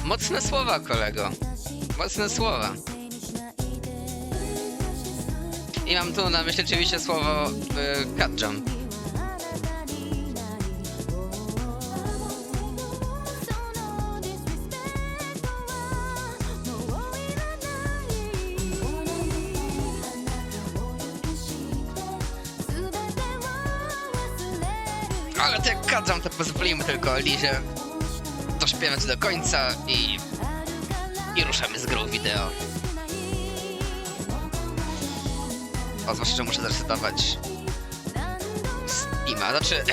Mocne słowa, kolego. Mocne słowa. I mam tu na myśli oczywiście słowo cut jump. Ale to jak cut jump, to pozwolimy tylko Lizie dośpiewać do końca i ruszamy z grą wideo. O, zwłaszcza, że muszę zresetować Steama, znaczy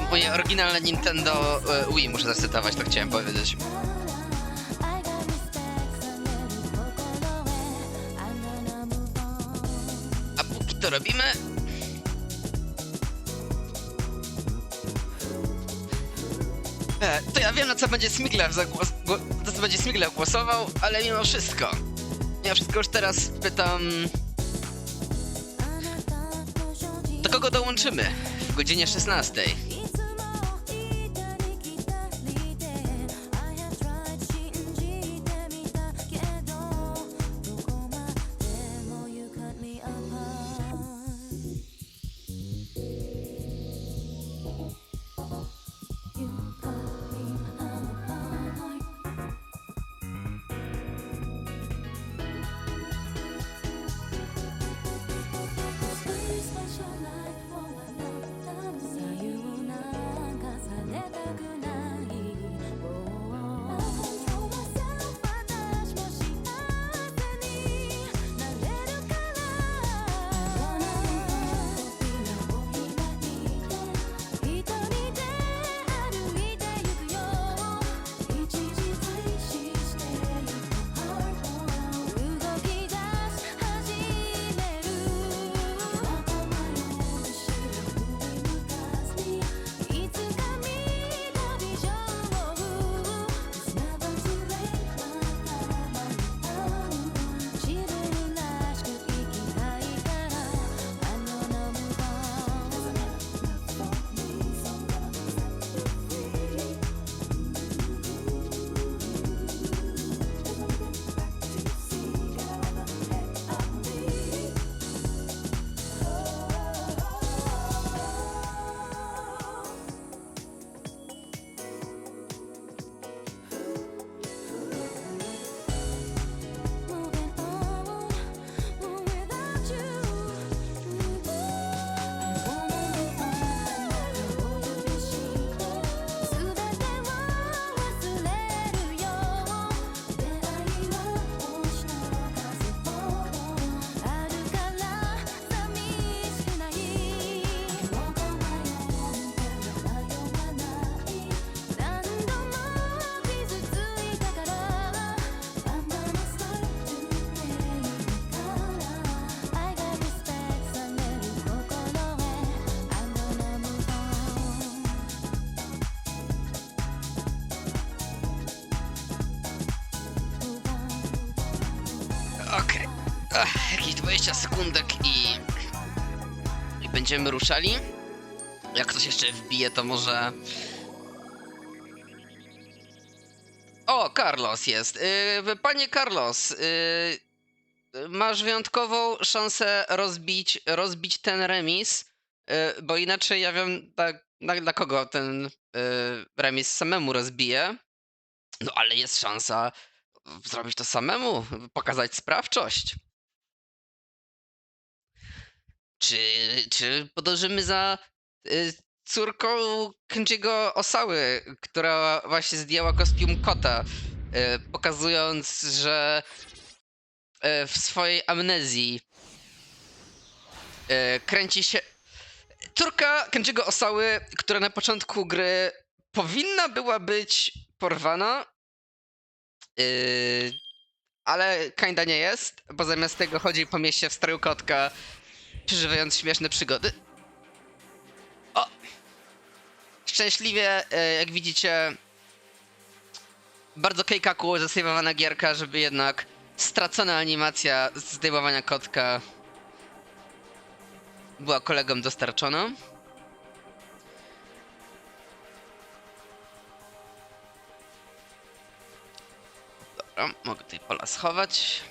moje oryginalne Nintendo Wii muszę zresetować, to chciałem powiedzieć. A póki to robimy... To ja wiem, na co będzie Smiglew głosował, ale mimo wszystko już teraz pytam... Do kogo dołączymy w godzinie 16? Okej. Jakieś 20 sekundek i będziemy ruszali. Jak ktoś jeszcze wbije, to może... O, Carlos jest. Panie Carlos, masz wyjątkową szansę rozbić ten remis, bo inaczej ja wiem, dla kogo ten remis samemu rozbije. No ale jest szansa zrobić to samemu, pokazać sprawczość. Czy podążymy za córką Kenjiego Osały, która właśnie zdjęła kostium kota, pokazując, że w swojej amnezji kręci się... Córka Kenjiego Osały, która na początku gry powinna była być porwana, ale kinda nie jest, bo zamiast tego chodzi po mieście w stroju kotka, przeżywając śmieszne przygody. O! Szczęśliwie, jak widzicie, bardzo kejkaku zasejwowana gierka, żeby jednak stracona animacja zdejmowania kotka była kolegom dostarczona. Dobra, mogę tutaj pola schować.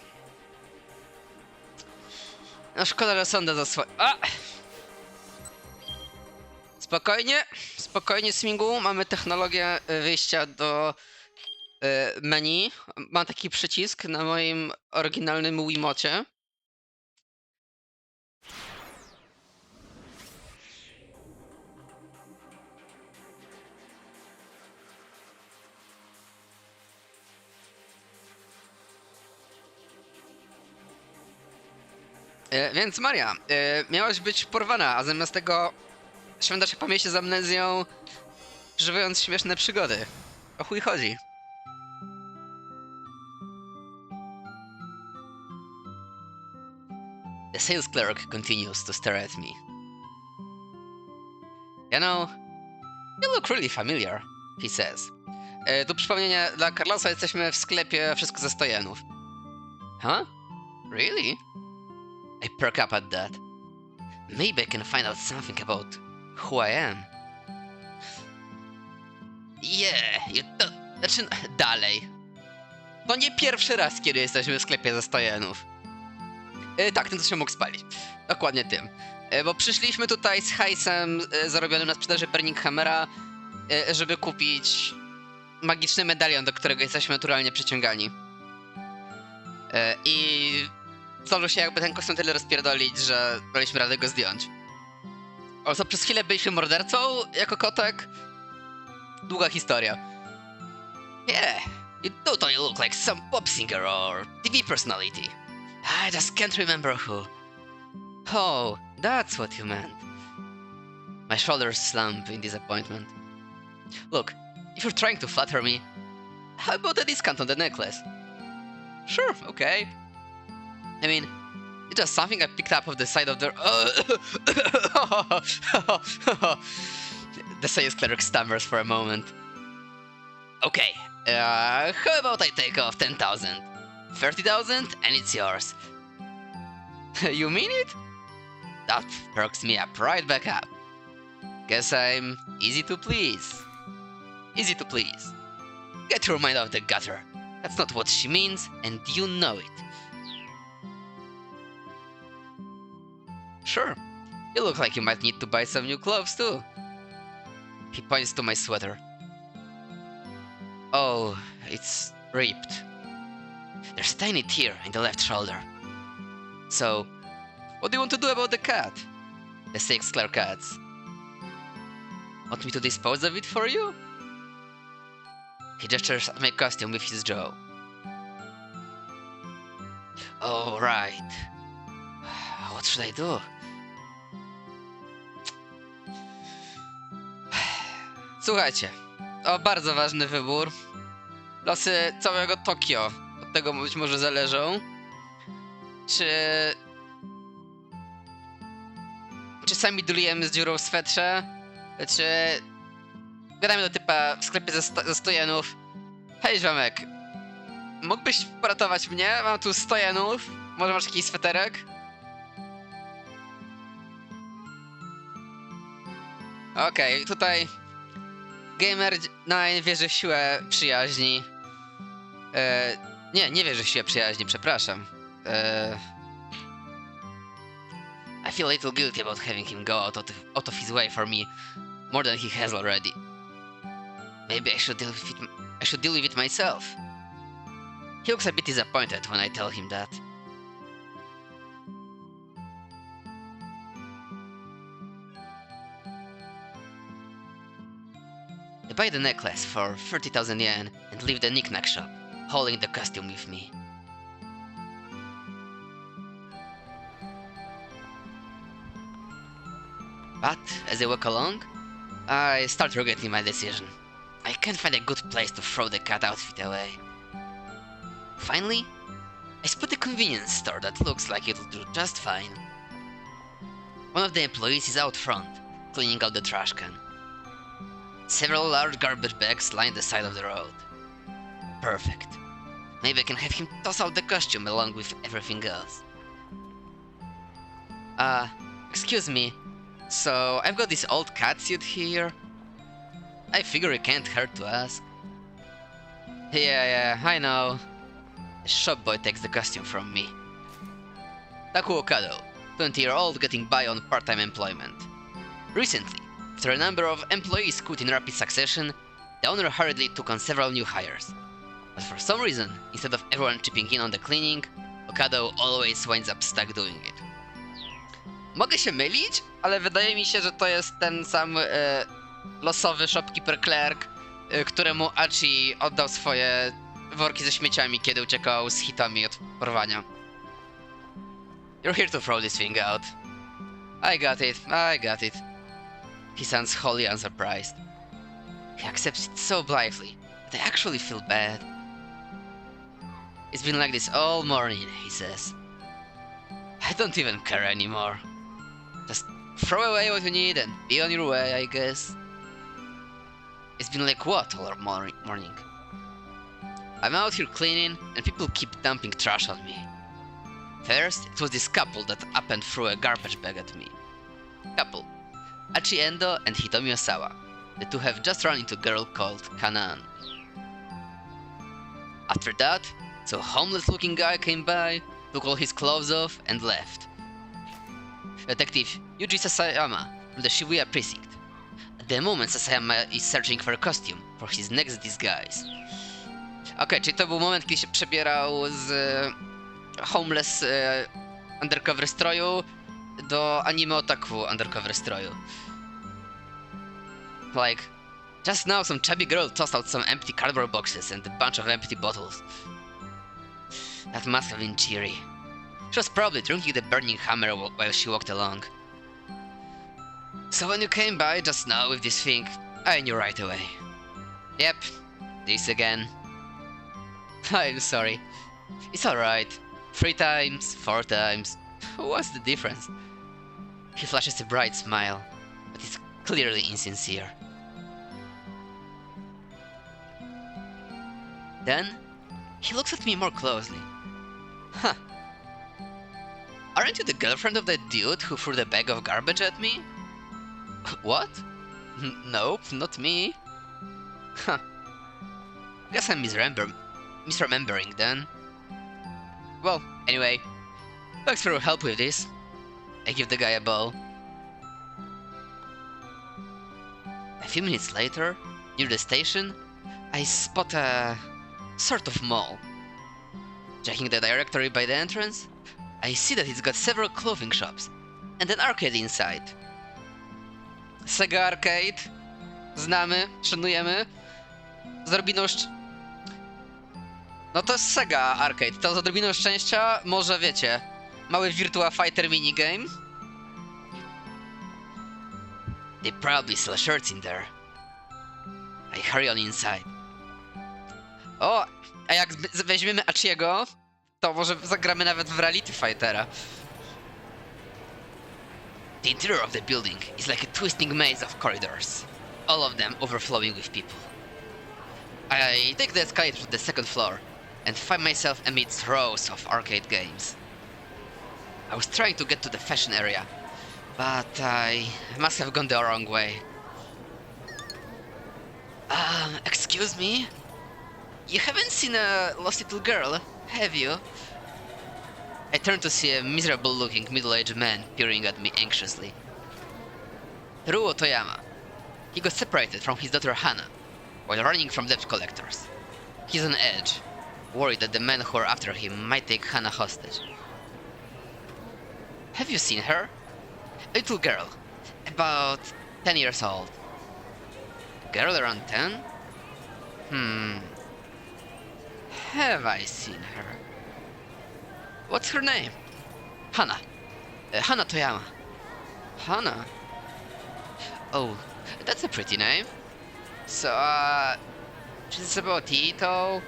No szkoda, że sonda zasłania. A! Spokojnie, spokojnie, Smingu. Mamy technologię wyjścia do menu. Mam taki przycisk na moim oryginalnym Wiimocie. Więc Maria, miałaś być porwana, a zamiast tego szwenda się po mieście z amnezją, przeżywając śmieszne przygody. O chuj chodzi. The sales clerk continues to stare at me. You know, you look really familiar, he says. Tu przypomnienie dla Carlosa, jesteśmy w sklepie Wszystko ze 100 jenów. Huh? Really? I perk up at that. Maybe I can find out something about who I am. Yeah, znaczy, dalej. To nie pierwszy raz, kiedy jesteśmy w sklepie ze 100 jenów. Tak, ten co się mógł spalić. Dokładnie tym. Bo przyszliśmy tutaj z hajsem zarobionym na sprzedaży Burning Hammera, żeby kupić magiczny medalion, do którego jesteśmy naturalnie przyciągani. I zdążył się jakby ten kostium tyle rozpierdolić, że daliśmy radę go zdjąć. Also, przez chwilę byliśmy mordercą jako kotek. Długa historia. Yeah, you totally look like some pop singer or TV personality. I just can't remember who. Oh, that's what you meant. My shoulders slump in disappointment. Look, if you're trying to flatter me, how about a discount on the necklace? Sure, okay. I mean, it's just something I picked up off the side of the... The sales cleric stammers for a moment. Okay, how about I take off 10,000? 30,000 and it's yours. You mean it? That perks me up right back up. Guess I'm easy to please. Easy to please. Get your mind out of the gutter. That's not what she means, and you know it. Sure, you look like you might need to buy some new clothes too. He points to my sweater. Oh, it's ripped. There's a tiny tear in the left shoulder. So, what do you want to do about the cat? The 6 clerk adds. Want me to dispose of it for you? He gestures at my costume with his jaw. Oh, right. What should I do? Słuchajcie, to bardzo ważny wybór. Losy całego Tokio od tego być może zależą. Czy sami dulujemy z dziurą w swetrze? Czy gadamy do typa w sklepie ze 100 jenów? Hej, ziomek, mógłbyś poratować mnie? Mam tu 100 jenów. Może masz jakiś sweterek? Okej, tutaj Gamer 9 wierzy w siłę przyjaźni. Nie wierzy w siłę przyjaźni, przepraszam. I feel a little guilty about having him go out of his way for me more than he has already. Maybe I should deal with it myself. He looks a bit disappointed when I tell him that. I buy the necklace for 30,000 yen and leave the knick-knack shop, hauling the costume with me. But as I walk along, I start regretting my decision. I can't find a good place to throw the cat outfit away. Finally, I spot a convenience store that looks like it'll do just fine. One of the employees is out front, cleaning out the trash can. Several large garbage bags line the side of the road. Perfect. Maybe I can have him toss out the costume along with everything else. Excuse me. So, I've got this old catsuit here. I figure it can't hurt to ask. Yeah, I know. The shop boy takes the costume from me. Taku Okado, 20-year-old getting by on part-time employment. Recently, after a number of employees quit in rapid succession, the owner hurriedly took on several new hires. But for some reason, instead of everyone chipping in on the cleaning, Okado always winds up stuck doing it. Mogę się mylić, ale wydaje mi się, że to jest ten sam losowy shopkeeper clerk, któremu Achi oddał swoje worki ze śmieciami, kiedy uciekał z hitami od porwania. You're here to throw this thing out. I got it. He sounds wholly unsurprised. He accepts it so blithely that I actually feel bad. It's been like this all morning, he says. I don't even care anymore. Just throw away what you need and be on your way, I guess. It's been like what all morning? I'm out here cleaning and people keep dumping trash on me. First, it was this couple that up and threw a garbage bag at me. Couple. Achi Endo and Hitomi Osawa. The two have just run into a girl called Kanan. After that, some homeless looking guy came by, took all his clothes off and left. Detective Yuji Sasayama from the Shibuya precinct. At the moment Sasayama is searching for a costume for his next disguise. Okej, czyli to był moment, kiedy się przebierał z homeless undercover stroju do anime otaku undercover stroju. Like, just now some chubby girl tossed out some empty cardboard boxes and a bunch of empty bottles. That must have been cheery. She was probably drinking the burning hammer while she walked along. So when you came by just now with this thing, I knew right away. Yep, this again. I'm sorry. It's alright. 3 times, 4 times. What's the difference? He flashes a bright smile, but it's clearly insincere. Then, he looks at me more closely. Huh. Aren't you the girlfriend of that dude who threw the bag of garbage at me? What? Nope, not me. Huh. Guess I'm misremembering then. Well, anyway, thanks for your help with this. I give the guy a bow. A few minutes later, near the station, I spot a sort of mall. Checking the directory by the entrance, I see that it's got several clothing shops and an arcade inside. Sega Arcade. Znamy, szanujemy. Z odrobiną No to jest Sega Arcade. To z odrobiną szczęścia może wiecie. Mały Virtua Fighter minigame. They probably sell shirts in there. I hurry on inside. O, a jak weźmiemy Achiego, to może zagramy nawet w Reality Fightera. The interior of the building is like a twisting maze of corridors, all of them overflowing with people. I take the escalator to the second floor and find myself amidst rows of arcade games. I was trying to get to the fashion area, but I must have gone the wrong way. Excuse me? You haven't seen a lost little girl, have you? I turned to see a miserable-looking middle-aged man peering at me anxiously. Teruo Toyama. He got separated from his daughter Hana while running from debt collectors. He's on edge, worried that the men who are after him might take Hana hostage. Have you seen her? A little girl, about 10 years old. Girl around 10? Have I seen her? What's her name? Hana. Hana Toyama. Hana? Oh, that's a pretty name. So, she's about Ito.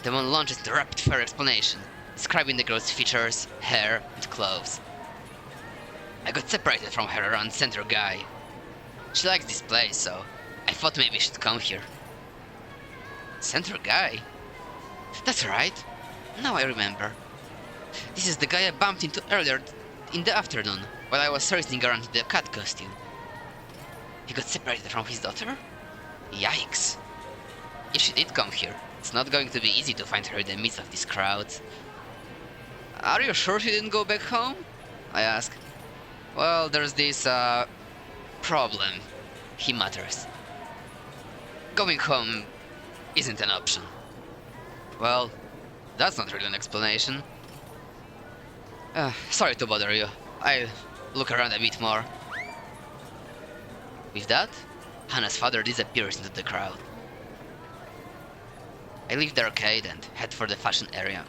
The one launches the rapid-fire explanation, describing the girl's features, hair, and clothes. I got separated from her around Center Guy. She likes this place, so I thought maybe she'd come here. Center Guy? That's right. Now I remember. This is the guy I bumped into earlier in the afternoon, while I was searching around the cat costume. He got separated from his daughter? Yikes. If she did come here, It's not going to be easy to find her in the midst of these crowds. Are you sure she didn't go back home? I ask. Well, there's this, problem, he mutters. Going home isn't an option. Well, that's not really an explanation. Sorry to bother you. I'll look around a bit more. With that, Hannah's father disappears into the crowd. I leave the arcade and head for the fashion area.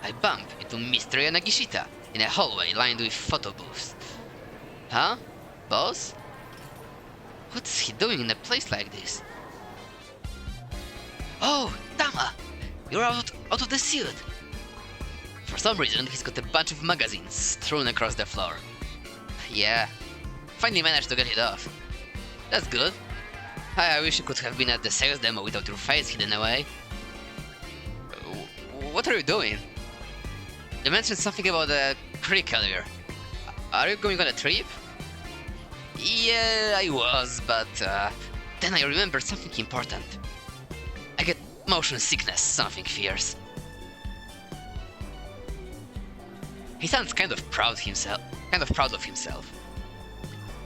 I bump into Mr. Yanagishita in a hallway lined with photo booths. Huh? Boss? What's he doing in a place like this? Oh, Tama! You're out of the suit! For some reason, he's got a bunch of magazines strewn across the floor. Yeah, finally managed to get it off. That's good. I wish you could have been at the sales demo without your face hidden away. What are you doing? You mentioned something about a creek earlier. Are you going on a trip? Yeah, I was, but then I remembered something important. I get motion sickness, something fierce. He sounds kind of proud of himself.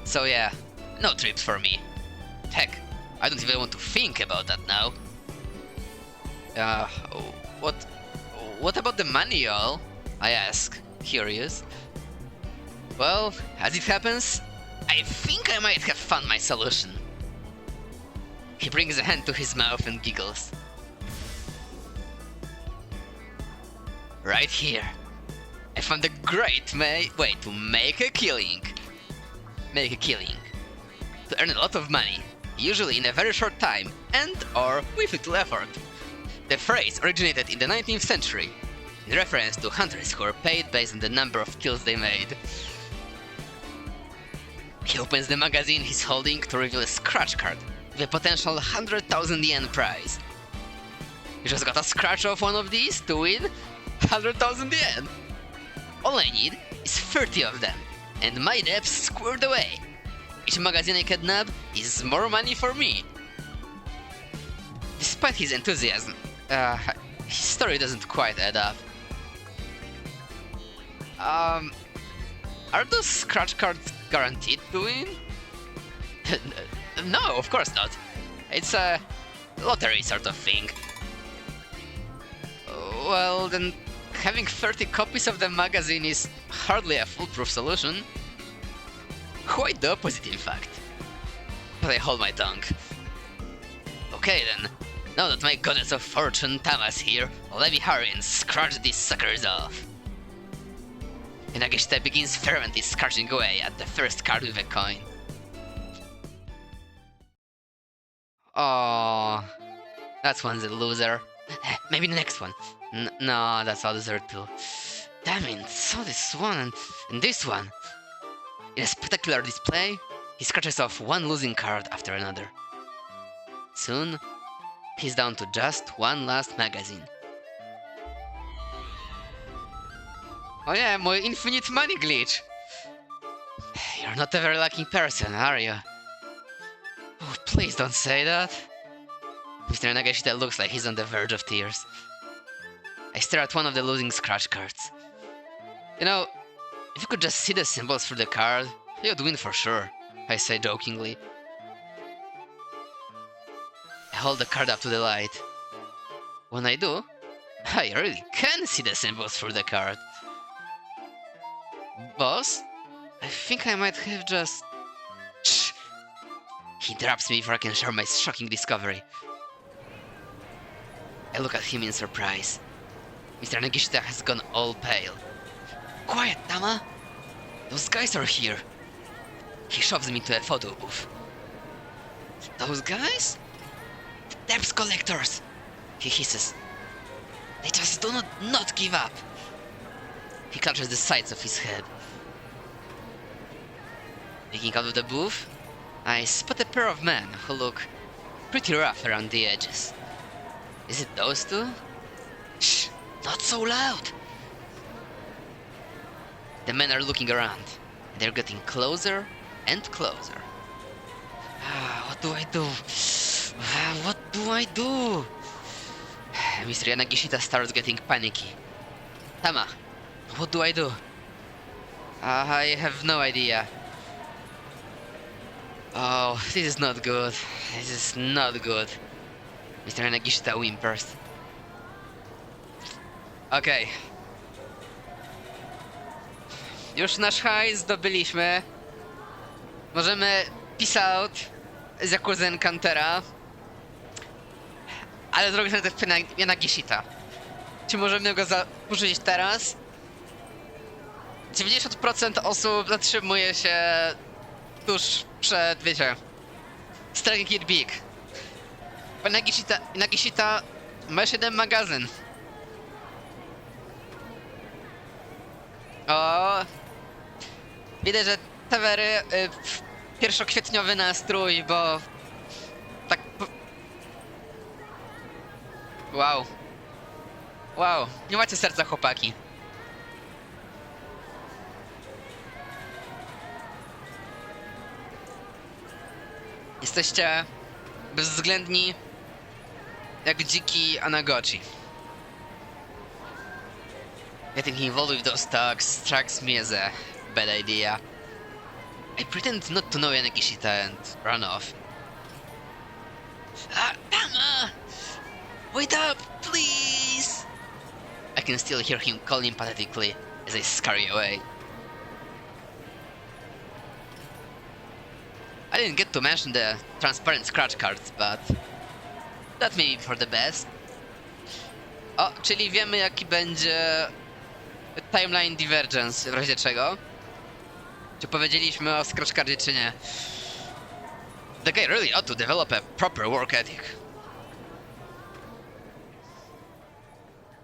So yeah, no trips for me. Heck, I don't even want to think about that now. What about the manual? I ask, curious. Well, as it happens, I think I might have found my solution. He brings a hand to his mouth and giggles. Right here. I found a great way to make a killing. To earn a lot of money, usually in a very short time, or with little effort. The phrase originated in the 19th century, in reference to hunters who were paid based on the number of kills they made. He opens the magazine he's holding to reveal a scratch card with a potential 100,000 yen prize. You just gotta scratch off one of these to win 100,000 yen. All I need is 30 of them, and my debt's squared away. Each magazine I can nab is more money for me. Despite his enthusiasm, his story doesn't quite add up. Are those scratch cards guaranteed to win? No, of course not. It's a lottery sort of thing. Well, then having 30 copies of the magazine is hardly a foolproof solution. Quite the opposite, in fact. But I hold my tongue. Okay then, now that my goddess of fortune, Tama's here, let me hurry and scratch these suckers off. And Nagishita begins fervently scratching away at the first card with a coin. Oh, that one's a loser. Maybe the next one. No, that's a loser too. Damn it, so this one and this one. In a spectacular display, he scratches off one losing card after another. Soon, he's down to just one last magazine. Oh yeah, my infinite money glitch! You're not a very lucky person, are you? Oh, please don't say that. Mr. Nagashita looks like he's on the verge of tears. I stare at one of the losing scratch cards. You know, if you could just see the symbols through the card, you'd win for sure, I say jokingly. I hold the card up to the light. When I do, I really can see the symbols through the card. Boss, I think I might have just... Shh! He interrupts me before I can share my shocking discovery. I look at him in surprise. Mr. Nagishita has gone all pale. Quiet, Tama! Those guys are here! He shoves me into a photo booth. Those guys? The debt collectors! He hisses. They just do not give up! He clutches the sides of his head. Peeking out of the booth, I spot a pair of men who look pretty rough around the edges. Is it those two? Shh! Not so loud! The men are looking around. They're getting closer and closer. What do I do? What do I do? Mr. Yanagishita starts getting panicky. Tama, what do I do? I have no idea. Oh, this is not good. This is not good. Mr. Yanagishita whimpers. Okej. Już nasz hajs zdobyliśmy. Możemy peace out z Yakuza Encountera. Ale zrobić najpierw Yanagishita. Czy możemy go użyć teraz? 90% osób zatrzymuje się tuż przed, wiecie, striking it big. Yanagishita, masz jeden magazyn. O, widać, że Tewery pierwszokwietniowy nastrój, bo tak. Wow. Wow, nie macie serca, chłopaki. Jesteście bezwzględni jak dziki Anagochi. Getting involved with those thugs strikes me as a bad idea. I pretend not to know Yanagishita and run off. Tama! Wait up, please! I can still hear him calling pathetically as I scurry away. I didn't get to mention the transparent scratch cards, but that may be for the best. O, czyli wiemy, jaki będzie timeline divergence, w razie czego. Czy powiedzieliśmy o scratch cardzie, czy nie? The guy really ought to develop a proper work ethic.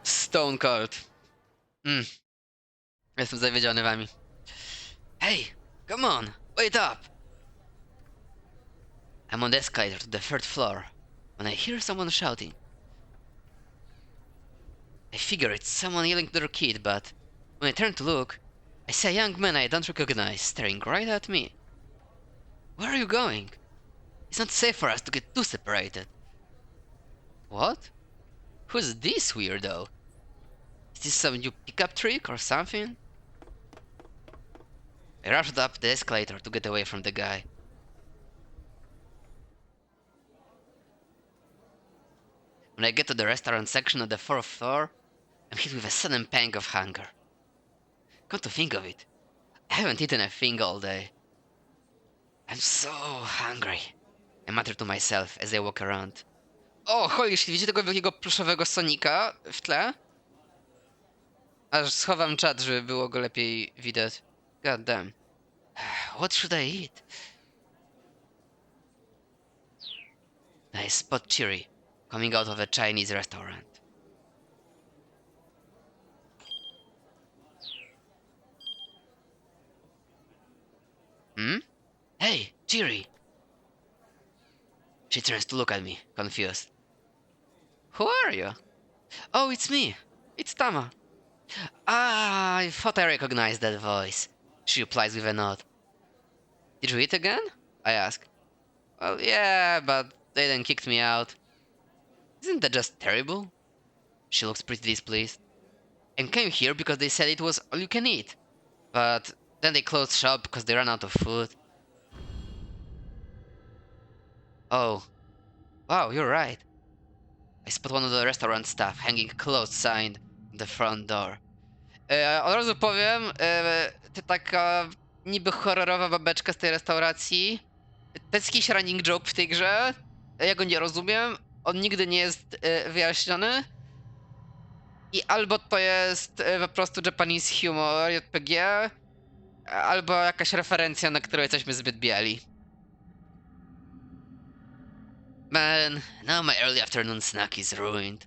Stone Cold. Jestem zawiedziony wami. Hey, come on, wait up! I'm on the escalator to the 3rd floor when I hear someone shouting. I figure it's someone yelling to their kid, but when I turn to look, I see a young man I don't recognize staring right at me. Where are you going? It's not safe for us to get too separated. What? Who's this weirdo? Is this some new pickup trick or something? I rushed up the escalator to get away from the guy. When I get to the restaurant section of the 4th floor, I'm hit with a sudden pang of hunger. Come to think of it, I haven't eaten a thing all day. I'm so hungry, I mutter to myself as I walk around. O, holy shit, widzicie tego wielkiego pluszowego Sonika w tle? Aż schowam czat, żeby było go lepiej widać. God damn. What should I eat? I spot Chiri coming out of a Chinese restaurant. Hey, Chiri! She turns to look at me, confused. Who are you? Oh, it's me. It's Tama. Ah, I thought I recognized that voice. She replies with a nod. Did you eat again? I ask. Well, yeah, but they then kicked me out. Isn't that just terrible? She looks pretty displeased. I came here because they said it was all you can eat. But then they closed shop because they ran out of food. Oh. Wow, you're right. I spot one of the restaurant staff hanging a closed sign on the front door. Od razu powiem, to taka niby horrorowa babeczka z tej restauracji. To jest jakiś running joke w tej grze. Ja go nie rozumiem. On nigdy nie jest wyjaśniony. I albo to jest po prostu Japanese humor, JPG, albo jakaś referencja, na której jesteśmy zbyt biali. Man, now my early afternoon snack is ruined.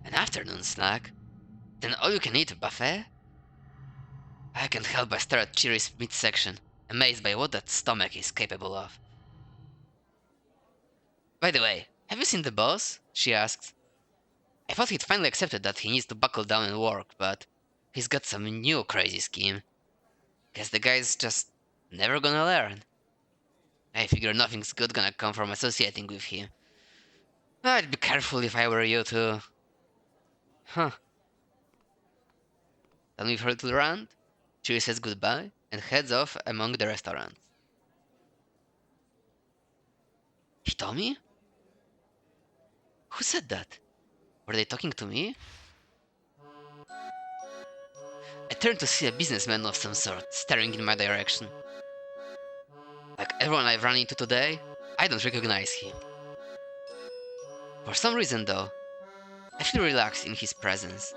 An afternoon snack? Then all you can eat buffet? I can't help but stare at Chiri's midsection, amazed by what that stomach is capable of. By the way, have you seen the boss? She asks. I thought he'd finally accepted that he needs to buckle down and work, but he's got some new crazy scheme. Guess the guy's just never gonna learn. I figure nothing's good gonna come from associating with him. I'd be careful if I were you too. Huh. Then we've heard around. Chewie says goodbye and heads off among the restaurants. Hitomi? Who said that? Were they talking to me? I turned to see a businessman of some sort staring in my direction. Like everyone I've run into today, I don't recognize him. For some reason though, I feel relaxed in his presence.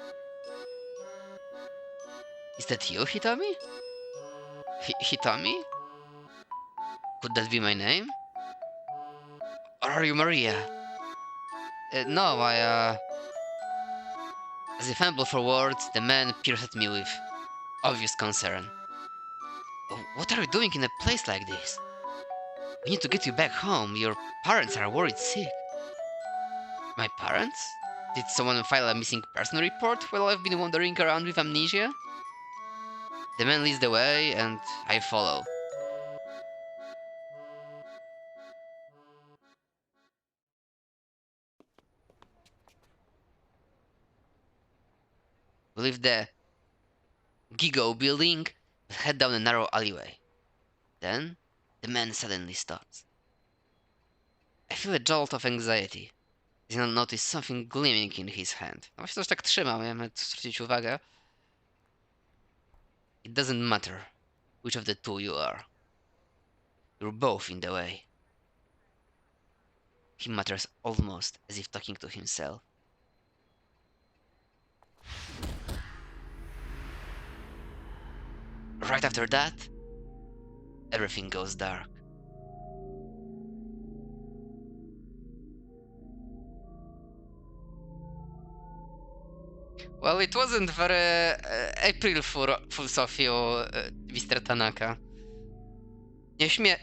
Is that you, Hitomi? Hitomi? Could that be my name? Or are you Maria? No, As if fumbled for words, the man peered at me with obvious concern. What are you doing in a place like this? We need to get you back home. Your parents are worried sick. My parents? Did someone file a missing person report while I've been wandering around with amnesia? The man leads the way, and I follow. We leave the Gigo building and head down a narrow alleyway. Then, the man suddenly stops. I feel a jolt of anxiety. As I notice something gleaming in his hand. No właśnie coś tak trzymał, miałem zwrócić uwagę. It doesn't matter which of the two you are. You're both in the way. He mutters almost as if talking to himself. Right after that, everything goes dark. Well, it wasn't very April Fools of you, Mr. Tanaka.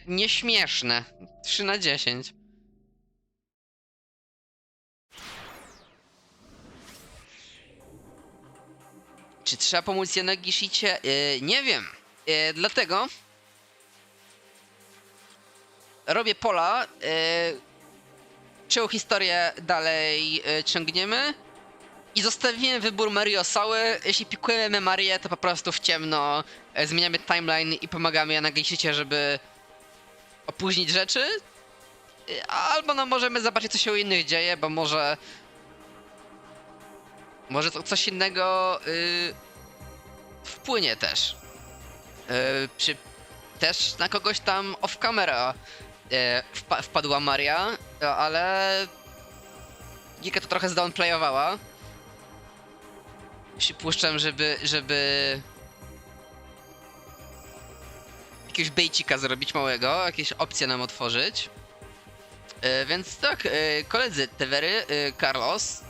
Nieśmieszne. 3 na 10. Czy trzeba pomóc Yanagishicie? Nie wiem. Dlatego robię pola. Czyją historię dalej ciągniemy. I zostawiłem wybór Mariosały. Jeśli pikujemy Marię, to po prostu w ciemno zmieniamy timeline i pomagamy Yanagishicie, żeby opóźnić rzeczy. Albo no możemy zobaczyć, co się u innych dzieje, bo może to coś innego wpłynie też. Też na kogoś tam off camera wpadła Maria, ale Gika to trochę zdownplayowała. Przypuszczam, żeby jakiegoś bejcika zrobić małego, jakieś opcje nam otworzyć. Więc tak, koledzy Tevery, Carlos.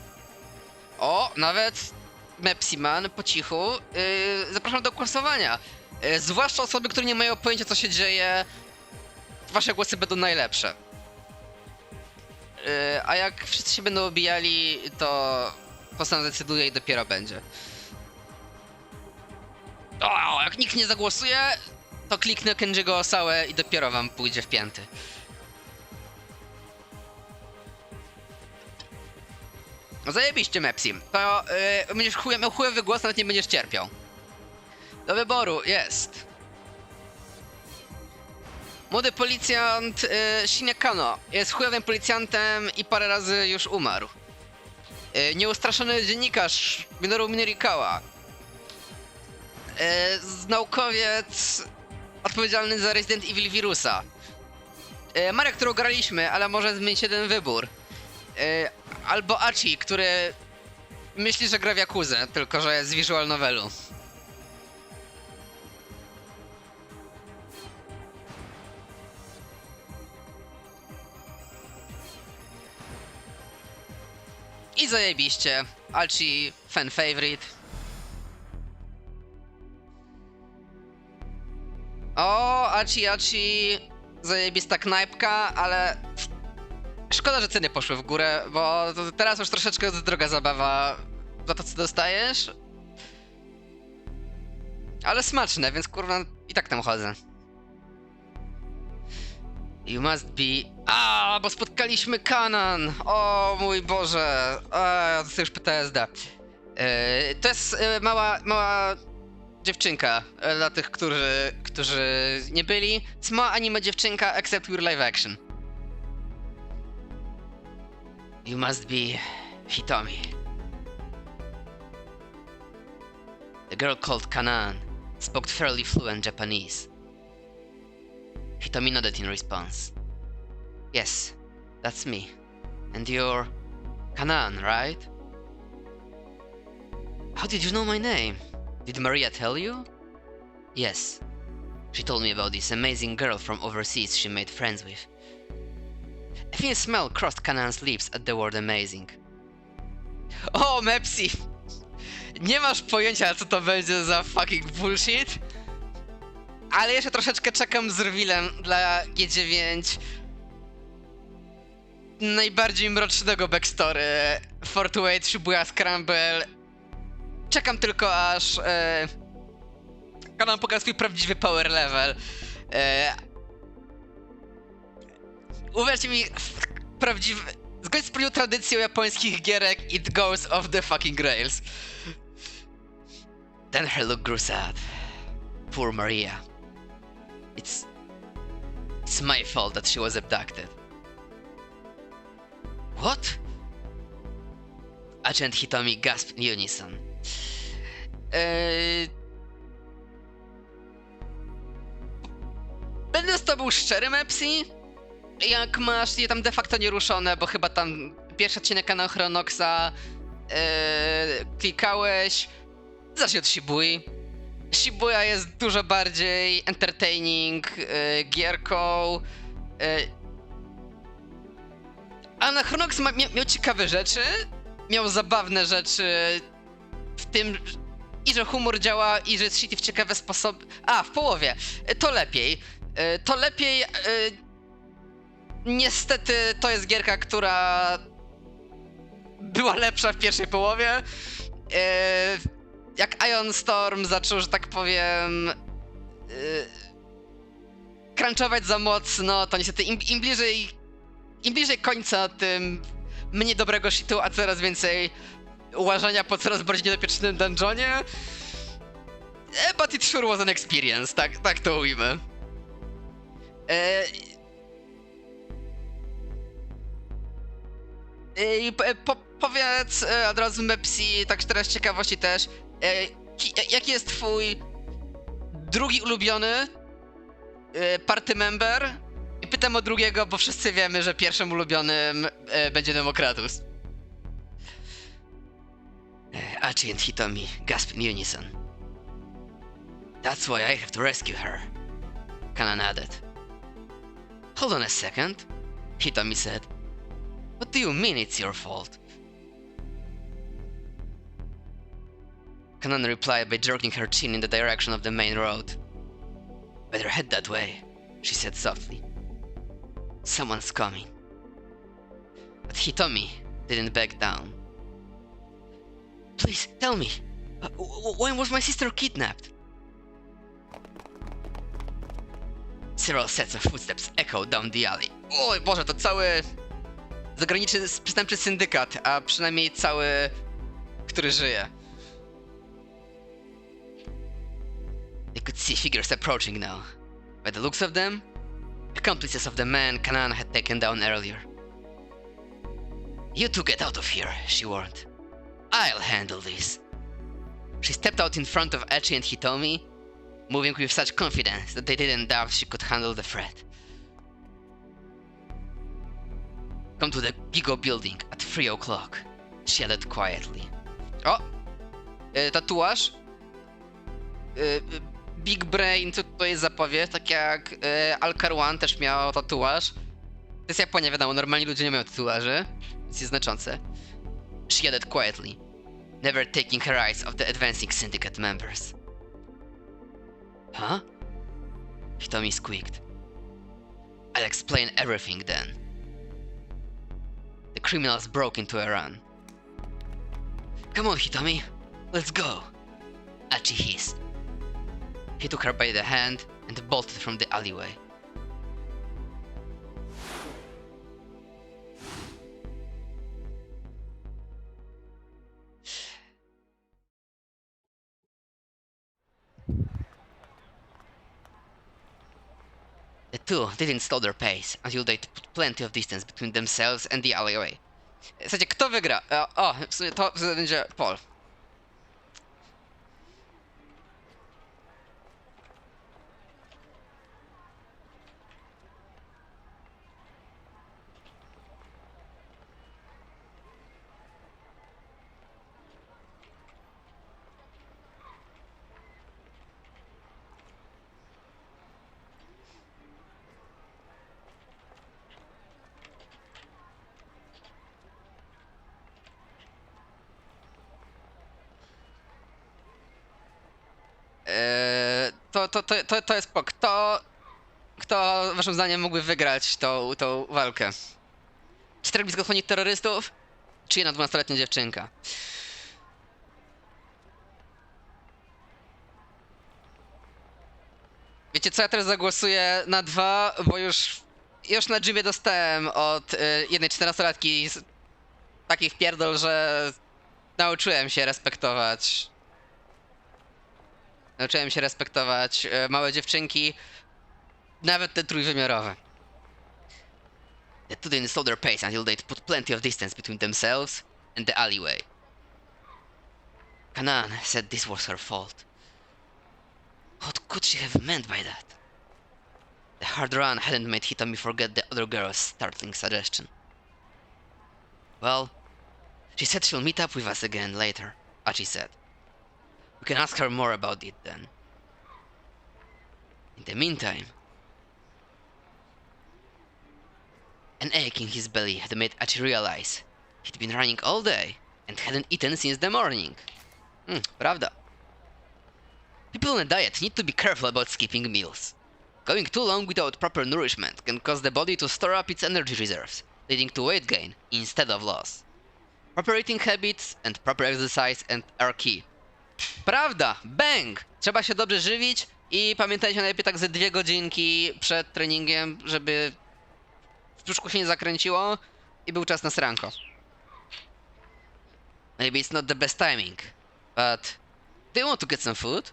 O, nawet Mepsiman po cichu. Zapraszam do głosowania. Zwłaszcza osoby, które nie mają pojęcia, co się dzieje. Wasze głosy będą najlepsze. A jak wszyscy się będą obijali, to sam zdecyduje i dopiero będzie. O, jak nikt nie zagłosuje, to kliknę Kenji'ego Osałę i dopiero wam pójdzie w pięty. No zajebiście, Mepsi. To będziesz miał chujowy głos, nawet nie będziesz cierpiał. Do wyboru jest młody policjant Shinya Kano. Jest chujowym policjantem i parę razy już umarł. Nieustraszony dziennikarz Minoru Minorikawa. Naukowiec odpowiedzialny za Resident Evil Virusa. Maria, którą graliśmy, ale może zmienić jeden wybór. Albo Achi, który myśli, że gra w Yakuzę, tylko że jest z visual novelu. I zajebiście. Achi, fan favorite. O, Achi, zajebista knajpka, ale szkoda, że ceny poszły w górę, bo teraz już troszeczkę droga zabawa za to, co dostajesz. Ale smaczne, więc kurwa i tak tam chodzę. You must be... bo spotkaliśmy Kanan! O mój Boże! To już PTSD. To jest mała dziewczynka, dla tych, którzy nie byli. Small anime dziewczynka, except your live action. You must be Hitomi. The girl called Kanan spoke fairly fluent Japanese. Hitomi nodded in response. Yes, that's me. And you're Kanan, right? How did you know my name? Did Maria tell you? Yes. She told me about this amazing girl from overseas she made friends with. A faint smile crossed Kanan's lips at the word amazing. O, Mepsi! Nie masz pojęcia, co to będzie za fucking bullshit? Ale jeszcze troszeczkę czekam z revealem dla G9 najbardziej mrocznego backstory 48 Shibuya Scramble. Czekam tylko aż Kanan pokaże swój prawdziwy power level. Uwierzcie mi, zgodnie z pewną tradycją japońskich gierek, it goes off the fucking rails. Then her look grew sad. Poor Maria. It's my fault that she was abducted. What? Achi and Hitomi gasped in unison. Będę z tobą szczery, Mepsi? Jak masz je tam de facto nieruszone, bo chyba tam pierwszy odcinek kanału Chronoxa klikałeś. Zacznij od Shibui. Shibuya jest dużo bardziej entertaining gierką. A na Chronox miał ciekawe rzeczy, miał zabawne rzeczy, w tym i że humor działa, i że jest shitty w ciekawe sposoby. W połowie. To lepiej. Niestety to jest gierka, która była lepsza w pierwszej połowie. Jak Ion Storm zaczął, że tak powiem, crunchować za mocno, to niestety im bliżej końca, tym mniej dobrego shitu, a coraz więcej łażenia po coraz bardziej niebezpiecznym dungeonie. But it sure was an experience, tak to ujmę. Powiedz od razu, Mepsi, tak teraz z ciekawości też, jaki jest twój drugi ulubiony party member? I pytam o drugiego, bo wszyscy wiemy, że pierwszym ulubionym będzie Demokratus. Achi and Hitomi gasped in unison. That's why I have to rescue her. Kanan added. Hold on a second, Hitomi said. What do you mean it's your fault? Kanan replied by jerking her chin in the direction of the main road. Better head that way, she said softly. Someone's coming. But Hitomi didn't back down. Please, tell me, when was my sister kidnapped? Several sets of footsteps echoed down the alley. O Boże, to cały zagraniczny przestępczy syndykat, a przynajmniej cały, który żyje. They could see figures approaching now. By the looks of them, accomplices of the man Kanan had taken down earlier. You two get out of here, she warned. I'll handle this. She stepped out in front of Achi and Hitomi, moving with such confidence that they didn't doubt she could handle the threat. Come to the Gigo building at 3 o'clock, she added quietly. O! Tatuaż? Big Brain, co to jest zapowiedź, tak jak Alcar One też miał tatuaż. To jest Japonia, wiadomo, normalni ludzie nie mają tatuaży, więc jest znaczące. She added quietly, never taking her eyes off the advancing syndicate members. Huh? Hitomi squeaked. I'll explain everything then. The criminals broke into a run. Come on, Hitomi, let's go, Achi hissed. He took her by the hand and bolted from the alleyway. two didn't slow their pace until they put plenty of distance between themselves and the alleyway. Słuchajcie, kto wygra? O, w sumie to będzie Paul. To jest po. Kto waszym zdaniem mógłby wygrać tą walkę? 4 bliskotwórnych terrorystów? Czy jedna 12-letnia dziewczynka? Wiecie co, ja teraz zagłosuję na 2, bo już na gymie dostałem od jednej 14-latki takich pierdol, że nauczyłem się respektować. Nauczyłem się respektować małe dziewczynki, nawet te trójwymiarowe. The two didn't slow their pace until they'd put plenty of distance between themselves and the alleyway. Kanan said this was her fault. What could she have meant by that? The hard run hadn't made Hitomi forget the other girl's startling suggestion. Well, she said she'll meet up with us again later, Achi said. We can ask her more about it then. In the meantime, an ache in his belly had made Achi realize he'd been running all day and hadn't eaten since the morning. Prawda. People on a diet need to be careful about skipping meals. Going too long without proper nourishment can cause the body to store up its energy reserves, leading to weight gain instead of loss. Proper eating habits and proper exercise are key. Prawda! Bang! Trzeba się dobrze żywić i pamiętajcie najlepiej tak ze 2 godzinki przed treningiem, żeby w brzuszku się nie zakręciło i był czas na sranko. Maybe it's not the best timing, but do you want to get some food?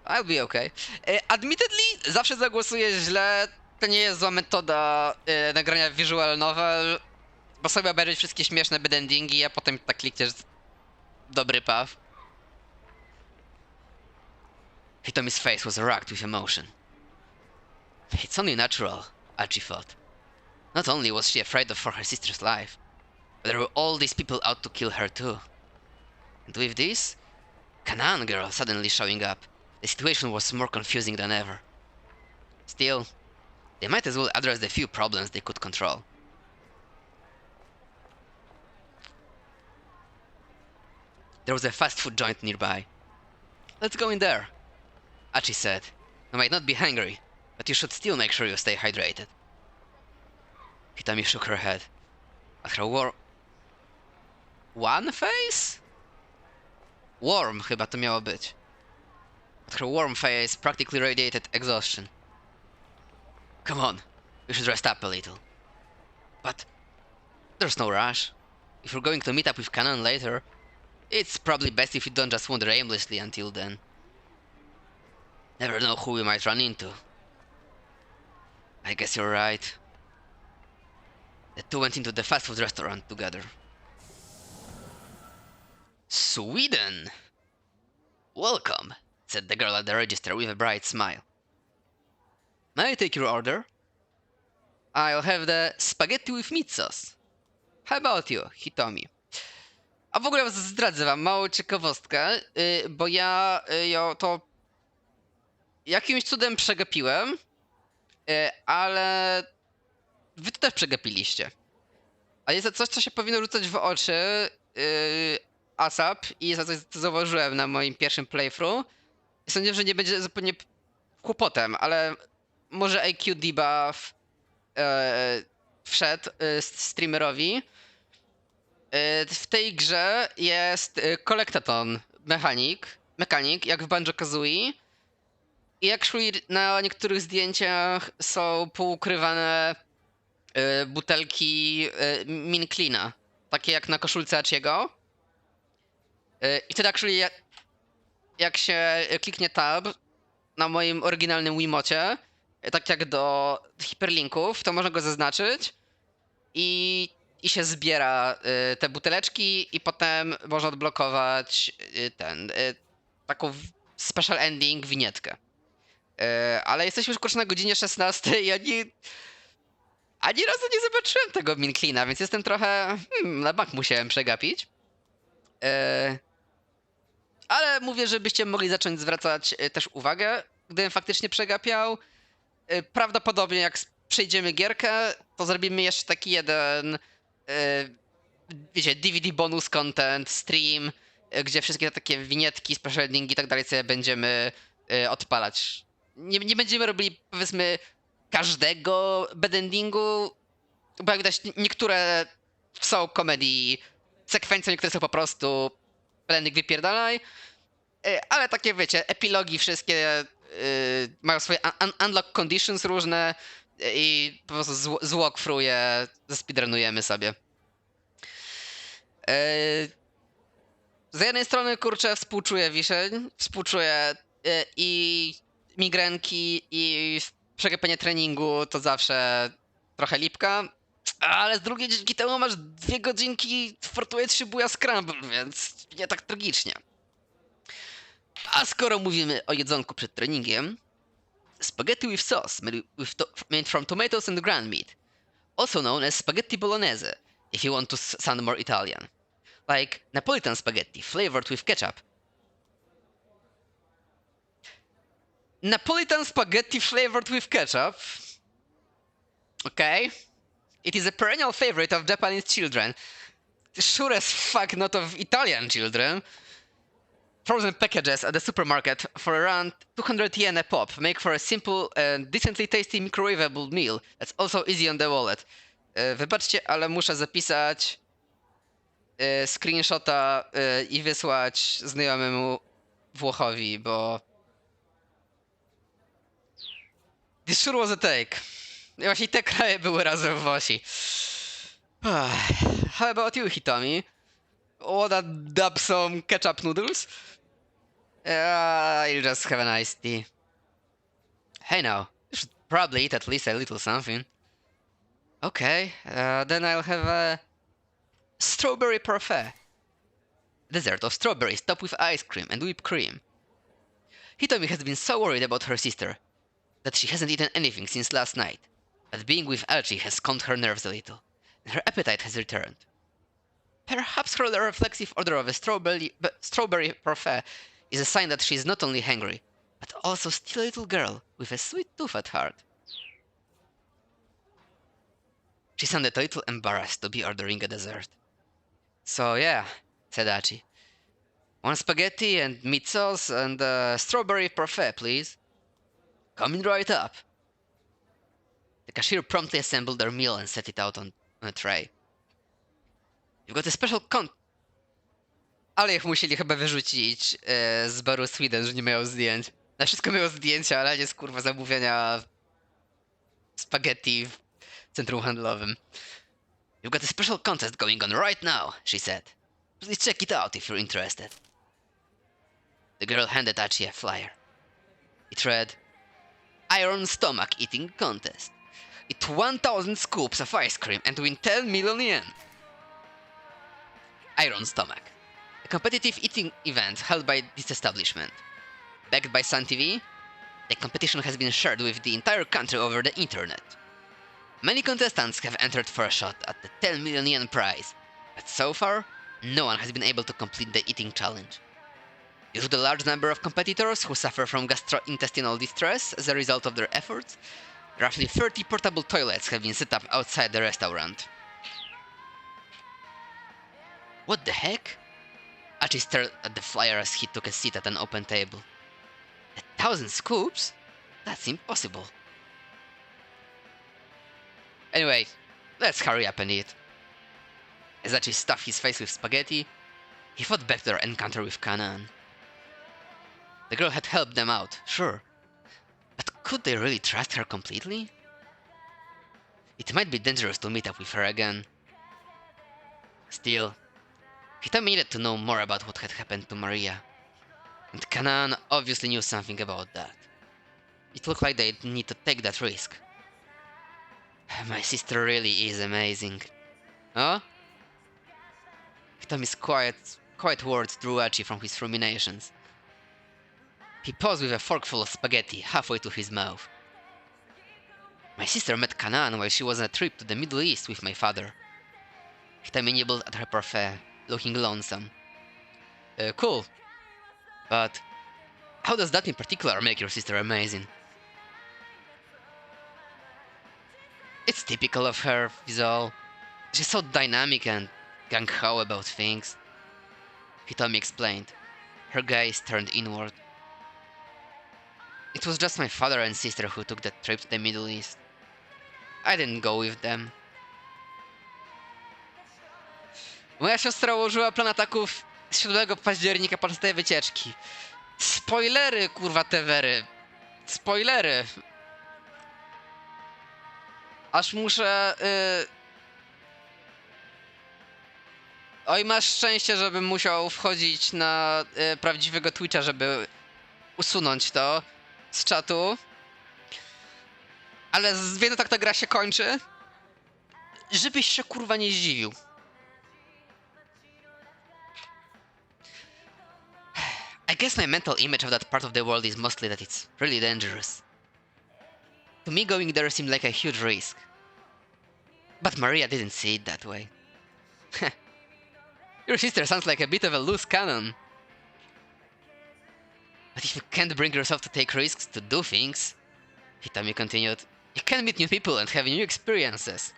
I'll be okay. Admittedly, zawsze zagłosuję źle. To nie jest zła metoda nagrania visual novel, bo sobie obejrzeć wszystkie śmieszne bad endingi, a potem tak klikniesz dobry path. Hitomi's face was racked with emotion. It's only natural, Achi thought. Not only was she afraid for her sister's life, but there were all these people out to kill her too. And with this Kanan girl suddenly showing up, the situation was more confusing than ever. Still, they might as well address the few problems they could control. There was a fast food joint nearby. Let's go in there, Achi said. You might not be hungry, but you should still make sure you stay hydrated. Hitomi shook her head. At her one face? Warm chyba to miało być. But her warm face practically radiated exhaustion. Come on, we should rest up a little. But there's no rush. If you're going to meet up with Kanan later, it's probably best if you don't just wander aimlessly until then. Never know who we might run into. I guess you're right. The two went into the fast food restaurant together. Sweden! Welcome, said the girl at the register with a bright smile. May I take your order? I'll have the spaghetti with meat sauce. How about you, Hitomi? A w ogóle zdradzę wam małą ciekawostkę, bo ja ją to jakimś cudem przegapiłem, ale wy to też przegapiliście. A jest to coś, co się powinno rzucać w oczy ASAP i za coś co zauważyłem na moim pierwszym playthrough. Sądzę, że nie będzie zupełnie kłopotem, ale może IQ debuff wszedł streamerowi. W tej grze jest kolektaton mechanik, jak w Banjo-Kazooie. I jak szli na niektórych zdjęciach są poukrywane butelki Minklina, takie jak na koszulce Achiego. I wtedy actually jak się kliknie tab na moim oryginalnym Wiimocie, tak jak do hiperlinków, to można go zaznaczyć i się zbiera te buteleczki i potem można odblokować taką special ending winietkę. Ale jesteśmy już na godzinie 16 i ani razu nie zobaczyłem tego Minklina, więc jestem trochę... na bank musiałem przegapić. Ale mówię, żebyście mogli zacząć zwracać też uwagę, gdybym faktycznie przegapiał. Prawdopodobnie jak przejdziemy gierkę, to zrobimy jeszcze taki jeden, wiecie, DVD bonus content, stream, gdzie wszystkie takie winietki, special endingi i tak dalej sobie będziemy odpalać. Nie będziemy robili, powiedzmy, każdego bad endingu, bo jak widać, niektóre są komedii sekwencje, niektóre są po prostu bad ending wypierdalaj, ale takie, wiecie, epilogi wszystkie mają swoje unlock conditions różne i po prostu z walkthrough je zespeedrunujemy sobie. Z jednej strony, kurczę, współczuję wiszeń, współczuję i migrenki, i przegapienie treningu to zawsze trochę lipka, ale z drugiej dzięki temu masz 2 godzinki Fortnite Shibuya Scramble, więc nie tak tragicznie. A skoro mówimy o jedzonku przed treningiem, spaghetti with sauce made from tomatoes and ground meat, also known as spaghetti bolognese, if you want to sound more Italian. Like Napolitan spaghetti flavored with ketchup. Napolitan spaghetti flavored with ketchup? Okay. It is a perennial favorite of Japanese children. Sure as fuck not of Italian children. Frozen packages at the supermarket for around 200 yen a pop make for a simple and decently tasty microwavable meal that's also easy on the wallet. Wybaczcie, ale muszę zapisać screenshota i wysłać znajomemu Włochowi, bo this sure was a take. I właśnie te kraje były razem w osi. How about you, Hitomi? Wanna dub some ketchup noodles? I'll just have a nice tea. Hey now, you should probably eat at least a little something. Okay, then I'll have a strawberry parfait. Dessert of strawberries topped with ice cream and whipped cream. Hitomi has been so worried about her sister that she hasn't eaten anything since last night, but being with Archie has calmed her nerves a little, and her appetite has returned. Perhaps her reflexive order of a strawberry parfait is a sign that she is not only hungry, but also still a little girl with a sweet tooth at heart. She sounded a little embarrassed to be ordering a dessert. So yeah, said Archie. 1 spaghetti and meat sauce and a strawberry parfait, please. Coming right up. The cashier promptly assembled their meal and set it out on a tray. You've got a special Ale ich musieli chyba wyrzucić z baru Sweden, że nie mają zdjęć. Na wszystko miało zdjęcia, ale nie z kurwa zamówienia spaghetti w centrum handlowym. You've got a special contest going on right now, she said. Please check it out if you're interested. The girl handed Archie a flyer. It read, Iron Stomach Eating Contest. Eat 1,000 scoops of ice cream and win 10 million yen. Iron Stomach. A competitive eating event held by this establishment. Backed by Sun TV, the competition has been shared with the entire country over the internet. Many contestants have entered for a shot at the 10 million yen prize, but so far, no one has been able to complete the eating challenge. Due to the large number of competitors who suffer from gastrointestinal distress as a result of their efforts, roughly 30 portable toilets have been set up outside the restaurant. What the heck? Archie stared at the flyer as he took a seat at an open table. 1,000 scoops? That's impossible. Anyway, let's hurry up and eat. As Archie stuffed his face with spaghetti, he thought back to their encounter with Kanan. The girl had helped them out, sure, but could they really trust her completely? It might be dangerous to meet up with her again. Still, Hitomi needed to know more about what had happened to Maria, and Kanan obviously knew something about that. It looked like they need to take that risk. My sister really is amazing. Huh? Hitomi's quiet words drew Achi from his ruminations. He paused with a forkful of spaghetti halfway to his mouth. My sister met Kanaan while she was on a trip to the Middle East with my father. Hitomi nibbled at her parfait, looking lonesome. Cool. But how does that in particular make your sister amazing? It's typical of her, is all. She's so dynamic and gung-ho about things. Hitomi explained. Her gaze turned inward. It was just my father and sister who took that trip to the Middle East. I didn't go with them. Moja siostra ułożyła plan ataków 7 października podczas tej wycieczki. Spoilery, kurwa, te wery. Spoilery. Aż muszę... Oj, masz szczęście, żebym musiał wchodzić na prawdziwego Twitcha, żeby usunąć to z czatu. Ale wiem, tak ta gra się kończy. Żebyś się, kurwa, nie zdziwił. I guess my mental image of that part of the world is mostly that it's really dangerous. To me, going there seemed like a huge risk. But Maria didn't see it that way. Your sister sounds like a bit of a loose cannon. But if you can't bring yourself to take risks, to do things, Hitomi continued, you can meet new people and have new experiences.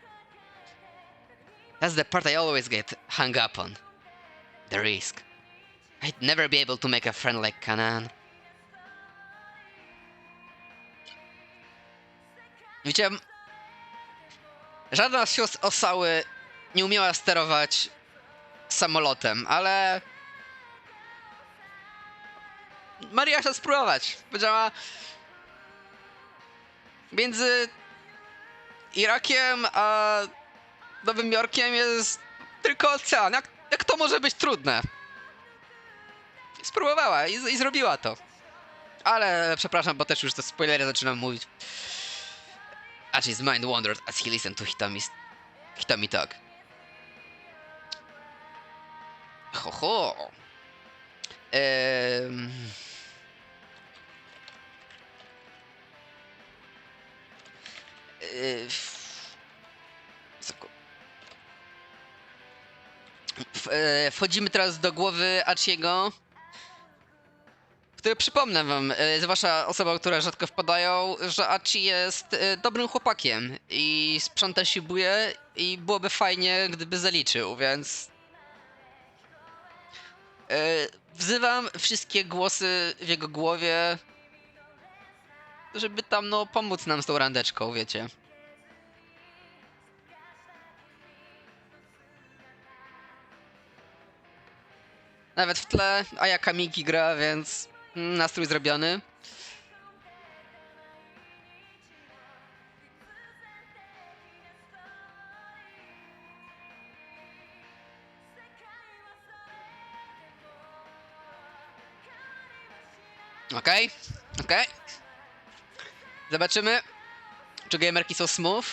That's the part I always get hung up on. The risk. I'd never be able to make a friend like Kanaan. Wiecie, żadna z sióstr Osały nie umiała sterować samolotem, ale Maria chciała spróbować. Powiedziała, między Irakiem a Nowym Jorkiem jest tylko ocean. Jak to może być trudne? Spróbowała i zrobiła to. Ale przepraszam, bo też już te spoilery zaczynam mówić. Achi's mind wandered as he listened to Hitomi talk. Ho ho. Wchodzimy teraz do głowy Achiego, który, przypomnę wam, zwłaszcza osobom, które rzadko wpadają, że Achi jest dobrym chłopakiem i sprząta Shibuję i byłoby fajnie, gdyby zaliczył, więc wzywam wszystkie głosy w jego głowie, żeby tam, no, pomóc nam z tą randeczką, wiecie. Nawet w tle Ayaka Miki gra, więc nastrój zrobiony. Okej. Zobaczymy, czy gamerki są smooth.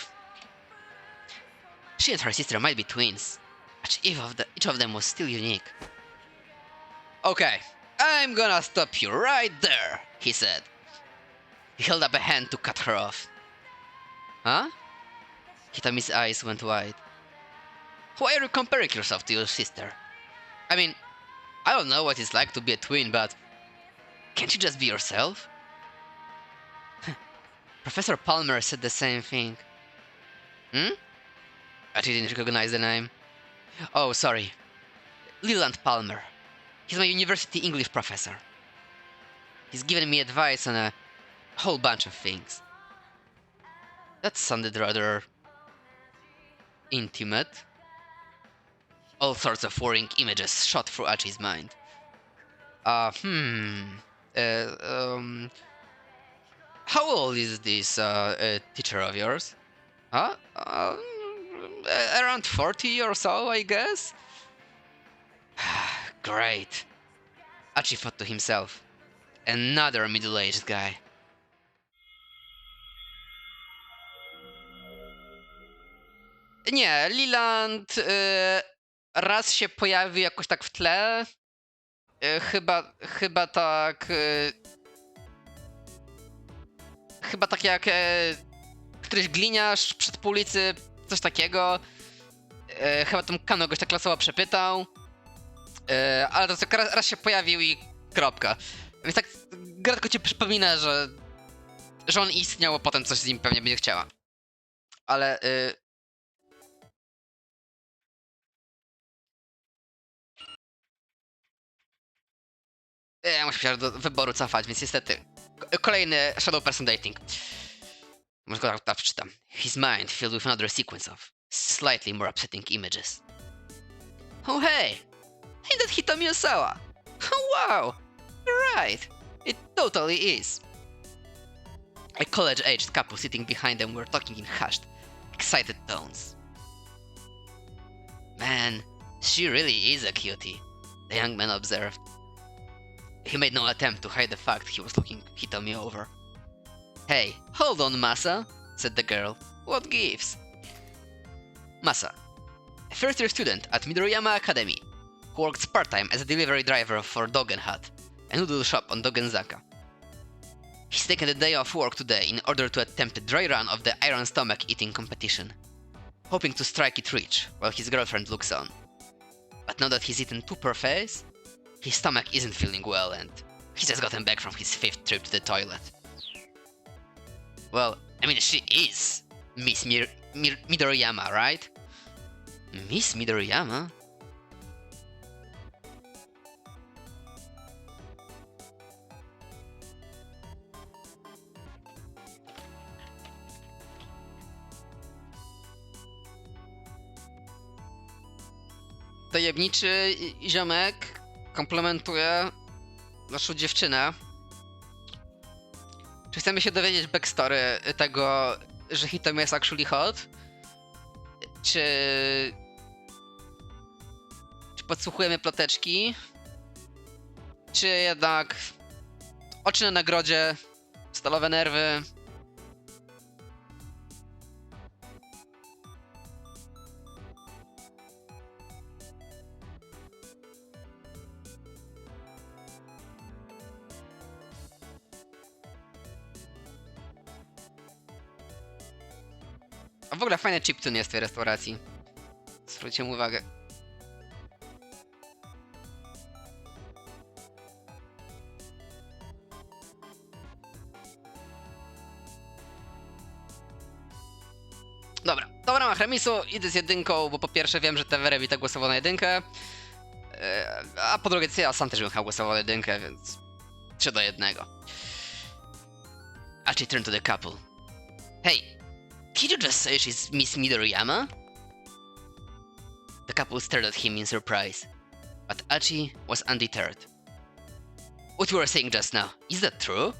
She and her sister might be twins, but each of them was still unique. Okay, I'm gonna stop you right there, he said. He held up a hand to cut her off. Huh? Hitomi's eyes went wide. Why are you comparing yourself to your sister? I mean, I don't know what it's like to be a twin, but can't you just be yourself? Professor Palmer said the same thing. But he didn't recognize the name. Oh, sorry. Leland Palmer. He's my university English professor. He's given me advice on a whole bunch of things. That sounded rather intimate. All sorts of worrying images shot through Achi's mind. How old is this teacher of yours? Huh? Around 40 or so, I guess? Great. Achi thought to himself. Another middle-aged guy. Nie, Leland raz się pojawi jakoś tak w tle. Chyba tak... chyba tak jak któryś gliniarz przed pół ulicy, coś takiego. Chyba tam Kano goś tak losowo przepytał. Ale to tylko raz się pojawił i kropka. Więc tak gra tylko ci przypomina, że on istniał, a potem coś z nim pewnie będzie chciała. Ale... muszę się do wyboru cofać, więc niestety. Kolejny Shadow Person Dating. Może go tak przeczytam. His mind filled with another sequence of slightly more upsetting images. Oh hey! Ain't that Hitomi Osawa? Oh wow! You're right! It totally is! A college-aged couple sitting behind them were talking in hushed, excited tones. Man, she really is a cutie, the young man observed. He made no attempt to hide the fact he was looking Hitomi over. Hey, hold on, Masa, said the girl. What gives? Masa, a first-year student at Midoriyama Academy, who works part-time as a delivery driver for Dogen Hut, a noodle shop on Dogenzaka. He's taken the day off work today in order to attempt a dry run of the Iron Stomach eating competition, hoping to strike it rich while his girlfriend looks on. But now that he's eaten two parfaits, his stomach isn't feeling well and he's just gotten back from his 5th trip to the toilet. Well, I mean, she is Miss Midoriyama, right? Miss Midoriyama? Tajemniczy ziomek komplementuje naszą dziewczynę. Czy chcemy się dowiedzieć backstory tego, że Hitomi jest actually hot? Czy podsłuchujemy ploteczki? Czy jednak oczy na nagrodzie, stalowe nerwy? A w ogóle fajny chiptune jest w tej restauracji. Zwróćcie uwagę. Dobra, to w ramach remisu idę z jedynką, bo po pierwsze wiem, że TVR tak głosował na jedynkę. A po drugie ja sam też bym chyba głosował na jedynkę, więc 3-1. Achi turned to the couple. Hey! Did you just say she's Miss Midoriyama? The couple stared at him in surprise, but Achi was undeterred. What you were saying just now, is that true?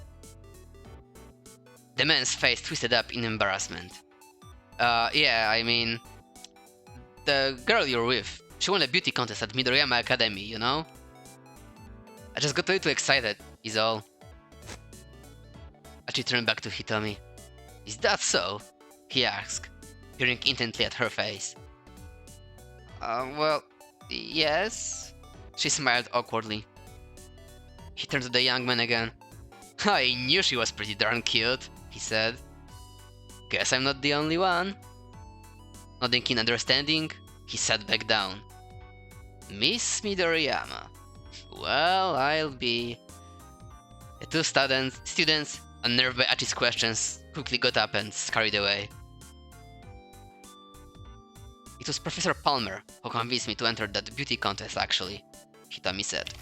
The man's face twisted up in embarrassment. Yeah, I mean... The girl you're with, she won a beauty contest at Midoriyama Academy, you know? I just got a little excited, is all. Achi turned back to Hitomi. Is that so? He asked, peering intently at her face. Well, yes? She smiled awkwardly. He turned to the young man again. I knew she was pretty darn cute, he said. Guess I'm not the only one. Nodding in understanding, he sat back down. Miss Midoriyama. Well, I'll be... The two students, unnerved by Achi's questions, quickly got up and scurried away. It was Professor Palmer who convinced me to enter that beauty contest, actually, Hitomi said.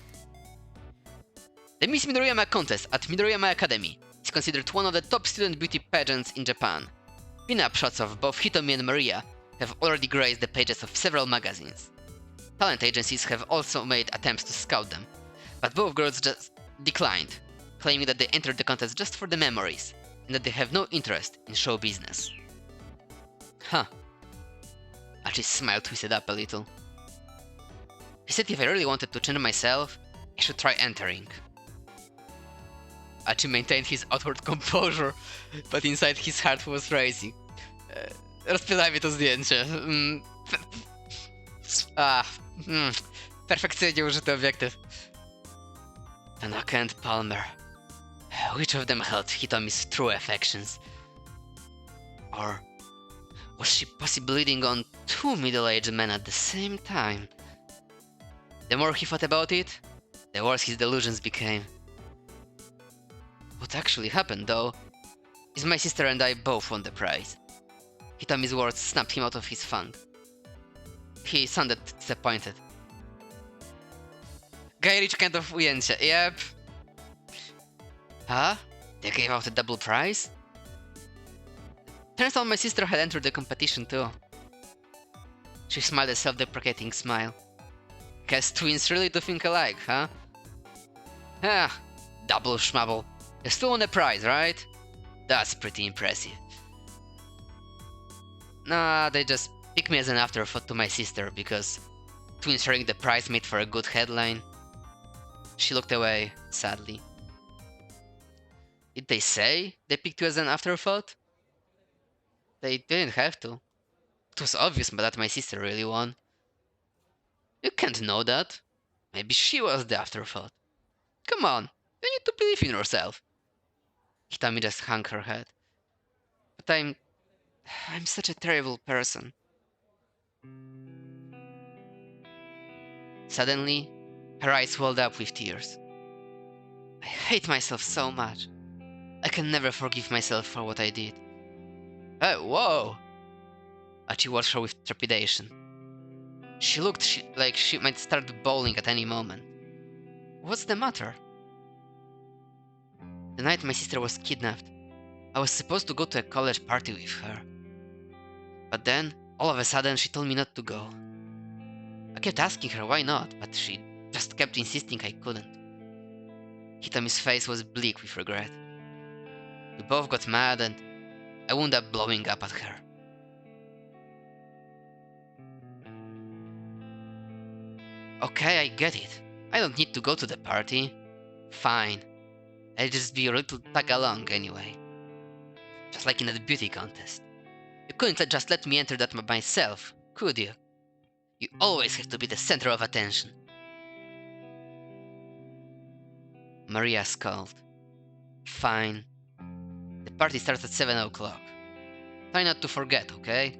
The Miss Midoriyama contest at Midoriyama Academy is considered one of the top student beauty pageants in Japan. Pin-up shots of both Hitomi and Maria have already graced the pages of several magazines. Talent agencies have also made attempts to scout them, but both girls just declined, claiming that they entered the contest just for the memories, and that they have no interest in show business. Huh. Achi's smile twisted up a little. He said if I really wanted to change myself, I should try entering. Achi maintained his outward composure, but inside his heart was racing. Rozpierdaj mi to zdjęcie. Perfekcyjnie użyty obiektyw. Tanaka and Palmer. Which of them held Hitomi's true affections? Or was she possibly leading on two middle-aged men at the same time? The more he thought about it, the worse his delusions became. What actually happened, though, is my sister and I both won the prize. Hitomi's words snapped him out of his funk. He sounded disappointed. Guy Ritchie kind of ujęcie, yep. Huh? They gave out a double prize? Turns out my sister had entered the competition too. She smiled a self-deprecating smile. Guess twins really do think alike, huh? Ah, double schmabble. You still won a prize, right? That's pretty impressive. Nah, they just picked me as an afterthought to my sister because twins sharing the prize made for a good headline. She looked away, sadly. Did they say they picked you as an afterthought? They didn't have to. It was obvious that my sister really won. You can't know that. Maybe she was the afterthought. Come on, you need to believe in yourself. Hitomi just hung her head. But I'm such a terrible person. Suddenly, her eyes welled up with tears. I hate myself so much. I can never forgive myself for what I did. Hey, whoa! Achi watched her with trepidation. She looked like she might start bawling at any moment. What's the matter? The night my sister was kidnapped, I was supposed to go to a college party with her. But then, all of a sudden, she told me not to go. I kept asking her why not, but she just kept insisting I couldn't. Hitomi's face was bleak with regret. We both got mad and I wound up blowing up at her. Okay, I get it. I don't need to go to the party. Fine. I'll just be your little tag-along anyway. Just like in that beauty contest. You couldn't just let me enter that by myself, could you? You always have to be the center of attention. Maria scowled. Fine. The party starts at 7 o'clock. Try not to forget, okay?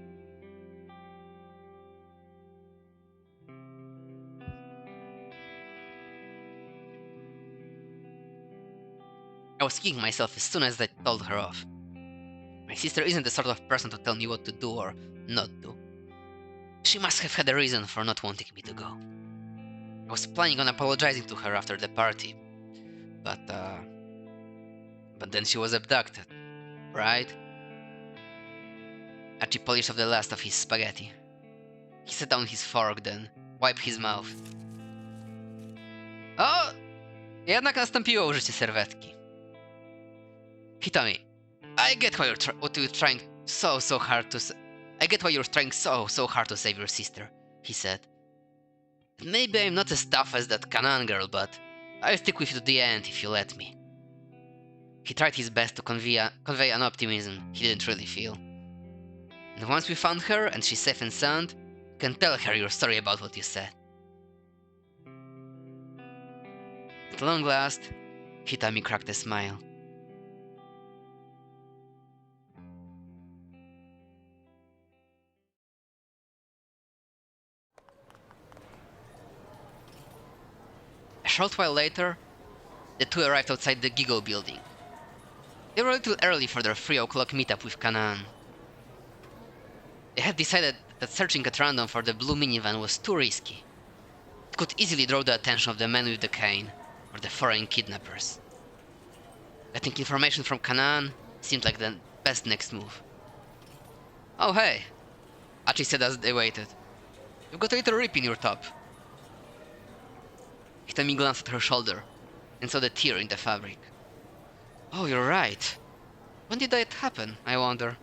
I was kicking myself as soon as I told her off. My sister isn't the sort of person to tell me what to do or not do. She must have had a reason for not wanting me to go. I was planning on apologizing to her after the party, but then she was abducted, right? Archie polished off the last of his spaghetti. He set down his fork, then wiped his mouth. O! Jednak nastąpiło użycie serwetki. Hitomi, I get why you're trying so hard to I get why you're trying so hard to save your sister, he said. Maybe I'm not as tough as that Kanan girl, but I'll stick with you to the end if you let me. He tried his best to convey an optimism he didn't really feel. And once we found her and she's safe and sound, you can tell her your story about what you said. At long last, Hitomi cracked a smile. A short while later, the two arrived outside the Giggle building. They were a little early for their 3 o'clock meetup with Kanan. They had decided that searching at random for the blue minivan was too risky. It could easily draw the attention of the man with the cane, or the foreign kidnappers. Getting information from Kanan seemed like the best next move. Oh hey, Achi said as they waited. You've got a little rip in your top. Hitomi glanced at her shoulder and saw the tear in the fabric. Oh, you're right. When did that happen, I wonder?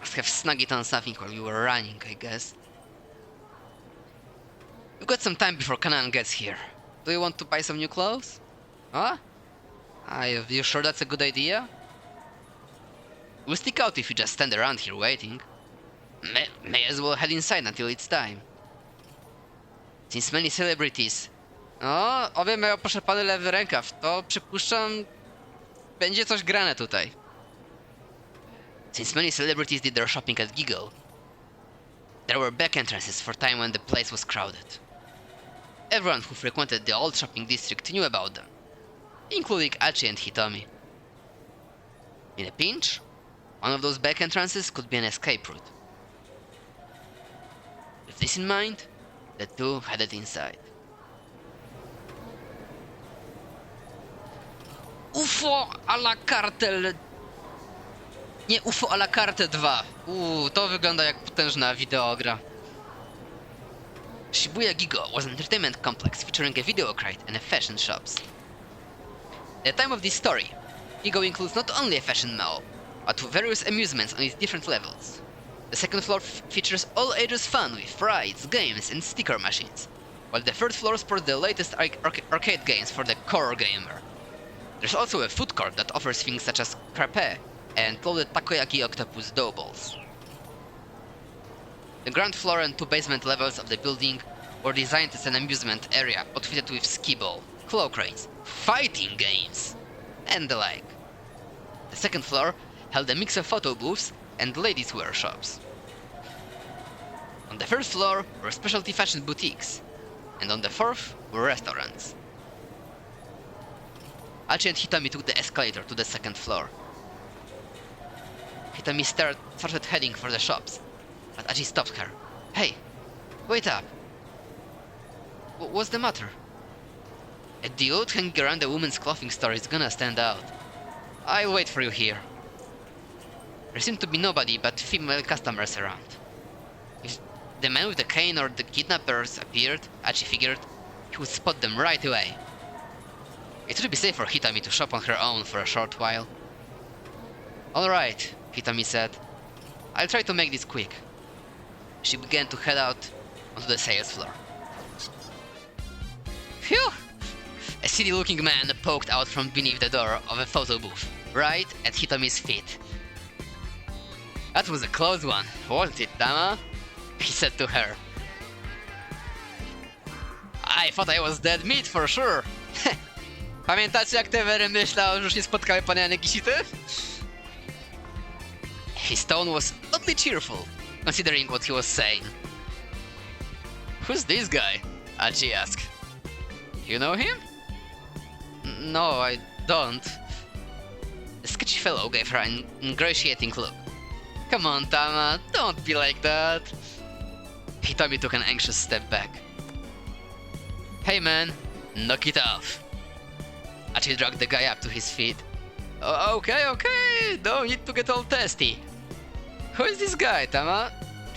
Must have snug it on something while you were running, I guess. We've got some time before Kanan gets here. Do you want to buy some new clothes? Huh? Are you sure that's a good idea? We'll stick out if you just stand around here waiting. May as well head inside until it's time. Since many celebrities... O, obie mają poszarpany lewy rękaw, to przypuszczam... będzie coś grane tutaj. Since many celebrities did their shopping at Giggle, there were back entrances for time when the place was crowded. Everyone who frequented the old shopping district knew about them, including Achi and Hitomi. In a pinch, one of those back entrances could be an escape route. With this in mind, the two headed inside. UFO a la Cartel... Nie, UFO a la Carte 2. To wygląda jak potężna wideogra. Shibuya Gigo was an entertainment complex featuring a video crate and a fashion shops. At the time of this story, Gigo includes not only a fashion mall, but various amusements on its different levels. The second floor features all ages fun with rides, games and sticker machines, while the third floor sports the latest arcade games for the core gamer. There's also a food court that offers things such as crepe and loaded takoyaki octopus dough balls. The ground floor and two basement levels of the building were designed as an amusement area outfitted with skee-ball, cloak race, fighting games, and the like. The second floor held a mix of photo booths and ladies' wear shops. On the first floor were specialty fashion boutiques, and on the fourth were restaurants. Achi and Hitomi took the escalator to the second floor. Hitomi started heading for the shops, but Achi stopped her. Hey, wait up. What's the matter? A dude hanging around a woman's clothing store is gonna stand out. I'll wait for you here. There seemed to be nobody but female customers around. If the man with the cane or the kidnappers appeared, Achi figured he would spot them right away. It would be safe for Hitomi to shop on her own for a short while. Alright, Hitomi said. I'll try to make this quick. She began to head out onto the sales floor. Phew! A seedy-looking man poked out from beneath the door of a photo booth, right at Hitomi's feet. That was a close one, wasn't it, Dama? He said to her. I thought I was dead meat for sure. Pamiętacie, jak Tevery myślał, że już nie spotkały pana Yanegishity? His tone was oddly cheerful, considering what he was saying. Who's this guy? Achi asked. You know him? No, I don't. The sketchy fellow gave her an ingratiating look. Come on, Tama, don't be like that. Hitomi took an anxious step back. Hey man, knock it off. Achi dragged the guy up to his feet. Okay, don't need to get all testy. Who is this guy, Tama?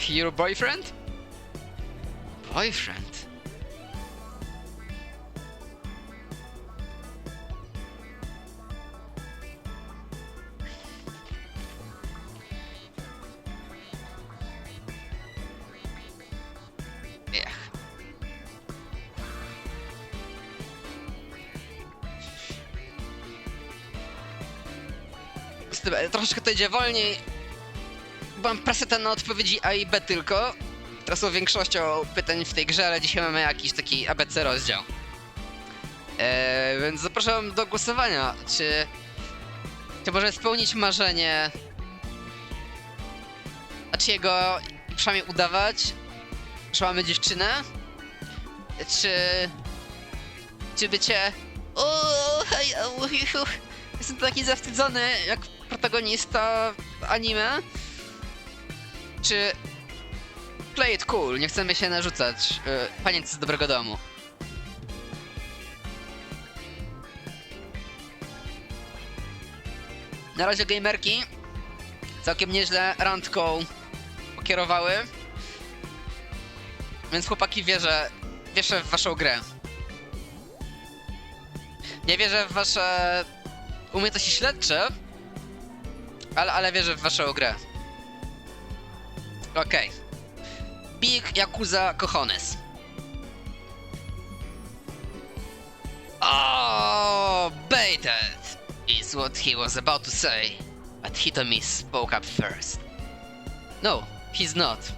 Your boyfriend? Boyfriend? Troszeczkę to idzie wolniej. Byłam presetę na odpowiedzi A i B tylko. Teraz są większością pytań w tej grze, ale dzisiaj mamy jakiś taki ABC rozdział. Więc zapraszam do głosowania. Czy może spełnić marzenie Achiego i przynajmniej udawać, że mamy dziewczynę? Czy bycie... Jestem taki zawstydzony jak protagonista anime. Czy play it cool, nie chcemy się narzucać, panience z dobrego domu. Na razie gamerki całkiem nieźle randką pokierowały. Więc chłopaki wierzę w waszą grę. Nie wierzę w wasze umiejętności śledcze, ale wierzę w waszą grę. Okej. Big Yakuza Cojones. Oh, baited is what he was about to say. But Hitomi spoke up first. No, he's not.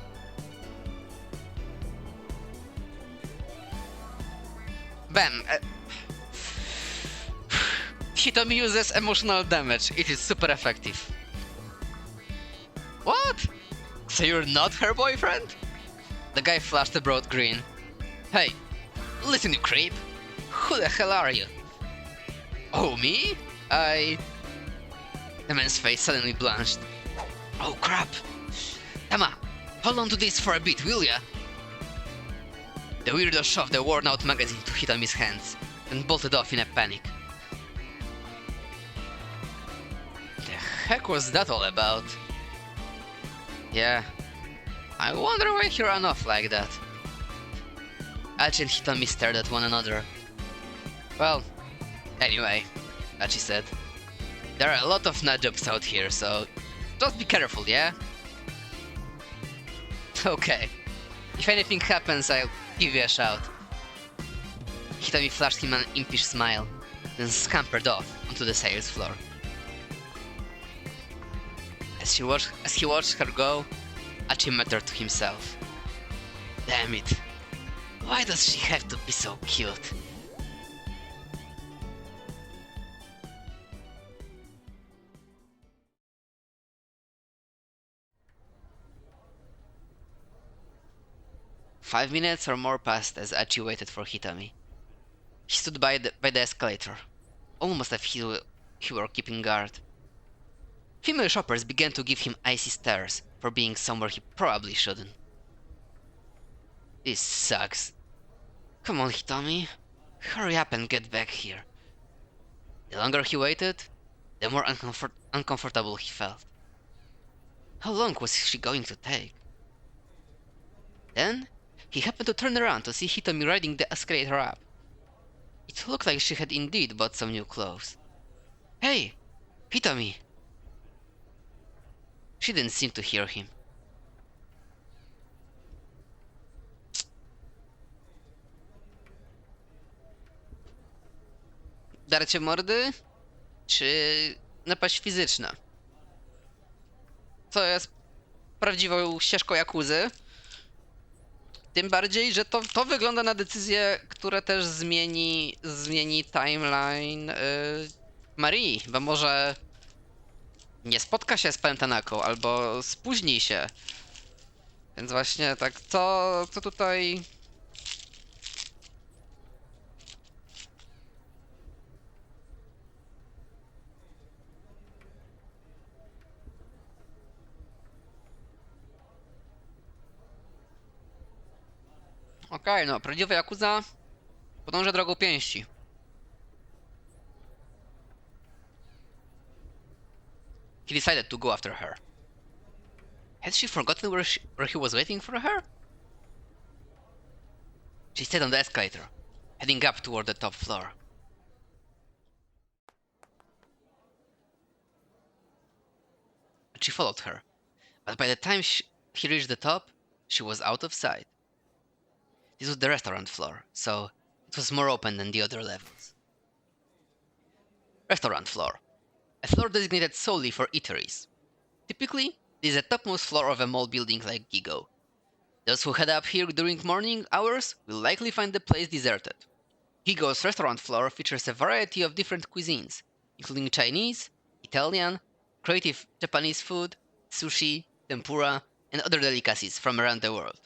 Bam! Hitomi uses emotional damage. It is super effective. What? So you're not her boyfriend? The guy flashed a broad grin. Hey, listen you creep. Who the hell are you? Oh, me? The man's face suddenly blanched. Oh crap! Tama, hold on to this for a bit, will ya? The weirdo shoved the worn-out magazine to Hitomi's hands, and bolted off in a panic. The heck was that all about? Yeah, I wonder why he ran off like that. Achi and Hitomi stared at one another. Well, anyway, Achi said, there are a lot of nut jobs out here, so just be careful, yeah? Okay, if anything happens, I'll give you a shout. Hitomi flashed him an impish smile, then scampered off onto the sales floor. As he watched her go, Achi muttered to himself, damn it, why does she have to be so cute? 5 minutes or more passed as Achi waited for Hitomi. He stood by the escalator, almost as if he were keeping guard. Female shoppers began to give him icy stares for being somewhere he probably shouldn't. This sucks. Come on, Hitomi. Hurry up and get back here. The longer he waited, the more uncomfortable he felt. How long was she going to take? Then, he happened to turn around to see Hitomi riding the escalator up. It looked like she had indeed bought some new clothes. Hey, Hitomi! She didn't seem to hear him. Darcie mordy? Czy napaść fizyczna? Co jest prawdziwą ścieżką Jakuzy? Tym bardziej, że to wygląda na decyzję, która też zmieni timeline Marii, bo może nie spotka się z panem Tanaką, albo spóźni się. Więc właśnie tak, co tutaj... Okej, no, prawdziwa Yakuza podąża drogą pięści. He decided to go after her. Had she forgotten where he was waiting for her? She stayed on the escalator, heading up toward the top floor. She followed her, but by the time he reached the top, she was out of sight. This was the restaurant floor, so it was more open than the other levels. Restaurant floor. A floor designated solely for eateries. Typically, this is the topmost floor of a mall building like Gigo. Those who head up here during morning hours will likely find the place deserted. Gigo's restaurant floor features a variety of different cuisines, including Chinese, Italian, creative Japanese food, sushi, tempura, and other delicacies from around the world.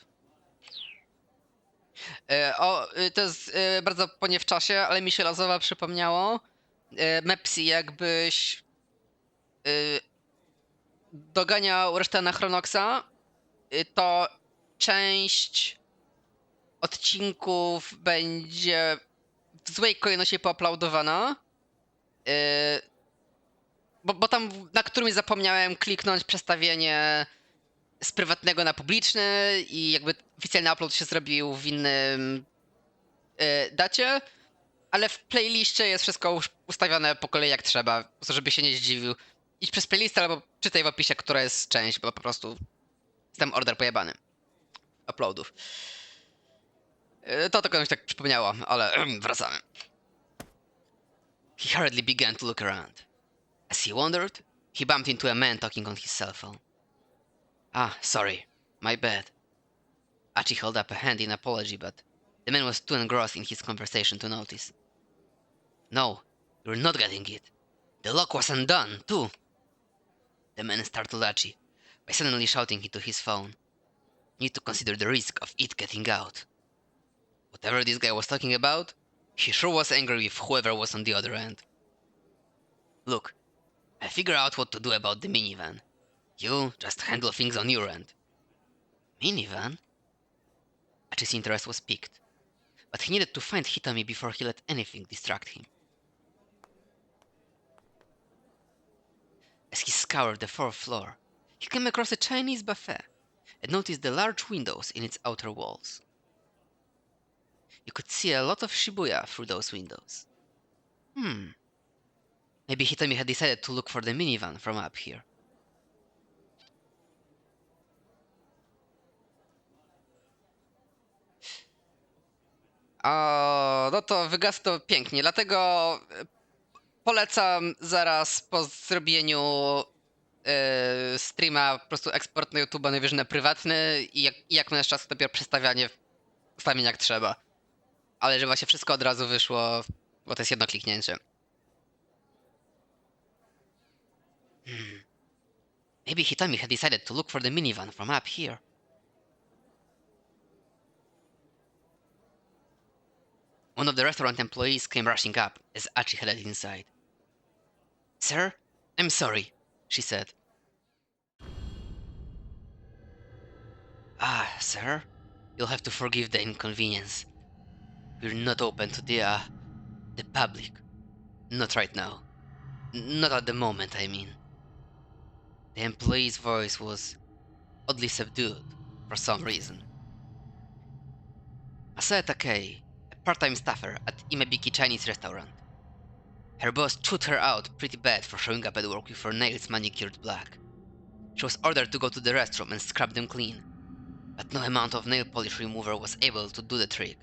To jest bardzo po nie w czasie, ale mi się razowo przypomniało. Mepsi, jakbyś doganiał resztę na Chronoxa, to część odcinków będzie w złej kolejności poaplaudowana. Bo tam na którymś zapomniałem kliknąć przestawienie z prywatnego na publiczny i jakby oficjalny upload się zrobił w innym dacie, ale w playliście jest wszystko ustawione po kolei jak trzeba, po prostu żeby się nie zdziwił. Idź przez playlistę albo czytaj w opisie, która jest część, bo po prostu jest tam order pojebany uploadów. To tylko mi się tak przypomniało, ale wracamy. He hurriedly began to look around. As he wandered, He bumped into a man talking on his cell phone. Ah, sorry. My bad. Achi held up a hand in apology, but the man was too engrossed in his conversation to notice. No, you're not getting it. The lock was undone, too. The man startled Achi by suddenly shouting into his phone. Need to consider the risk of it getting out. Whatever this guy was talking about, he sure was angry with whoever was on the other end. Look, I figured out what to do about the minivan. You just handle things on your end. Minivan? Achi's interest was piqued, but he needed to find Hitomi before he let anything distract him. As he scoured the fourth floor, he came across a Chinese buffet and noticed the large windows in its outer walls. You could see a lot of Shibuya through those windows. Maybe Hitomi had decided to look for the minivan from up here. O, no to wygasł to pięknie, dlatego polecam zaraz po zrobieniu streama po prostu eksport na YouTube'a najwyżej na prywatny i jak masz czas, to dopiero przestawianie ustawień jak trzeba. Ale że właśnie wszystko od razu wyszło, bo to jest jedno kliknięcie. Maybe Hitomi had decided to look for the minivan from up here. One of the restaurant employees came rushing up as Achi headed inside. Sir, I'm sorry, she said. Ah, sir, you'll have to forgive the inconvenience. We're not open to the public. Not right now. Not at the moment, I mean. The employee's voice was oddly subdued for some reason. Asae Takei, a part-time staffer at Imebiki Chinese restaurant. Her boss chewed her out pretty bad for showing up at work with her nails manicured black. She was ordered to go to the restroom and scrub them clean, but no amount of nail polish remover was able to do the trick,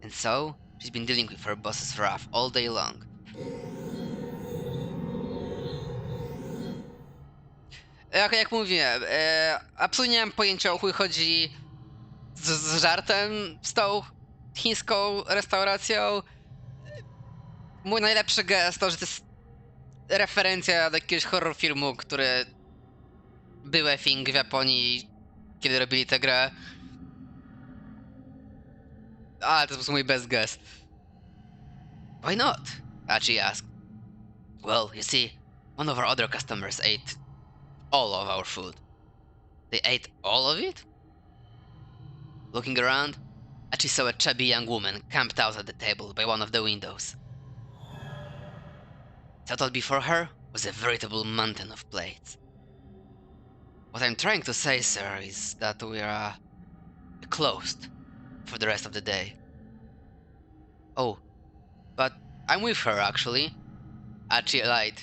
and so she's been dealing with her boss's wrath all day long. Jak mówiłem, absolutnie nie mam pojęcia, o chuj chodzi z żartem z tą chińską restauracją. Mój najlepszy gest to, że to jest referencja do jakiegoś horror filmu, który był a thing w Japonii, kiedy robili tę grę. Ale to jest mój best guess. Why not? Achi asked. Well, you see, one of our other customers ate all of our food. They ate all of it? Looking around, Achi saw a chubby young woman camped out at the table by one of the windows. Settled before her was a veritable mountain of plates. What I'm trying to say, sir, is that we're closed for the rest of the day. Oh, but I'm with her, actually. Achi lied.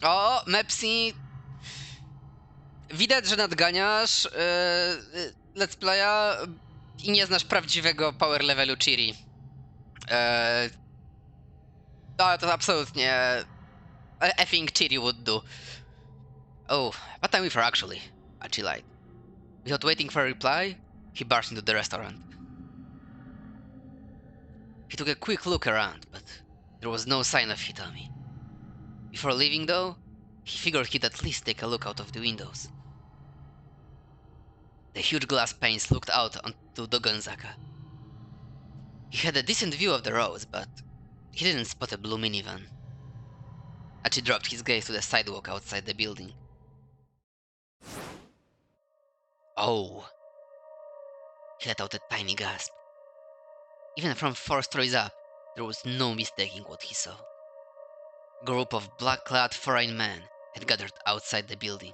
O, Mepsi! Widać, że nadganiasz let's playa i nie znasz prawdziwego power levelu Chiri. Ale to absolutnie I think Chiri would do. Oh, but I'm with her actually, Achi lied. Without waiting for a reply, he barged into the restaurant. He took a quick look around, but there was no sign of Hitomi. Before leaving, though, he figured he'd at least take a look out of the windows. The huge glass panes looked out onto Dogonzaka. He had a decent view of the roads, but he didn't spot a blue minivan. Achi dropped his gaze to the sidewalk outside the building. Oh! He let out a tiny gasp. Even from 4 stories up, there was no mistaking what he saw. A group of black-clad foreign men had gathered outside the building.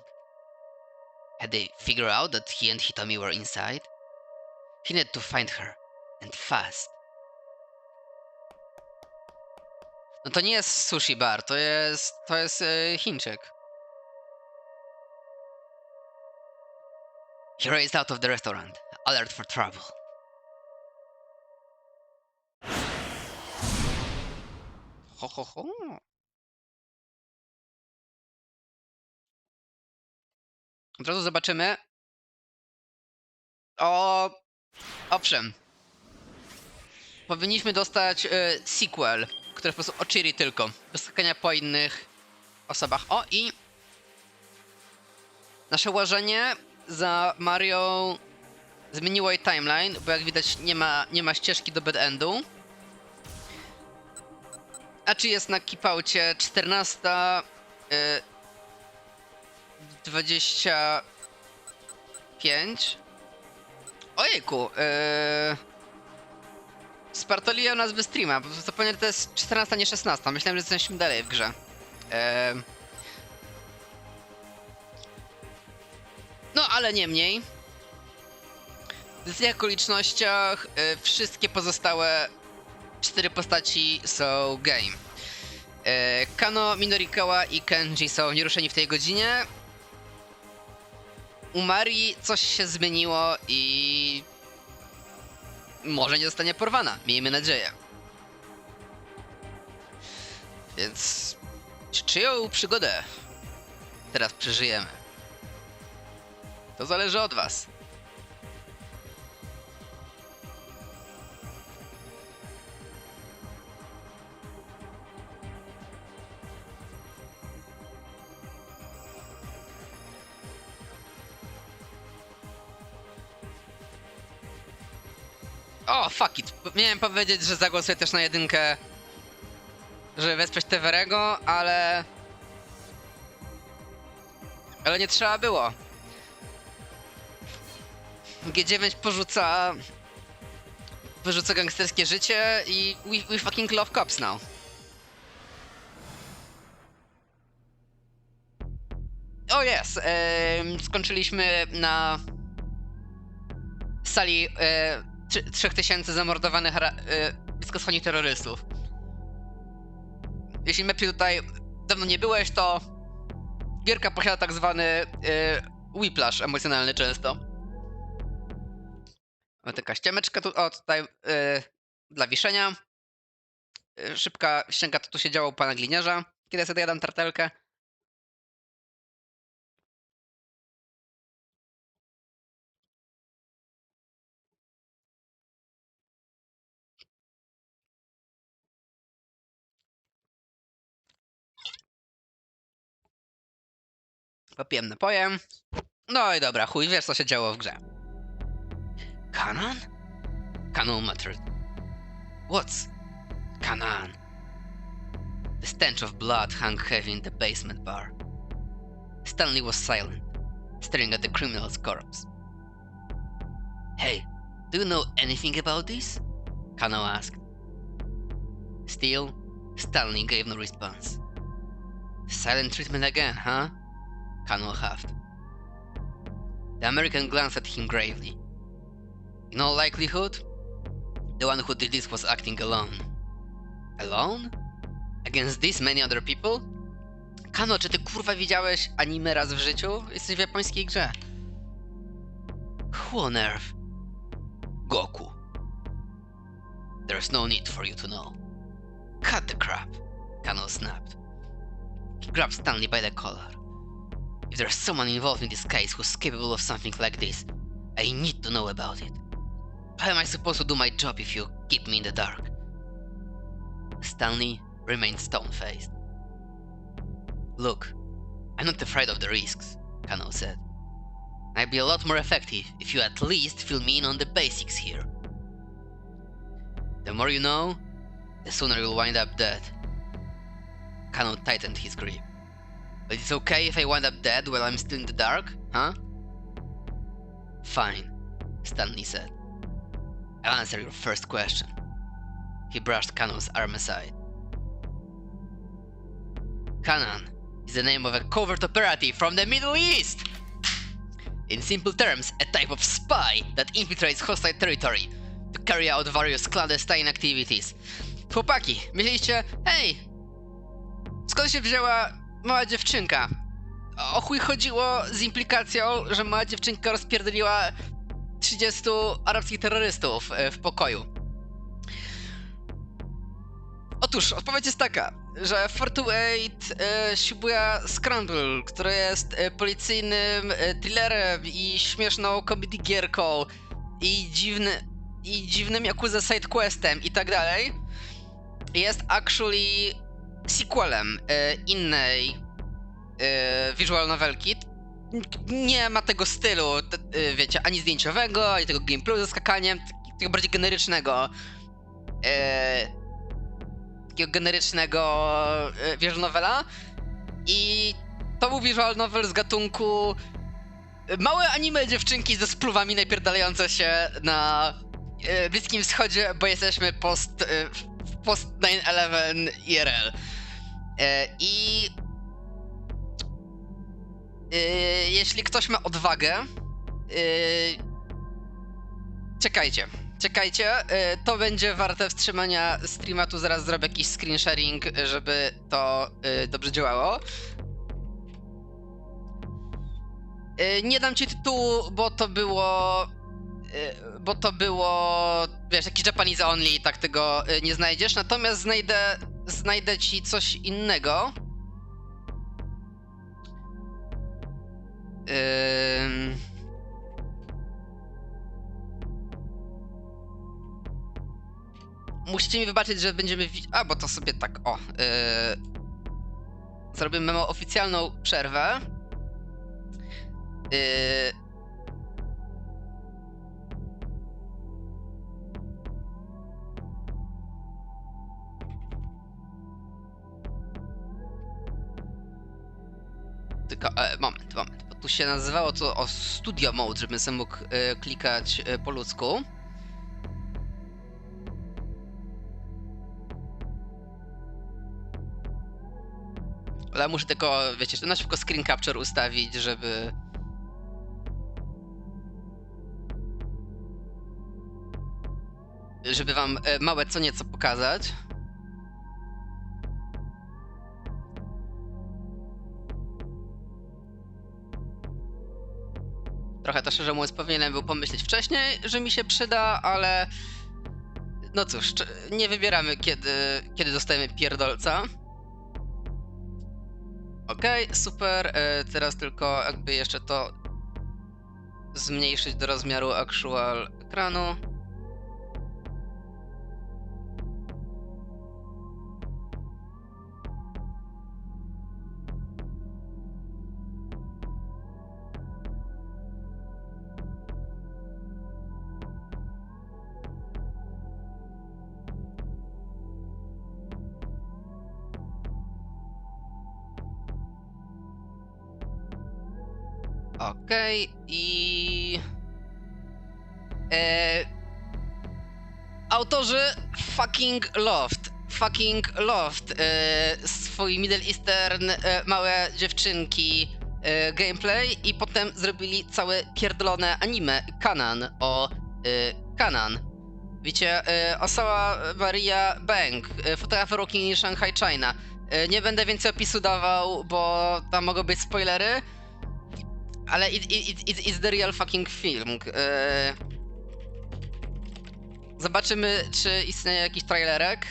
Had they figured out that he and Hitomi were inside? He needed to find her, and fast. No to nie jest sushi bar, to jest Chińczyk. He raced out of the restaurant, alert for trouble. Ho ho ho! Od razu zobaczymy. Owszem. Powinniśmy dostać sequel, który po prostu o Chiri tylko. Bez skakania po innych osobach. O, i nasze łażenie za Mario zmieniło jej timeline, bo jak widać nie ma ścieżki do bad endu. A czy jest na kipaucie 14:25? Ojejku, spartoliłem nazwę streama, bo zapomniałem, że to jest 14, nie 16. Myślałem, że jesteśmy dalej w grze. No, ale niemniej. W tych okolicznościach wszystkie pozostałe 4 postaci są game. Kano, Minorikawa i Kenji są nieruszeni w tej godzinie. U Marii coś się zmieniło i może nie zostanie porwana. Miejmy nadzieję. Więc czyją przygodę teraz przeżyjemy? To zależy od was. O, fuck it. Miałem powiedzieć, że zagłosuję też na jedynkę, żeby wesprzeć Teverego, ale nie trzeba było. G9 wyrzuca gangsterskie życie i we fucking love cops now. O jest, skończyliśmy na sali 3000 zamordowanych bliskowschodnich terrorystów. Jeśli Mepi tutaj dawno nie byłeś, to gierka posiada tak zwany whiplash emocjonalny często. Mamy taka ściemeczka tutaj dla wiszenia. Szybka ścięga, to tu się działo u pana gliniarza, kiedy ja sobie jadam tartelkę. Popijem napojem. No i dobra, chuj, wiesz co się działo w grze. Kanan? Kanon muttered. What's Kanan? The stench of blood hung heavy in the basement bar. Stanley was silent, staring at the criminal's corpse. Hey, do you know anything about this? Kano asked. Still, Stanley gave no response. Silent treatment again, huh? Kano huffed. The American glanced at him gravely. In all likelihood, the one who did this was acting alone. Alone? Against this many other people? Kano, czy ty kurwa widziałeś anime raz w życiu? Jesteś w japońskiej grze. Who on earth? Goku. There's no need for you to know. Cut the crap, Kano snapped. He grabbed Stanley by the collar. If there's someone involved in this case who's capable of something like this, I need to know about it. How am I supposed to do my job if you keep me in the dark? Stanley remained stone-faced. Look, I'm not afraid of the risks, Kano said. I'd be a lot more effective if you at least fill me in on the basics here. The more you know, the sooner you'll wind up dead. Kano tightened his grip. But it's okay if I wind up dead while I'm still in the dark, huh? Fine, Stanley said. I'll answer your first question. He brushed Kano's arm aside. Kanan is the name of a covert operative from the Middle East! In simple terms, a type of spy that infiltrates hostile territory to carry out various clandestine activities. Chłopaki, myśleliście, hej, skąd się wzięła mała dziewczynka? O chuj chodziło z implikacją, że mała dziewczynka rozpierdoliła 30 arabskich terrorystów w pokoju. Otóż, odpowiedź jest taka. że 48 Shibuya Scramble, który jest policyjnym thrillerem i śmieszną comedy gierką i dziwnym Yakuza sidequestem i tak dalej, jest actually sequelem innej visual novelki. Nie ma tego stylu, wiecie, ani zdjęciowego, ani tego gameplayu ze skakaniem, takiego bardziej generycznego. Visual novela. I to był visual novel z gatunku małe anime dziewczynki ze spluwami napierdalające się na Bliskim Wschodzie, bo jesteśmy post 9/11 IRL. I jeśli ktoś ma odwagę, czekajcie, to będzie warte wstrzymania streama, tu zaraz zrobię jakiś screen sharing, żeby to dobrze działało. Nie dam ci tytułu, bo to było, wiesz, jakiś Japanese only, tak tego nie znajdziesz, natomiast znajdę ci coś innego. Musicie mi wybaczyć, że będziemy... bo to sobie tak, zrobimy oficjalną przerwę. Tylko, moment, bo tu się nazywało to Studio Mode, żebym sobie mógł klikać po ludzku. Ale muszę tylko, wiecie, na szybko screen capture ustawić, żeby wam małe co nieco pokazać. Trochę to szczerze mówiąc powinienem był pomyśleć wcześniej, że mi się przyda, ale no cóż, nie wybieramy kiedy dostajemy pierdolca. Okej, super, teraz tylko jakby jeszcze to zmniejszyć do rozmiaru actual ekranu. Okej, i... autorzy fucking loved swój Middle Eastern małe dziewczynki gameplay i potem zrobili całe pierdolone anime Kanan. Wiecie, Osawa Maria Bang, fotografer working in Shanghai, China. Nie będę więcej opisu dawał, bo tam mogą być spoilery. Ale it's the real fucking film. Zobaczymy, czy istnieje jakiś trailerek.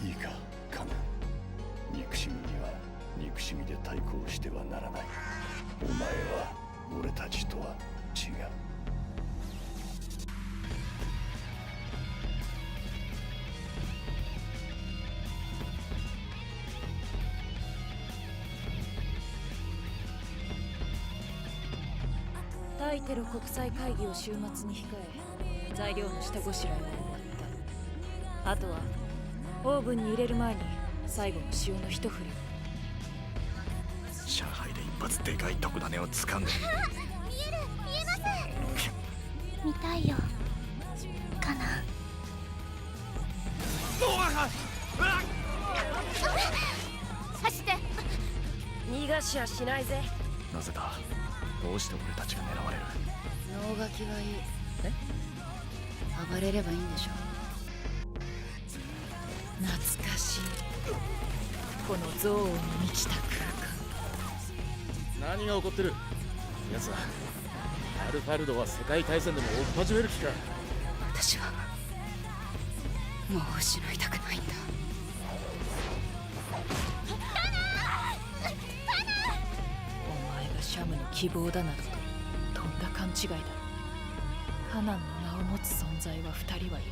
Ika, Kana. 憎しみには憎しみで対抗してはならない。お前は俺たちとは違う。対テロ国際会議を週末に控え、材料の下ごしらえを終わった。あとはオーブンに入れる前に最後の塩の一振り。上海で一発でかい特ダネを掴んで。見えます見たいよかな。走って逃がしやしないぜ。なぜだ。どうして俺たちが狙われる。能書きがいい。暴れればいいんでしょ。懐かしい。この憎悪に満ちた空間。何が起こってる？奴はアルファルドは世界大戦でも追っ始める気か。私はもう失いたくないんだ。お前がシャムの希望だなどととんだ勘違いだ。カナンの名を持つ存在は2人はいらない。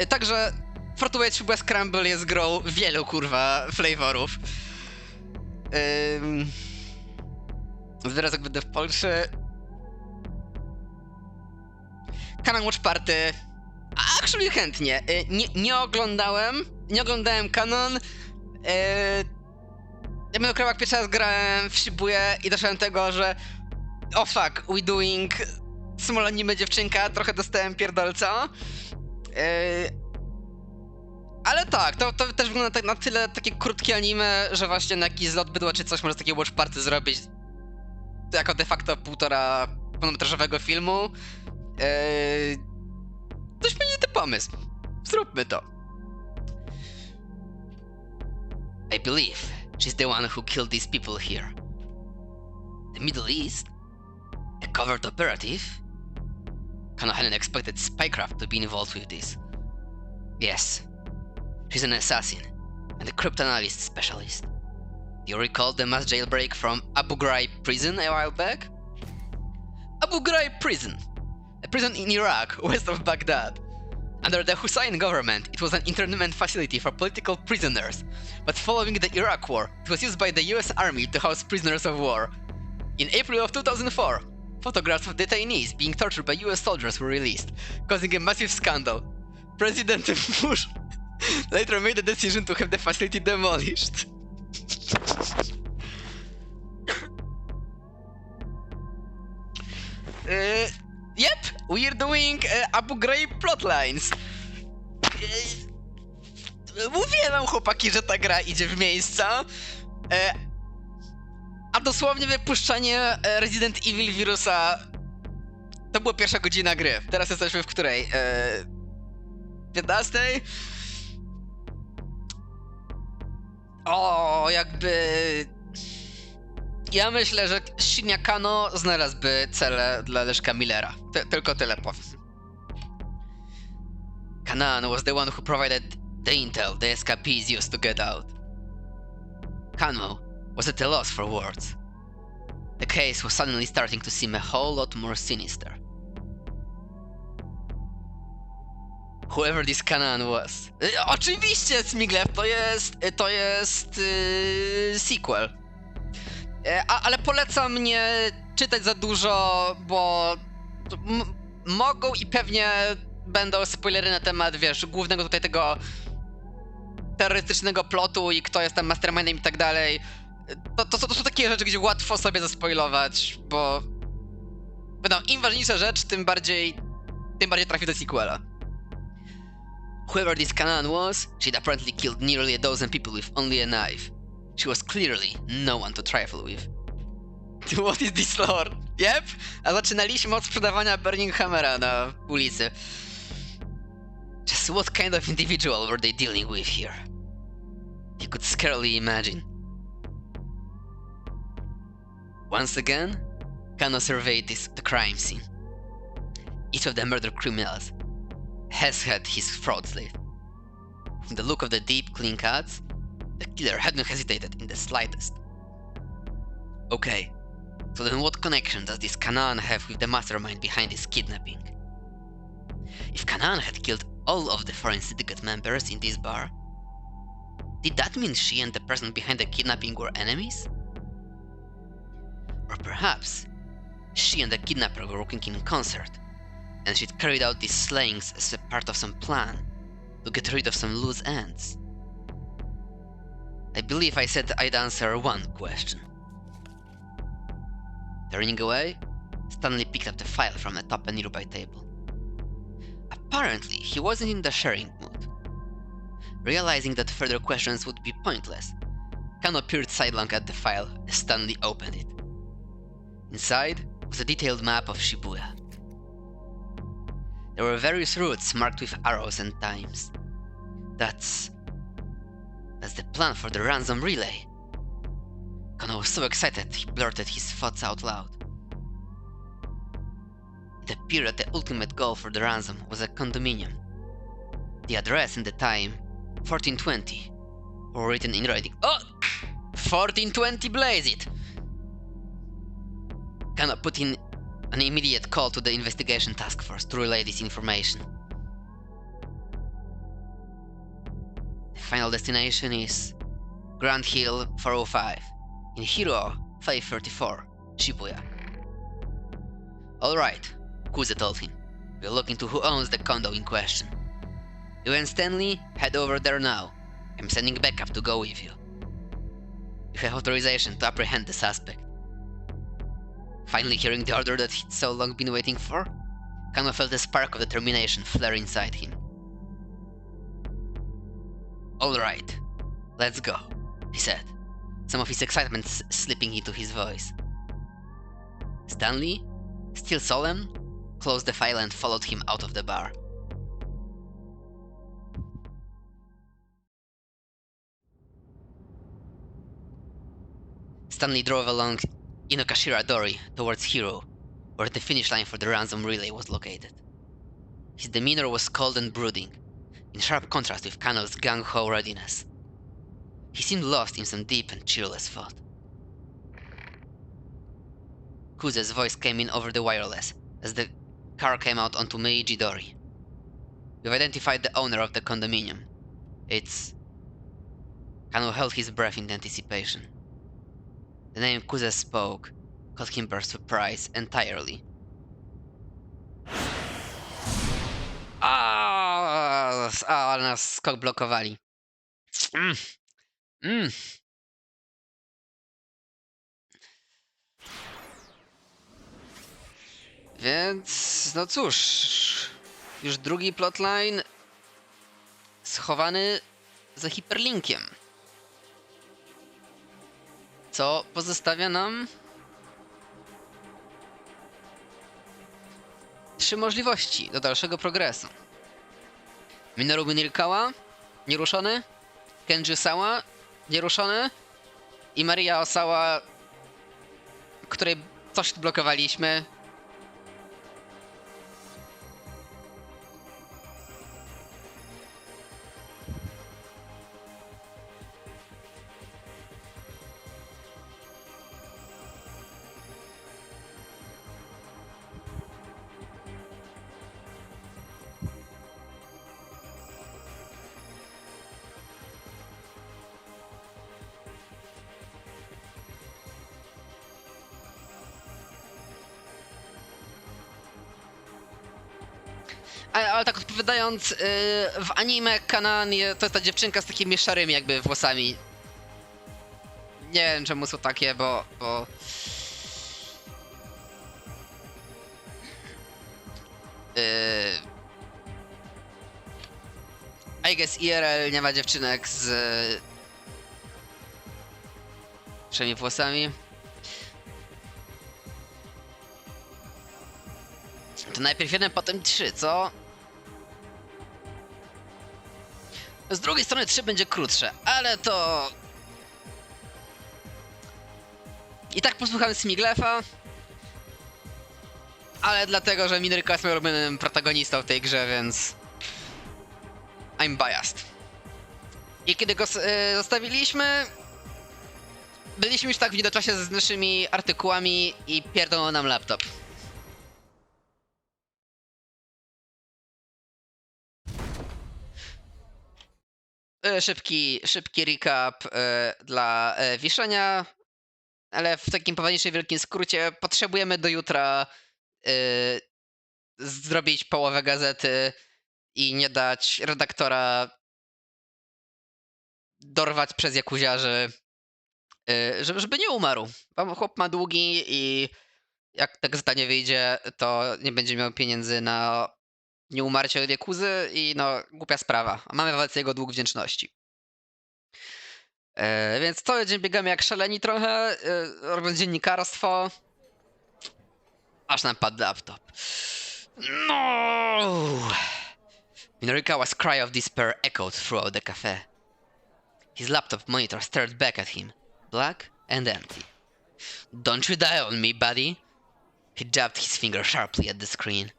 Także Fortnite Shibuya Scramble jest grą wielu, kurwa, flavorów. Zaraz jak będę w Polsce. Kanon Watch Party. Actually chętnie. Nie oglądałem Kanon. Ja będę ukrywał, jak pierwszy raz grałem w Shibuya i doszedłem do tego, że fuck, we doing small anime dziewczynka, trochę dostałem pierdolca. Ale tak, to też wygląda na tyle takie krótkie anime, że właśnie na jakiś zlot bydła czy coś może takiego watch party zrobić jako de facto 1,5 pełnometrażowego filmu. Dość ten pomysł. Zróbmy to. I believe she's the one who killed these people here. The Middle East? A covert operative? Kano hadn't expected Spycraft to be involved with this. Yes, she's an assassin and a cryptanalyst specialist. Do you recall the mass jailbreak from Abu Ghraib prison a while back? Abu Ghraib prison, a prison in Iraq, west of Baghdad. Under the Hussein government, it was an internment facility for political prisoners, but following the Iraq War, it was used by the US Army to house prisoners of war. In April of 2004, photographs of detainees being tortured by US soldiers were released, causing a massive scandal. President Bush later made the decision to have the facility demolished. Yep, we're doing Abu Ghraib plotlines. Mówiłem wam, chłopaki, że ta gra idzie w miejsca. A dosłownie wypuszczanie Resident Evil wirusa to była pierwsza godzina gry. Teraz jesteśmy w której? 15? O, jakby... Ja myślę, że Shinya Kano znalazłby cele dla Leszka Millera. Tylko tyle powiem. Kanan was the one who provided the intel the escapees used to get out. Kano was at a loss for words. The case was suddenly starting to seem a whole lot more sinister. Whoever this Kanan was. Oczywiście, Smiglev, to jest sequel. Ale polecam nie czytać za dużo, bo mogą i pewnie będą spoilery na temat, wiesz, głównego tutaj tego terrorystycznego plotu i kto jest tam mastermindem i tak dalej. To są takie rzeczy, gdzie łatwo sobie zaspoilować, bo będą im ważniejsza rzecz, tym bardziej trafi do sequela. Whoever this Kanan was, she'd apparently killed nearly a dozen people with only a knife. She was clearly no one to trifle with. What is this lore? Yep, a zaczynaliśmy od sprzedawania Burning Hammera na ulicy. Just what kind of individual were they dealing with here? You could scarcely imagine. Once again, Kano surveyed the crime scene. Each of the murder criminals has had his throat slit. From the look of the deep, clean cuts, the killer hadn't hesitated in the slightest. Okay, so then what connection does this Kanan have with the mastermind behind this kidnapping? If Kanan had killed all of the foreign syndicate members in this bar, did that mean she and the person behind the kidnapping were enemies? Or perhaps she and the kidnapper were working in concert, and she'd carried out these slayings as a part of some plan to get rid of some loose ends. I believe I said I'd answer one question. Turning away, Stanley picked up the file from atop a nearby table. Apparently, he wasn't in the sharing mood. Realizing that further questions would be pointless, Kano peered sidelong at the file as Stanley opened it. Inside was a detailed map of Shibuya. There were various routes marked with arrows and times. That's the plan for the ransom relay. Kano was so excited he blurted his thoughts out loud. It appeared that the ultimate goal for the ransom was a condominium. The address and the time, 1420, were written in writing. Oh! 1420, blaze it! Kano put in an immediate call to the investigation task force to relay this information. The final destination is Grand Hill 405 in Hiro 534, Shibuya. Alright, Kuze told him. We'll look into who owns the condo in question. You and Stanley, head over there now. I'm sending backup to go with you. You have authorization to apprehend the suspect. Finally hearing the order that he'd so long been waiting for, Kano felt a spark of determination flare inside him. Alright, let's go, he said, some of his excitement slipping into his voice. Stanley, still solemn, closed the file and followed him out of the bar. Stanley drove along Inokashira Dori towards Hiro, where the finish line for the ransom relay was located. His demeanor was cold and brooding, in sharp contrast with Kano's gung-ho readiness. He seemed lost in some deep and cheerless thought. Kuze's voice came in over the wireless as the car came out onto Meiji Dori. You've identified the owner of the condominium. It's... Kano held his breath in anticipation. The name Kuze spoke caught him by surprise entirely. Ale nas skok blokowali. Więc, no cóż, już drugi plotline schowany za hiperlinkiem. Co pozostawia nam 3 możliwości do dalszego progresu. Minoru Nirikawa, nieruszony. Kenji Sawa, nieruszony. I Maria Osawa, której coś blokowaliśmy. Ale tak odpowiadając, w anime Kanan to jest ta dziewczynka z takimi szarymi jakby włosami. Nie wiem czemu są takie, bo... I guess IRL nie ma dziewczynek z... szarymi włosami. To najpierw 1, potem 3, co? Z drugiej strony 3 będzie krótsze, ale to... I tak posłuchałem Smiglefa. Ale dlatego, że Mineryka jest moim ulubionym protagonistą w tej grze, więc... I'm biased. I kiedy go zostawiliśmy... Byliśmy już tak w niedoczasie z naszymi artykułami i pierdolą nam laptop. Szybki recap dla wieszenia, ale w takim poważniejszym wielkim skrócie potrzebujemy do jutra zrobić połowę gazety i nie dać redaktora dorwać przez jakuziarzy, żeby nie umarł. Chłop ma długi i jak ta gazeta nie wyjdzie, to nie będzie miał pieniędzy na nie umarcie od Yakuzy i no, głupia sprawa. A mamy w walce jego dług wdzięczności. Więc cały dzień biegamy jak szaleni trochę, robiąc dziennikarstwo. Aż nam padł laptop. No! Minorikawa's cry of despair echoed throughout the cafe. His laptop monitor stared back at him, black and empty. Don't you die on me, buddy. He jabbed his finger sharply at the screen.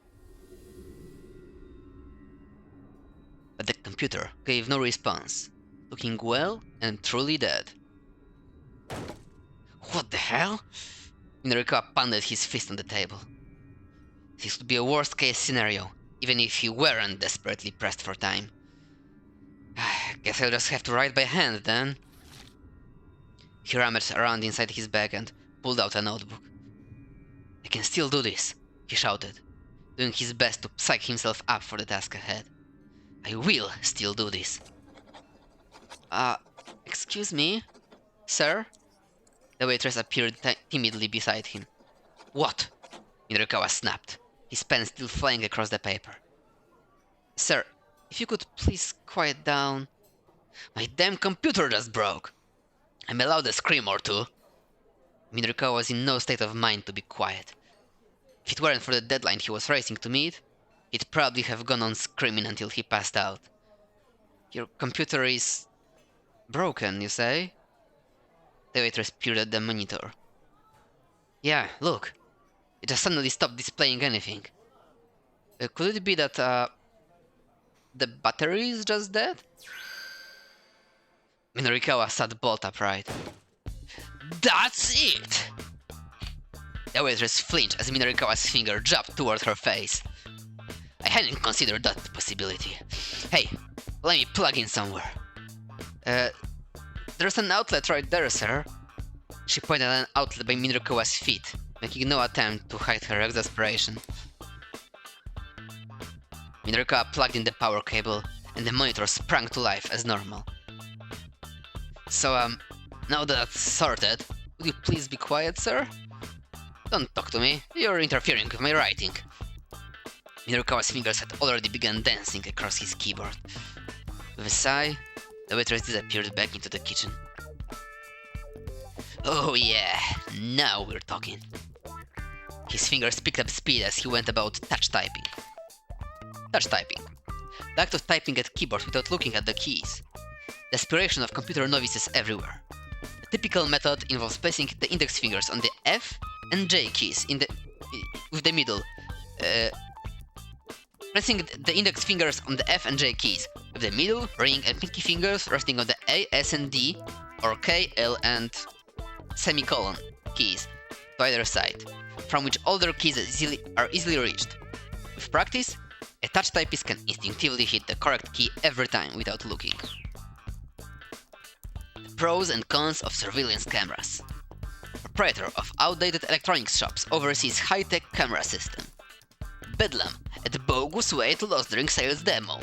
But the computer gave no response, looking well and truly dead. What the hell? Minorikawa pounded his fist on the table. This would be a worst-case scenario, even if he weren't desperately pressed for time. Guess I'll just have to write by hand then. He rummaged around inside his bag and pulled out a notebook. I can still do this, he shouted, doing his best to psych himself up for the task ahead. I will still do this. Excuse me, sir? The waitress appeared timidly beside him. What? Minorikawa snapped, his pen still flying across the paper. Sir, if you could please quiet down. My damn computer just broke. I'm allowed a scream or two. Minorikawa was in no state of mind to be quiet. If it weren't for the deadline he was racing to meet, he'd probably have gone on screaming until he passed out. Your computer is broken, you say? The waitress peered at the monitor. Yeah, look. It just suddenly stopped displaying anything. Could it be that, the battery is just dead? Minorikawa sat bolt upright. That's it! The waitress flinched as Minorikawa's finger dropped toward her face. I hadn't considered that possibility. Hey, let me plug in somewhere. There's an outlet right there, sir. She pointed at an outlet by Minorikawa's feet, making no attempt to hide her exasperation. Minorikawa plugged in the power cable, and the monitor sprang to life as normal. So, now that that's sorted, would you please be quiet, sir? Don't talk to me, you're interfering with my writing. Minorikawa's fingers had already begun dancing across his keyboard. With a sigh, the waitress disappeared back into the kitchen. Oh yeah, now we're talking. His fingers picked up speed as he went about touch typing. Touch typing. The act of typing at keyboards without looking at the keys. The aspiration of computer novices everywhere. The typical method involves placing the index fingers on the F and J keys with the middle. Pressing the index fingers on the F and J keys, with the middle, ring and pinky fingers resting on the A, S and D, or K, L and semicolon keys to either side, from which all their keys are easily reached. With practice, a touch typist can instinctively hit the correct key every time without looking. The pros and cons of surveillance cameras. Proprietor of outdated electronics shops oversees high-tech camera system. Bedlam at bogus weight lost drink sales demo.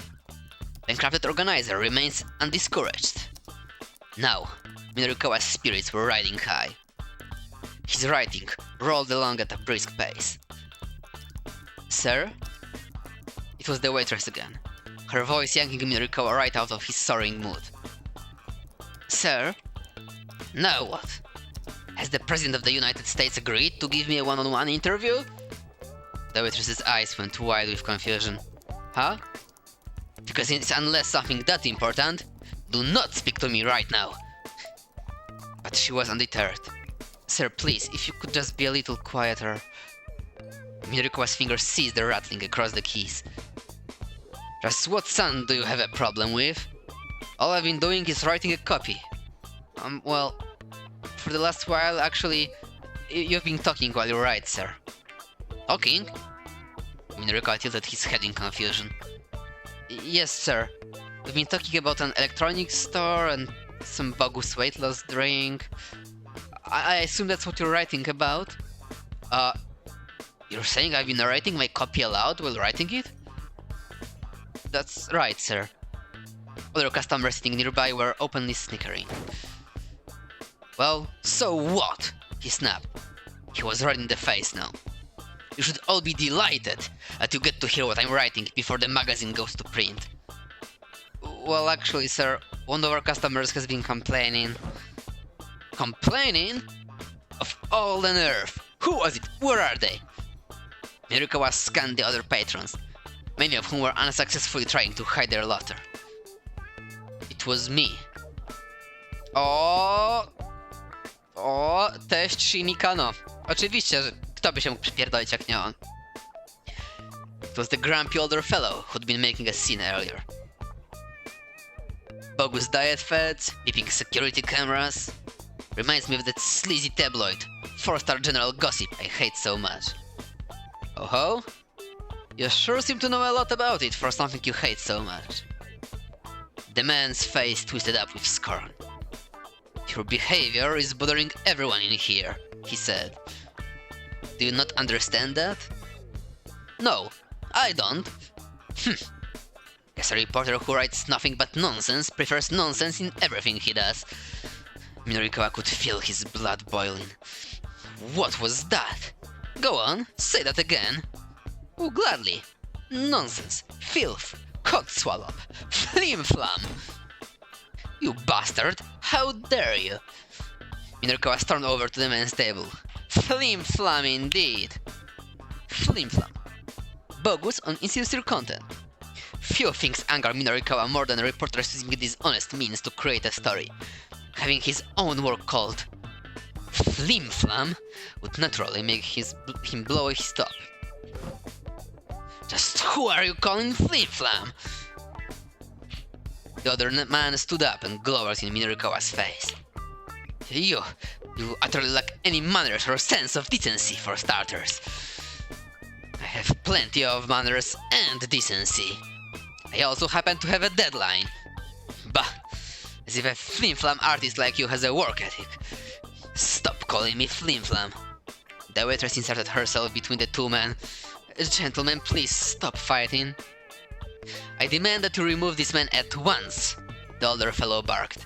Bankrupted organizer remains undiscouraged. Now, Minorikawa's spirits were riding high. His writing rolled along at a brisk pace. Sir? It was the waitress again, her voice yanking Minorikawa right out of his soaring mood. Sir? Now what? Has the President of the United States agreed to give me a one-on-one interview? The waitress's eyes went wide with confusion. Huh? Because unless something that important, do not speak to me right now. But she was undeterred. Sir, please, if you could just be a little quieter. Minorikawa's fingers ceased their rattling across the keys. Just what sound do you have a problem with? All I've been doing is writing a copy. Well, for the last while, actually, you've been talking while you write, sir. Talking? Minorikawa tilted his head in confusion. Yes, sir. We've been talking about an electronics store and some bogus weight loss drink. I assume that's what you're writing about? You're saying I've been narrating my copy aloud while writing it? That's right, sir. Other customers sitting nearby were openly snickering. Well, so what? He snapped. He was red in the face now. You should all be delighted that you get to hear what I'm writing before the magazine goes to print. Well, actually, sir, one of our customers has been complaining. Complaining? Of all on earth! Who was it? Where are they? Mirikawa scanned the other patrons, many of whom were unsuccessfully trying to hide their laughter. It was me. O, teść Shinika, no. Oczywiście, że kto by się mógł przypierdolić jak nie on. It was the grumpy older fellow who'd been making a scene earlier. Bogus diet fads, beeping security cameras. Reminds me of that sleazy tabloid, 4-star general gossip I hate so much. Oh ho? You sure seem to know a lot about it for something you hate so much. The man's face twisted up with scorn. Your behavior is bothering everyone in here, he said. Do you not understand that? No, I don't. Guess a reporter who writes nothing but nonsense prefers nonsense in everything he does. Minorikawa could feel his blood boiling. What was that? Go on, say that again. Oh, gladly. Nonsense, filth, codswallop, flim-flam. You bastard, how dare you? Minorikawa stormed over to the men's table. Flim-flam indeed. Flim-flam. Bogus on insincere content. Few things anger Minorikawa more than reporters using dishonest means to create a story. Having his own work called flim-flam would naturally make him blow his top. Just who are you calling flim-flam? The other man stood up and glowered in Minorikawa's face. You utterly lack any manners or sense of decency, for starters. I have plenty of manners and decency. I also happen to have a deadline. Bah, as if a flim-flam artist like you has a work ethic. Stop calling me flim-flam. The waitress inserted herself between the two men. Gentlemen, please stop fighting. I demand that you remove this man at once, the older fellow barked.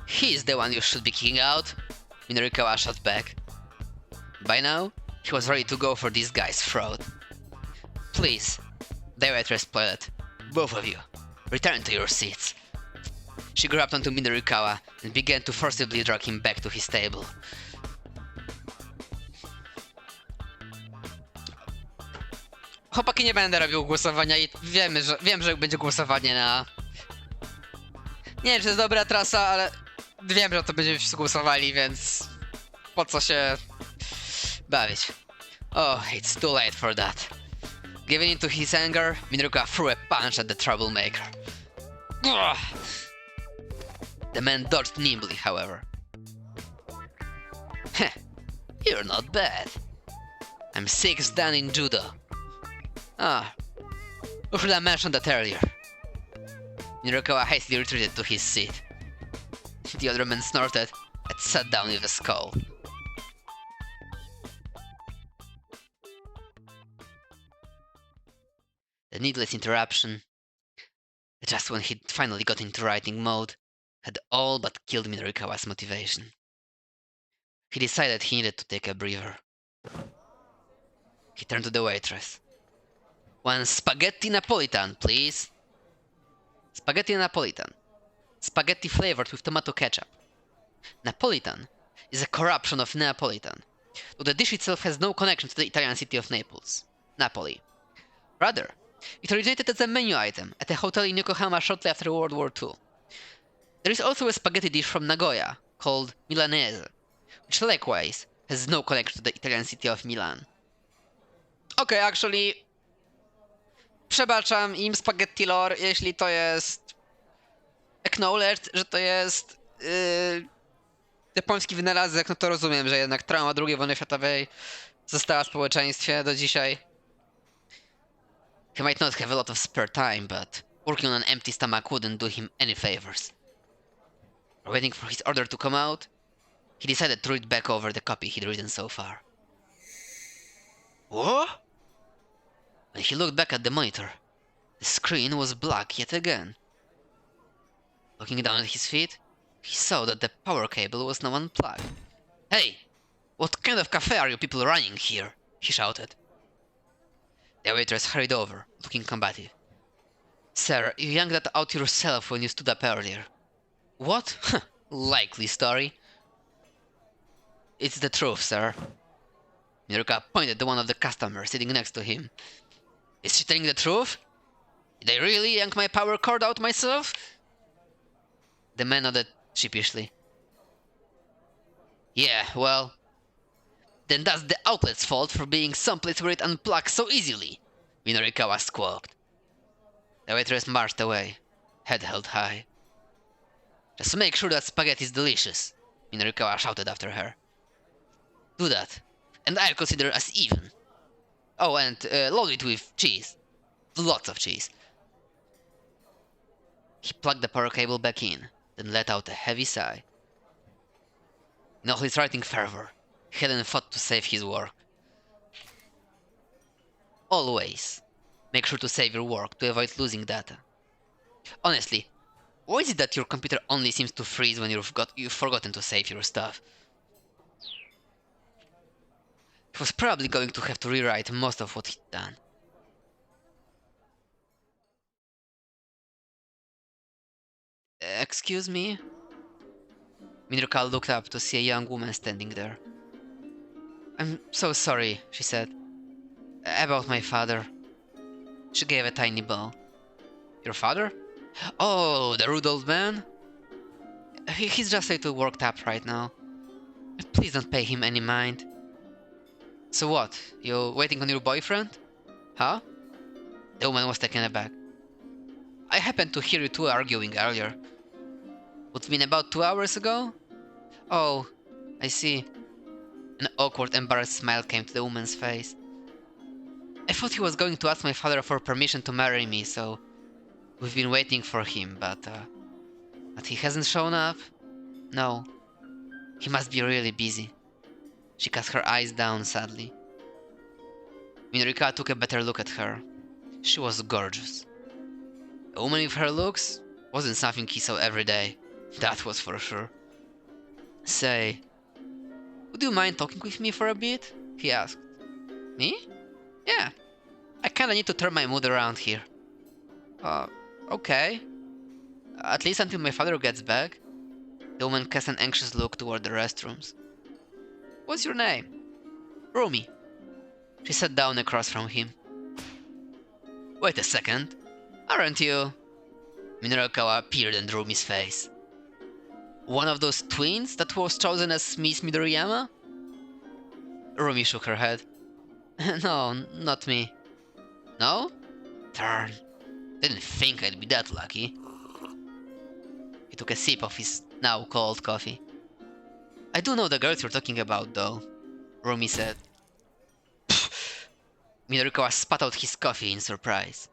He's the one you should be kicking out, Minorikawa shot back. By now, he was ready to go for this guy's throat. Please, the waitress pleaded. Both of you, return to your seats. She grabbed onto Minorikawa and began to forcibly drag him back to his table. Chłopaki, nie będę robił głosowania i wiem, że będzie głosowanie na... Nie wiem, czy to jest dobra trasa, ale wiem, że to będziemy wszyscy głosowali, więc po co się bawić. Oh, it's too late for that. Giving in to his anger, Minorikawa threw a punch at the troublemaker. Ugh. The man dodged nimbly, however. Heh, you're not bad. I'm 6th dan in judo. Ah, who should I mention that earlier? Minorikawa hastily retreated to his seat. The other man snorted and sat down with a scowl. The needless interruption, just when he finally got into writing mode, had all but killed Minorikawa's motivation. He decided he needed to take a breather. He turned to the waitress. One spaghetti Napolitan, please. Spaghetti Napolitan. Spaghetti flavored with tomato ketchup. Napolitan is a corruption of Neapolitan, though the dish itself has no connection to the Italian city of Naples, Napoli. Rather, it originated as a menu item at a hotel in Yokohama shortly after World War II. There is also a spaghetti dish from Nagoya called Milanese, which likewise has no connection to the Italian city of Milan. Okay, actually, przebaczam im spaghetti lore, jeśli to jest acknowledged, że to jest japoński wynalazek, no to rozumiem, że jednak trauma II wojny światowej została w społeczeństwie do dzisiaj. He might not have a lot of spare time, but working on an empty stomach wouldn't do him any favors. Waiting for his order to come out, he decided to read back over the copy he'd written so far. What? When he looked back at the monitor, the screen was black yet again. Looking down at his feet, he saw that the power cable was now unplugged. Hey! What kind of cafe are you people running here? He shouted. The waitress hurried over, looking combative. Sir, you yanked that out yourself when you stood up earlier. What? Likely story. It's the truth, sir. Miruka pointed to one of the customers sitting next to him. Is she telling the truth? Did I really yank my power cord out myself? The man nodded sheepishly. Yeah, well... Then that's the outlet's fault for being someplace where it unplugs so easily, Minorikawa squawked. The waitress marched away, head held high. Just make sure that spaghetti is delicious, Minorikawa shouted after her. Do that, and I'll consider us even. Oh, and load it with cheese. Lots of cheese. He plugged the power cable back in, then let out a heavy sigh. In all his writing fervor, he hadn't thought to save his work. Always, make sure to save your work to avoid losing data. Honestly, why is it that your computer only seems to freeze when you've forgotten to save your stuff? He was probably going to have to rewrite most of what he'd done. Excuse me? Miruka looked up to see a young woman standing there. I'm so sorry, she said. About my father. She gave a tiny bow. Your father? Oh, the rude old man? He's just a little worked up right now. Please don't pay him any mind. So what? You waiting on your boyfriend? Huh? The woman was taken aback. I happened to hear you two arguing earlier. What's been about 2 hours ago? Oh, I see. An awkward, embarrassed smile came to the woman's face. I thought he was going to ask my father for permission to marry me, so we've been waiting for him, but he hasn't shown up? No. He must be really busy. She cast her eyes down sadly. Minorika took a better look at her. She was gorgeous. A woman with her looks wasn't something he saw every day, that was for sure. Say, would you mind talking with me for a bit? He asked. Me? Yeah. I kinda need to turn my mood around here. Okay. At least until my father gets back. The woman cast an anxious look toward the restrooms. What's your name? Rumi. She sat down across from him. Wait a second. Aren't you? Minorikawa peered in Rumi's face. One of those twins that was chosen as Miss Midoriyama? Rumi shook her head. No, not me. No? Darn. Didn't think I'd be that lucky. He took a sip of his now cold coffee. I do know the girls you're talking about, though, Rumi said. Minorikawa spat out his coffee in surprise.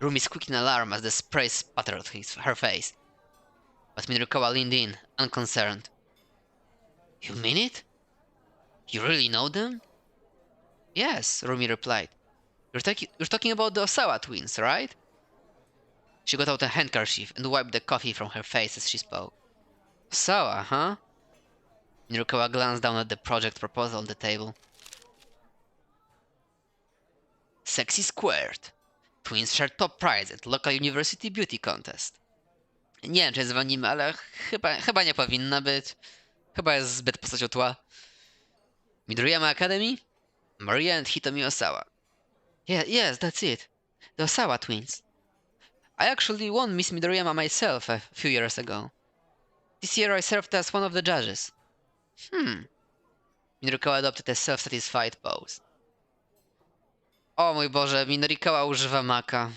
Rumi squeaked in alarm as the spray spattered her face. But Minorikawa leaned in, unconcerned. You mean it? You really know them? Yes, Rumi replied. You're talking about the Osawa twins, right? She got out a handkerchief and wiped the coffee from her face as she spoke. Osawa, huh? Minorikawa glanced down at the project proposal on the table. Sexy squared. Twins share top prize at local university beauty contest. Nie wiem, czy dzwonimy, ale chyba nie powinna być. Chyba jest zbyt postacią tła. Midoriyama Academy? Maria and Hitomi Osawa. Yeah, yes, that's it. The Osawa twins. I actually won Miss Midoriyama myself a few years ago. This year I served as one of the judges. Minorikawa adopted a self-satisfied pose. O mój Boże, Minorikawa używa maka.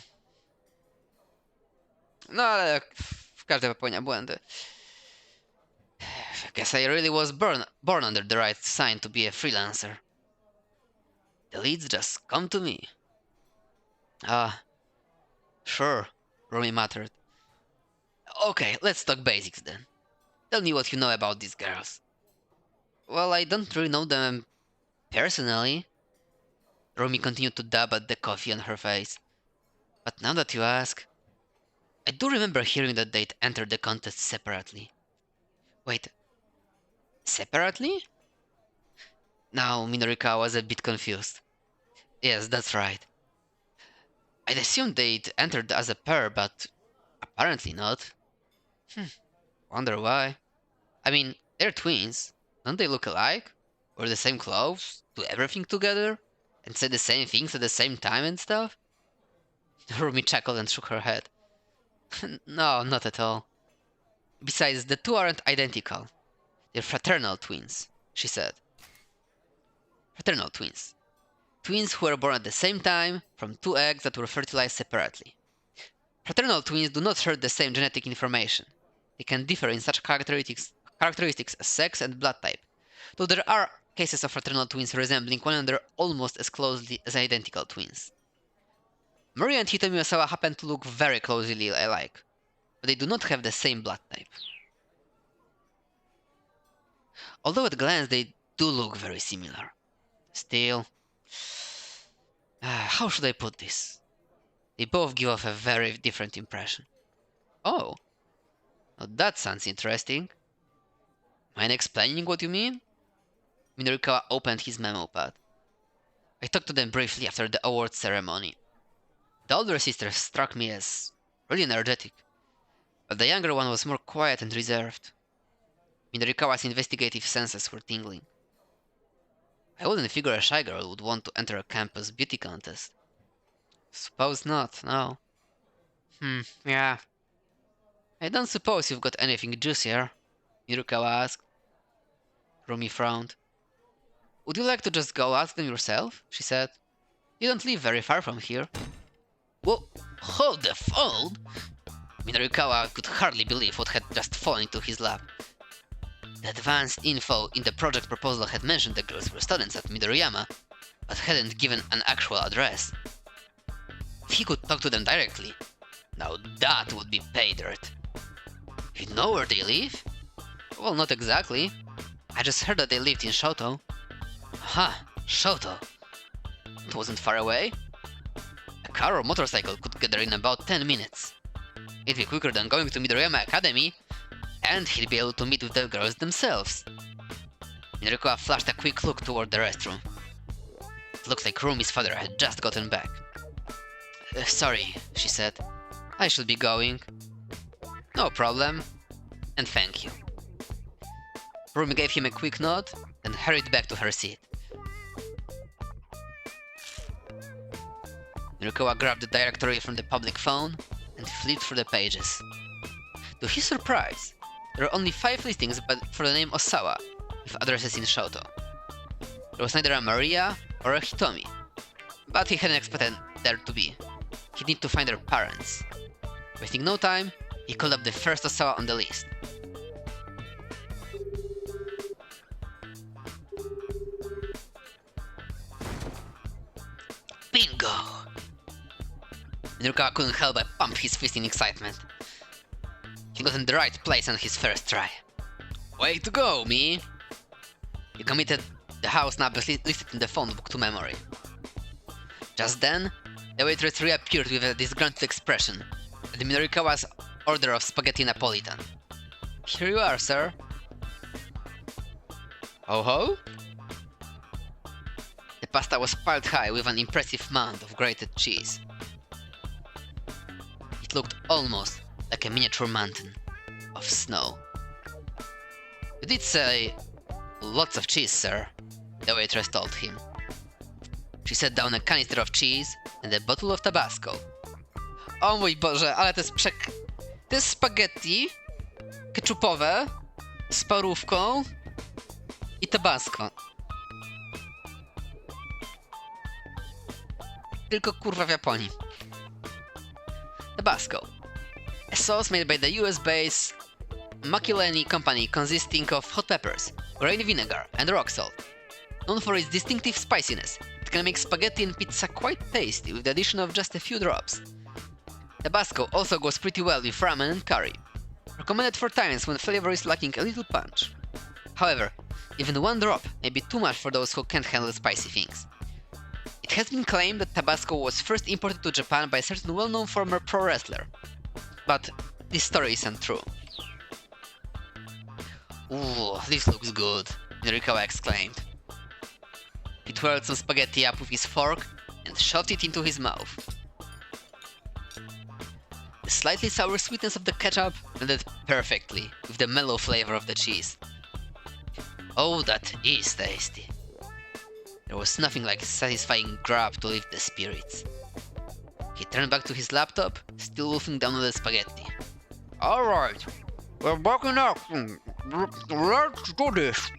No ale każdy popełnia błędy. Guess I really was born under the right sign to be a freelancer. The leads just come to me. Ah, sure, Rumi muttered. Okay, let's talk basics then. Tell me what you know about these girls. Well, I don't really know them personally. Rumi continued to dab at the coffee on her face. But now that you ask, I do remember hearing that they'd entered the contest separately. Wait, separately? Now Minorika was a bit confused. Yes, that's right. I'd assumed they'd entered as a pair, but apparently not. Wonder why. I mean, they're twins. Don't they look alike? Wear the same clothes? Do everything together? And say the same things at the same time and stuff? Rumi chuckled and shook her head. No, not at all. Besides, the two aren't identical. They're fraternal twins, she said. Fraternal twins. Twins who were born at the same time from two eggs that were fertilized separately. Fraternal twins do not share the same genetic information. They can differ in such characteristics as sex and blood type, though there are cases of fraternal twins resembling one another almost as closely as identical twins. Maria and Hitomi Osawa happen to look very closely alike, but they do not have the same blood type. Although at a glance they do look very similar. Still, how should I put this? They both give off a very different impression. Oh, well, that sounds interesting. Mind explaining what you mean? Minorikawa opened his memo pad. I talked to them briefly after the awards ceremony. The older sister struck me as really energetic, but the younger one was more quiet and reserved. Minorikawa's investigative senses were tingling. I wouldn't figure a shy girl would want to enter a campus beauty contest. Suppose not, no. Yeah. I don't suppose you've got anything juicier, Minorikawa asked. Rumi frowned. Would you like to just go ask them yourself? She said. You don't live very far from here. Whoa, hold the phone! Minorikawa could hardly believe what had just fallen into his lap. The advanced info in the project proposal had mentioned the girls were students at Midoriyama, but hadn't given an actual address. If he could talk to them directly, now that would be pay dirt. You know where they live? Well, not exactly. I just heard that they lived in Shoto. Aha, Shoto. It wasn't far away. A car or motorcycle could get there in about 10 minutes. It'd be quicker than going to Midoriyama Academy, and he'd be able to meet with the girls themselves. Minorikawa flashed a quick look toward the restroom. It looked like Rumi's father had just gotten back. Sorry, she said. I should be going. No problem. And thank you. Rumi gave him a quick nod, then hurried back to her seat. Minorikawa grabbed the directory from the public phone and flipped through the pages. To his surprise, there were only 5 listings for the name Osawa, with addresses in Shoto. There was neither a Maria or a Hitomi, but he hadn't expected there to be. He'd need to find their parents. Wasting no time, he called up the first Osawa on the list. Bingo! Minorikawa couldn't help but pump his fist in excitement. He got in the right place on his first try. Way to go, me! He committed the house number listed in the phone book to memory. Just then, the waitress reappeared with a disgruntled expression at Minorikawa's order of spaghetti Napolitan. Here you are, sir. Ho ho? The pasta was piled high with an impressive mound of grated cheese. It looked almost like a miniature mountain of snow. You did say lots of cheese, sir, the waitress told him. She set down a canister of cheese and a bottle of Tabasco. O mój Boże, ale to jest spaghetti ketchupowe z parówką i Tabasco. Tylko kurwa w Japonii. Tabasco. A sauce made by the US-based Makileni company consisting of hot peppers, grain vinegar, and rock salt. Known for its distinctive spiciness, it can make spaghetti and pizza quite tasty with the addition of just a few drops. Tabasco also goes pretty well with ramen and curry, recommended for times when flavor is lacking a little punch. However, even 1 drop may be too much for those who can't handle spicy things. It has been claimed that Tabasco was first imported to Japan by a certain well-known former pro wrestler, but this story isn't true. Ooh, this looks good, Minorikawa exclaimed. He twirled some spaghetti up with his fork and shoved it into his mouth. The slightly sour sweetness of the ketchup blended perfectly with the mellow flavor of the cheese. Oh, that is tasty. There was nothing like a satisfying grab to lift the spirits. He turned back to his laptop, still wolfing down on the spaghetti. Alright, we're back in action. Let's do this.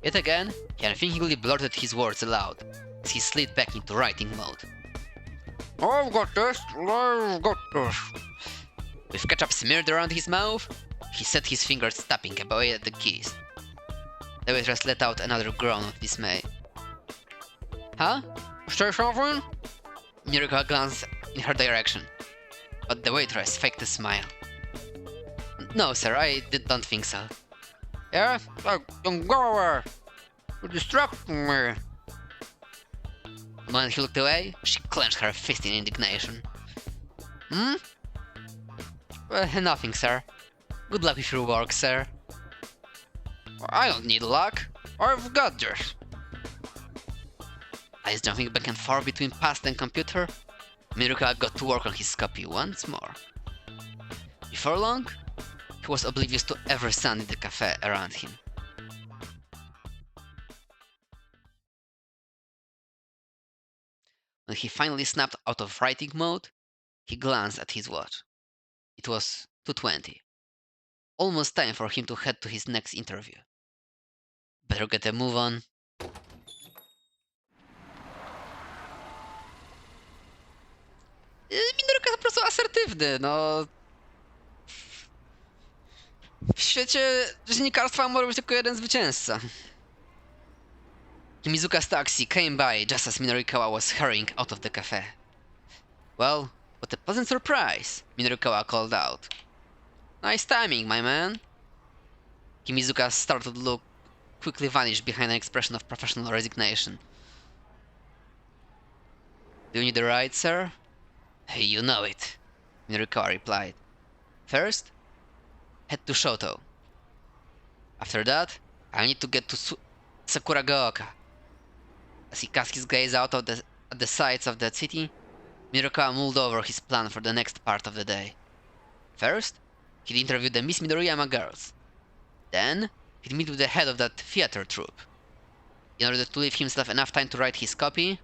Yet again, he unthinkingly blurted his words aloud as he slid back into writing mode. I've got this, I've got this. With ketchup smeared around his mouth, he set his fingers tapping away at the keys. The waitress let out another groan of dismay. Huh? Say something? Mirko glanced in her direction, but the waitress faked a smile. No, sir, don't think so. Yeah? Don't go away! You're distracting me! The moment he looked away, she clenched her fist in indignation. Hmm? Nothing, sir. Good luck with your work, sir. I don't need luck. I've got this. Eyes jumping back and forth between past and computer, Mirko got to work on his copy once more. Before long, he was oblivious to every sound in the cafe around him. When he finally snapped out of writing mode, he glanced at his watch. It was 2:20. Almost time for him to head to his next interview. Better get a move on. Minorka jest po prostu asertywny, no. W świecie dziennikarstwa może być tylko jeden zwycięzca. Kimizuka's taxi came by just as Minorikawa was hurrying out of the cafe. Well, what a pleasant surprise, Minorikawa called out. Nice timing, my man. Kimizuka's startled look quickly vanished behind an expression of professional resignation. Do you need a ride, sir? Hey, you know it, Minorikawa replied. First, head to Shoto. After that, I need to get to Sakuragaoka. As he cast his gaze out at the sights of the city, Minorikawa mulled over his plan for the next part of the day. First, he'd interview the Miss Midoriyama girls. Then, he'd meet with the head of that theater troupe. In order to leave himself enough time to write his copy,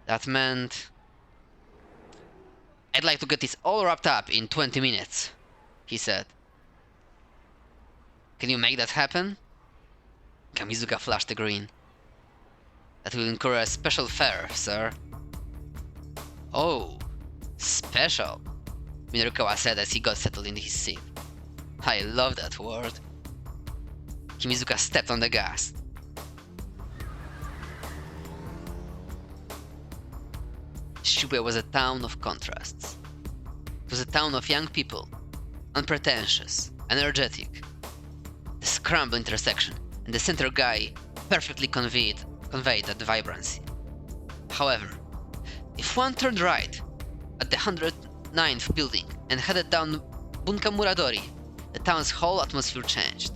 that meant... I'd like to get this all wrapped up in 20 minutes, he said. Can you make that happen? Kamizuka flashed a grin. That will incur a special fare, sir. Oh, special, Minorikawa said as he got settled in his seat. I love that word. Kimizuka stepped on the gas. Shibuya was a town of contrasts. It was a town of young people, unpretentious, energetic. The Scramble intersection and the center guy perfectly conveyed that vibrancy. However, if one turned right at the 109th building and headed down Bunkamuradori, the town's whole atmosphere changed.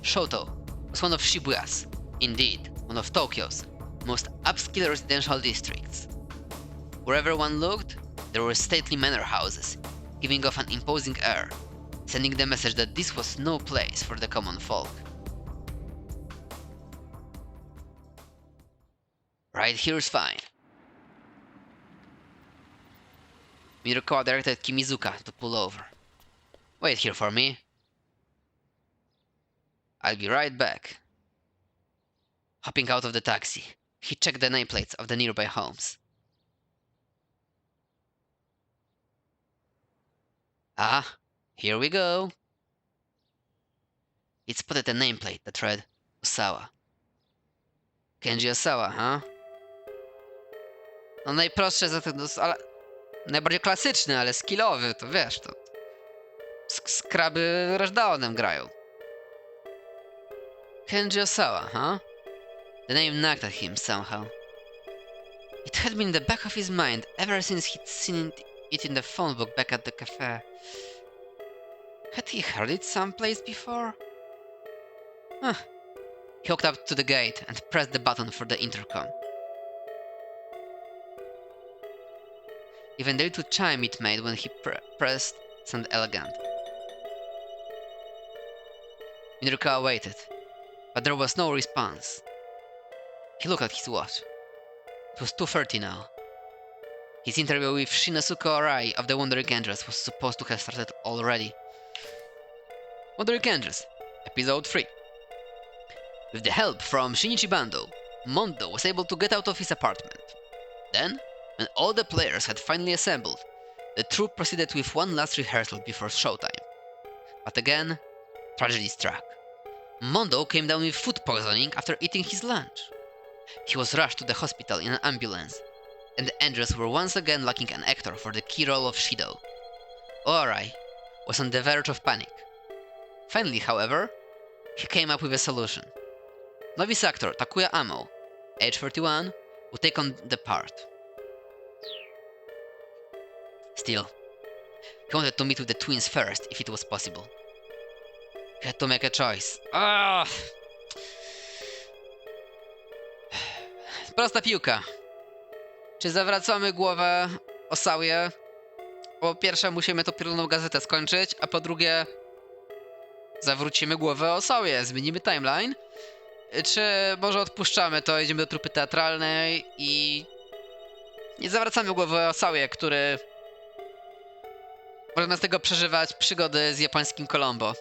Shoto was one of Shibuya's, indeed, one of Tokyo's most upscale residential districts. Wherever one looked, there were stately manor houses, giving off an imposing air, sending the message that this was no place for the common folk. Right here's fine. Mirokawa directed Kimizuka to pull over. Wait here for me. I'll be right back. Hopping out of the taxi, he checked the nameplates of the nearby homes. Ah, here we go. It spotted a nameplate that read Osawa. Kenji Osawa, huh? No najprostsze za ten, ale najbardziej klasyczny, ale skillowy, to wiesz, to skraby rushdownem grają. Kenji Osawa, huh? The name nagged at him somehow. It had been in the back of his mind ever since he'd seen it in the phone book back at the cafe. Had he heard it someplace before? Huh. He walked up to the gate and pressed the button for the intercom. Even the little chime it made when he pressed sounded elegant. Mirukawa waited, but there was no response. He looked at his watch. It was 2:30 now. His interview with Shinosuke Arai of the Wandering Angels was supposed to have started already. Wandering Angels, Episode 3. With the help from Shinichi Bando, Mondo was able to get out of his apartment. Then, when all the players had finally assembled, the troupe proceeded with one last rehearsal before showtime. But again, tragedy struck. Mondo came down with food poisoning after eating his lunch. He was rushed to the hospital in an ambulance, and the Angels were once again lacking an actor for the key role of Shido. Arai was on the verge of panic. Finally, however, he came up with a solution. Novice actor Takuya Amo, age 31, would take on the part. Still, he wanted to meet with the twins first if it was possible. He had to make a choice. Prosta piłka. Czy zawracamy głowę Osawie? Po pierwsze musimy tą pierdoloną gazetę skończyć, a po drugie zawrócimy głowę Osawie, zmienimy timeline. Czy może odpuszczamy to, idziemy do trupy teatralnej i nie zawracamy głowy Osawie, który może z tego przeżywać przygody z japońskim Colombo.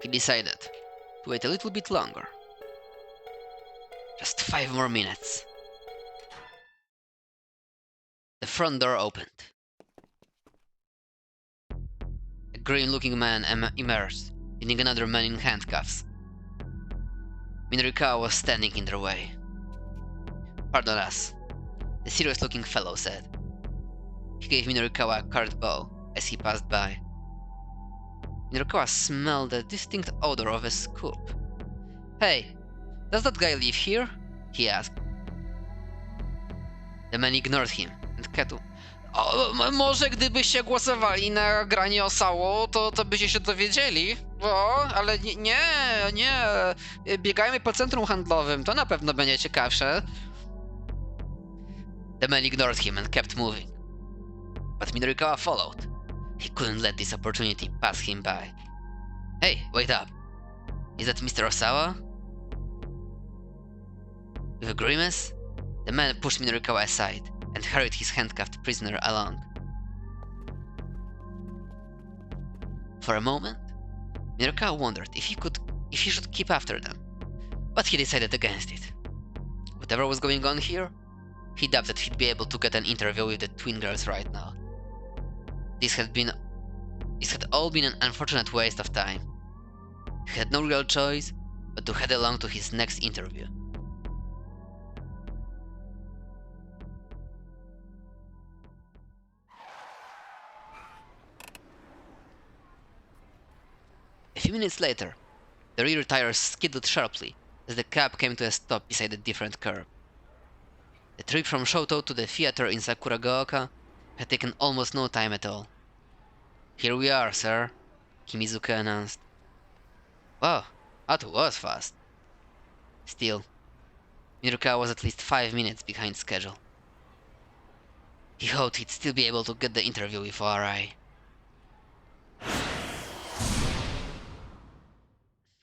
He decided to wait a little bit longer. Just 5 more minutes. The front door opened. A grim-looking man emerged, leading another man in handcuffs. Minorikawa was standing in their way. "Pardon us," the serious-looking fellow said. He gave Minorikawa a card bow as he passed by. Minorikawa smelled a distinct odor of a scoop. "Hey, does that guy live here?" he asked. The man ignored him and kept... Może gdybyście głosowali na granie Osało, to byście się dowiedzieli. Ale nie. Biegajmy po centrum handlowym, to na pewno będzie ciekawsze. The man ignored him and kept moving. But Minorikawa followed. He couldn't let this opportunity pass him by. "Hey, wait up. Is that Mr. Osawa?" With a grimace, the man pushed Minorikawa aside and hurried his handcuffed prisoner along. For a moment, Minorikawa wondered if he should keep after them, but he decided against it. Whatever was going on here, he doubted he'd be able to get an interview with the twin girls right now. This had all been an unfortunate waste of time. He had no real choice but to head along to his next interview. A few minutes later, the rear tires skidded sharply as the cab came to a stop beside a different curb. The trip from Shoto to the theater in Sakuragaoka had taken almost no time at all. "Here we are, sir," Kimizuke announced. Wow, that was fast. Still, Minorikawa was at least 5 minutes behind schedule. He hoped he'd still be able to get the interview with Arai.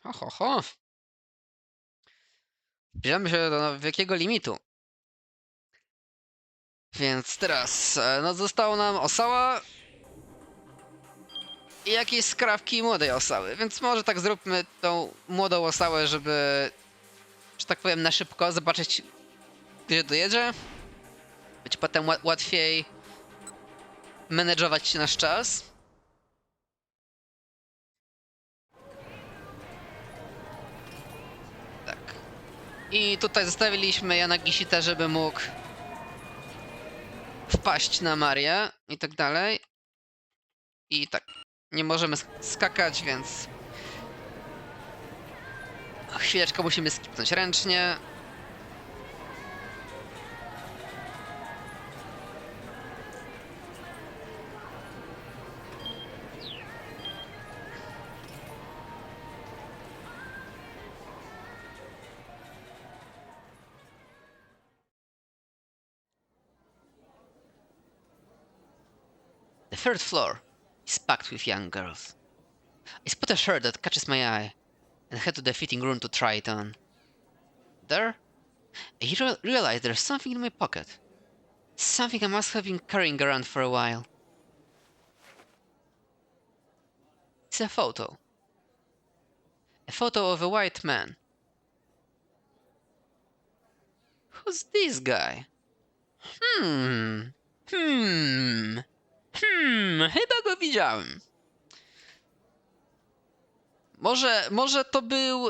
Ho. Zbliżamy się do wielkiego limitu. Więc teraz, zostało nam Osawa i jakieś skrawki młodej Osały, więc może tak zróbmy tą młodą Osałę, żeby, że tak powiem, na szybko zobaczyć, gdzie dojedzie. Być potem łatwiej menedżować nasz czas. Tak. I tutaj zostawiliśmy Yanagishita, żeby mógł wpaść na Marię i tak dalej. I tak, nie możemy skakać, więc chwileczkę musimy skipnąć ręcznie. The third floor is packed with young girls. I spot a shirt that catches my eye and head to the fitting room to try it on. There, I realize there's something in my pocket. Something I must have been carrying around for a while. It's a photo. A photo of a white man. Who's this guy? Chyba go widziałem. Może to był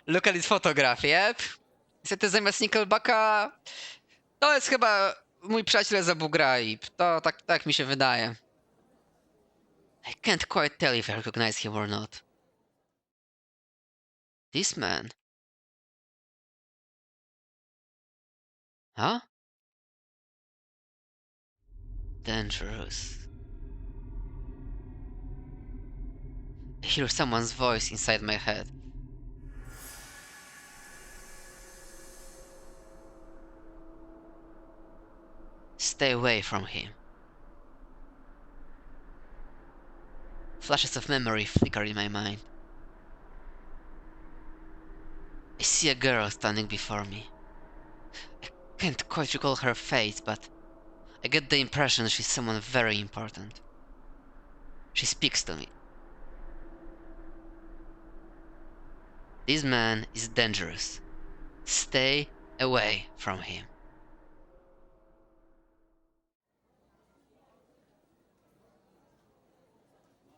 Localist Photograph, yep. Niestety zamiast Nickelbacka to jest chyba mój przyjaciel z Abu Ghraib. To tak mi się wydaje. I can't quite tell if I recognize him or not. This man. Huh? Dangerous. I hear someone's voice inside my head. Stay away from him. Flashes of memory flicker in my mind. I see a girl standing before me. I can't quite recall her face, but I get the impression she's someone very important. She speaks to me. This man is dangerous. Stay away from him.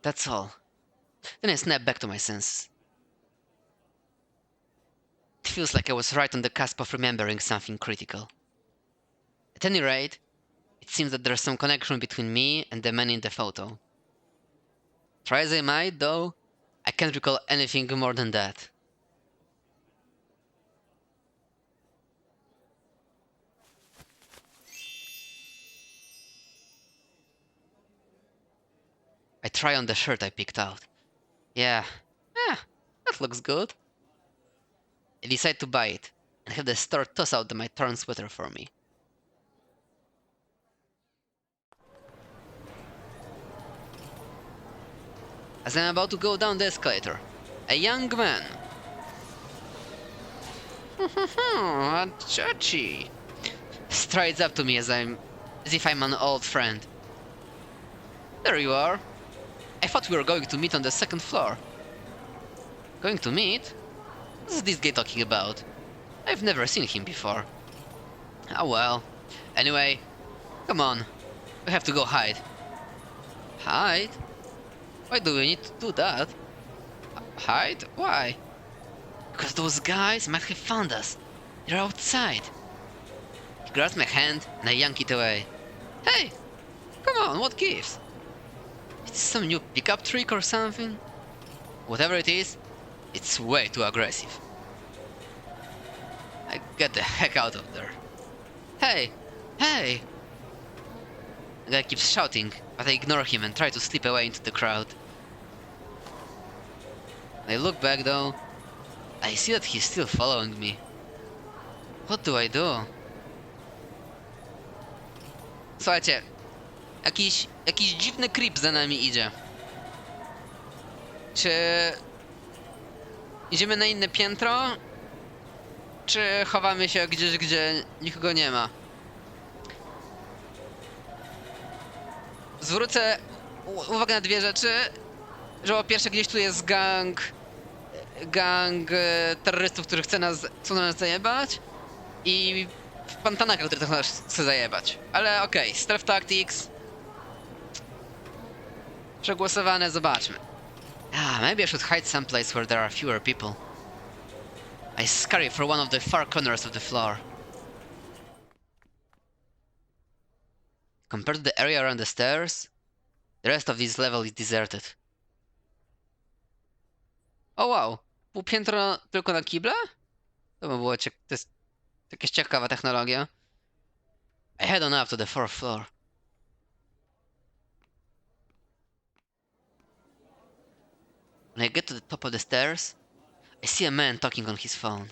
That's all. Then I snap back to my senses. It feels like I was right on the cusp of remembering something critical. At any rate, it seems that there's some connection between me and the man in the photo. Try as I might, though, I can't recall anything more than that. I try on the shirt I picked out. Yeah, that looks good. I decide to buy it and have the store toss out my torn sweater for me. As I'm about to go down the escalator, a young man. Chachi strides up to me as if I'm an old friend. There you are. I thought we were going to meet on the second floor. Going to meet? What is this guy talking about? I've never seen him before. Ah well. Anyway, come on. We have to go hide. Hide? Why do we need to do that? Hide? Why? Because those guys might have found us. They're outside. He grabs my hand and I yank it away. Hey! Come on, what gives? Is this some new pickup trick or something? Whatever it is, it's way too aggressive. I get the heck out of there. Hey! Hey! The guy keeps shouting, but I ignore him and try to slip away into the crowd. When I look back though, I see that he's still following me. What do I do? Słuchajcie, jakiś dziwny creep za nami idzie. Czy idziemy na inne piętro? Czy chowamy się gdzieś, gdzie nikogo nie ma? Zwrócę uwagę na dwie rzeczy. Że po pierwsze gdzieś tu jest gang terrorystów, którzy chcą nas zajebać. I pan Tanaka, który też nas chce zajebać. Ale okej, Stealth Tactics. Przegłosowane, zobaczmy. Maybe I should hide someplace where there are fewer people. I scurry for one of the far corners of the floor. Compared to the area around the stairs, the rest of this level is deserted. O wow, pół piętro tylko na kible? To by było to jest jakaś ciekawa technologia. I head on up to the fourth floor. When I get to the top of the stairs, I see a man talking on his phone.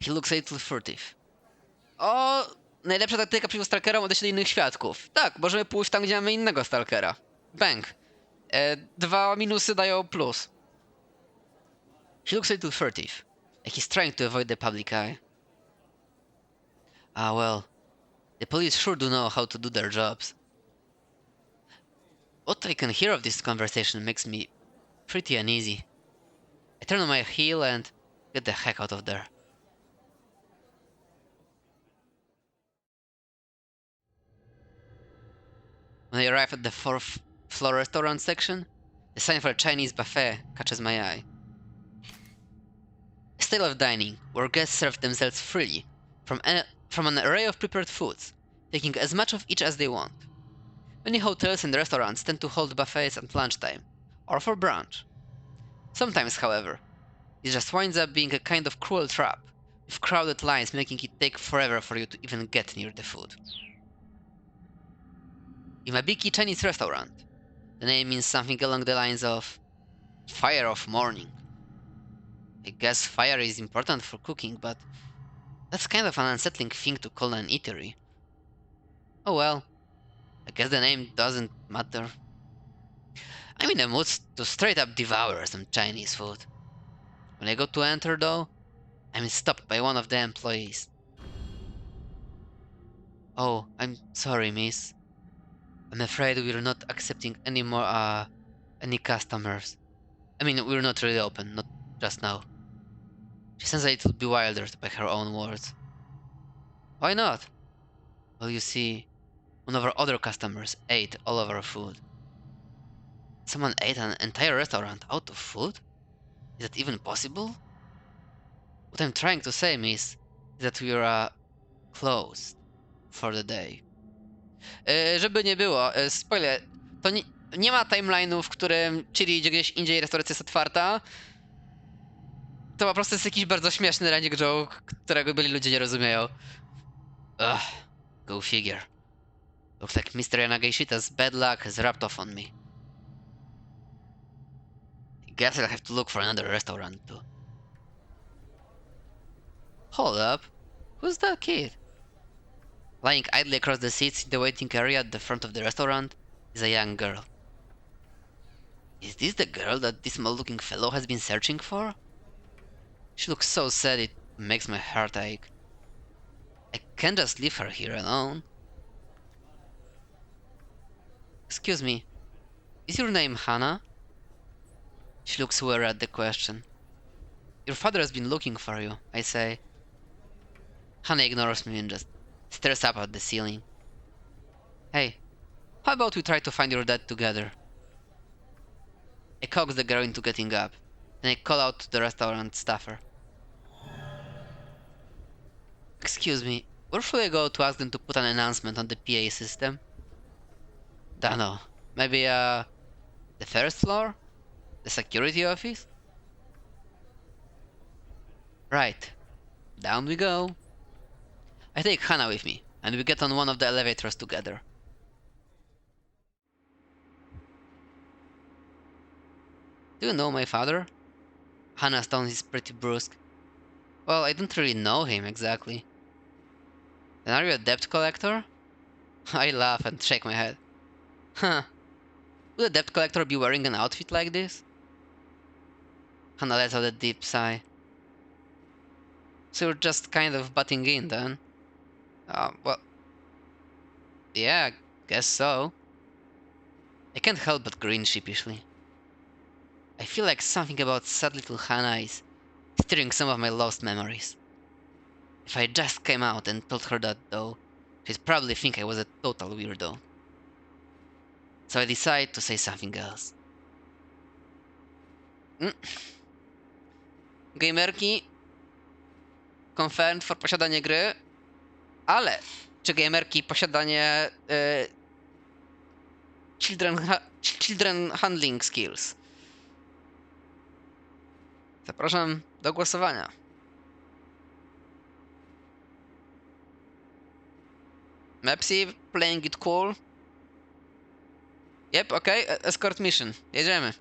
He looks a little furtive. O, najlepsza taktyka przeciwko stalkerom, odejść do innych świadków. Tak, możemy pójść tam, gdzie mamy innego stalkera. Bang. 2 minusy dają plus. He looks a little furtive, like he's trying to avoid the public eye. Ah well, the police sure do know how to do their jobs. What I can hear of this conversation makes me pretty uneasy. I turn on my heel and get the heck out of there. When I arrive at the 4th floor restaurant section, the sign for a Chinese buffet catches my eye. A style of dining where guests serve themselves freely from an array of prepared foods, taking as much of each as they want. Many hotels and restaurants tend to hold buffets at lunchtime, or for brunch. Sometimes, however, it just winds up being a kind of cruel trap, with crowded lines making it take forever for you to even get near the food. In my big Chinese restaurant, the name means something along the lines of Fire of Morning. I guess fire is important for cooking, but that's kind of an unsettling thing to call an eatery. Oh well, I guess the name doesn't matter. I'm in the mood to straight up devour some Chinese food. When I go to enter though, I'm stopped by one of the employees. Oh, I'm sorry, miss. I'm afraid we're not accepting any more, any customers. I mean, we're not really open, not just now. She sounds a little bewildered by her own words. Why not? Well, you see, one of our other customers ate all of our food. Someone ate an entire restaurant out of food? Is that even possible? What I'm trying to say, miss, is that we're, closed for the day. Żeby nie było, spoiler, to nie ma timeline'u, w którym Chili idzie gdzieś indziej, restauracja jest otwarta. To po prostu jest jakiś bardzo śmieszny running joke, którego byli ludzie nie rozumieją. Ugh, go figure. Looks like Mr. Yanagishita's bad luck has rubbed off on me. I guess I'll have to look for another restaurant too. Hold up, who's that kid? Lying idly across the seats in the waiting area at the front of the restaurant is a young girl. Is this the girl that this dismal-looking fellow has been searching for? She looks so sad it makes my heart ache. I can't just leave her here alone. Excuse me, is your name Hana? She looks weary at the question. Your father has been looking for you, I say. Hana ignores me and just stares up at the ceiling. Hey, how about we try to find your dad together? I coax the girl into getting up, then I call out to the restaurant staffer. Excuse me, where should I go to ask them to put an announcement on the PA system? Dunno, maybe, the first floor? The security office? Right, down we go. I take Hana with me, and we get on one of the elevators together. Do you know my father? Hana's tone is pretty brusque. Well, I don't really know him exactly. Then are you a debt collector? I laugh and shake my head. Huh. Would a debt collector be wearing an outfit like this? Hana lets out a deep sigh. So you're just kind of butting in then? Well... yeah, guess so. I can't help but grin sheepishly. I feel like something about sad little Hana is stirring some of my lost memories. If I just came out and told her that though, she'd probably think I was a total weirdo. So I decide to say something else. gamerki confirmed for posiadanie gry, ale czy gamerki posiadanie children handling skills? Zapraszam do głosowania. Mepsi, playing it cool. Yep, okay, escort mission. Jedziemy.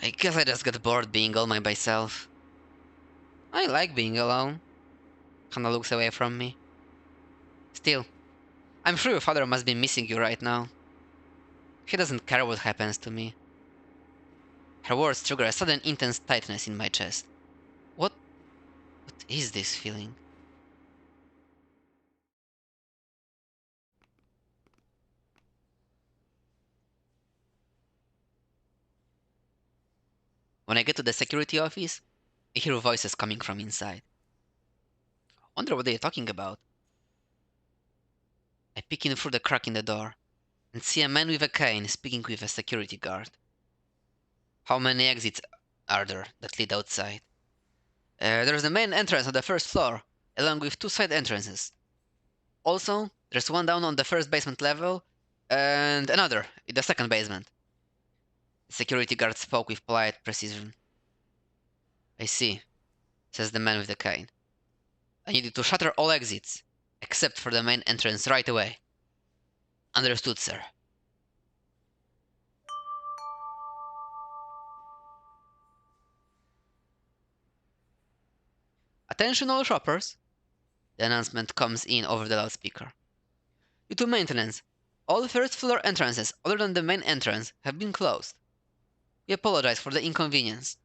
I guess I just got bored being all by myself. I like being alone. Hannah looks away from me. Still, I'm sure your father must be missing you right now. He doesn't care what happens to me. Her words trigger a sudden intense tightness in my chest. What is this feeling? When I get to the security office, I hear voices coming from inside. Wonder what they're talking about. I peek in through the crack in the door and see a man with a cane speaking with a security guard. How many exits are there that lead outside? There's the main entrance on the first floor, along with 2 side entrances. Also, there's one down on the first basement level, and another in the second basement. The security guard spoke with polite precision. I see, says the man with the cane. I need you to shutter all exits, except for the main entrance right away. Understood, sir. Attention all shoppers. The announcement comes in over the loudspeaker. Due to maintenance, all first floor entrances other than the main entrance have been closed. We apologize for the inconvenience.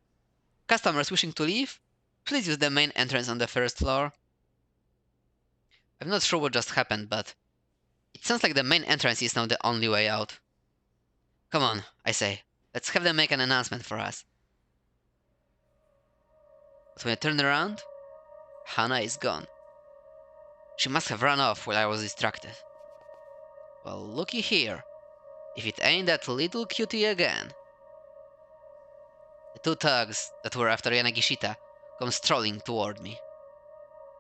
Customers wishing to leave, please use the main entrance on the first floor. I'm not sure what just happened, but it sounds like the main entrance is now the only way out. Come on, I say. Let's have them make an announcement for us. But when I turn around, Hannah is gone. She must have run off while I was distracted. Well, looky here. If it ain't that little cutie again. The 2 thugs that were after Yanagishita come strolling toward me.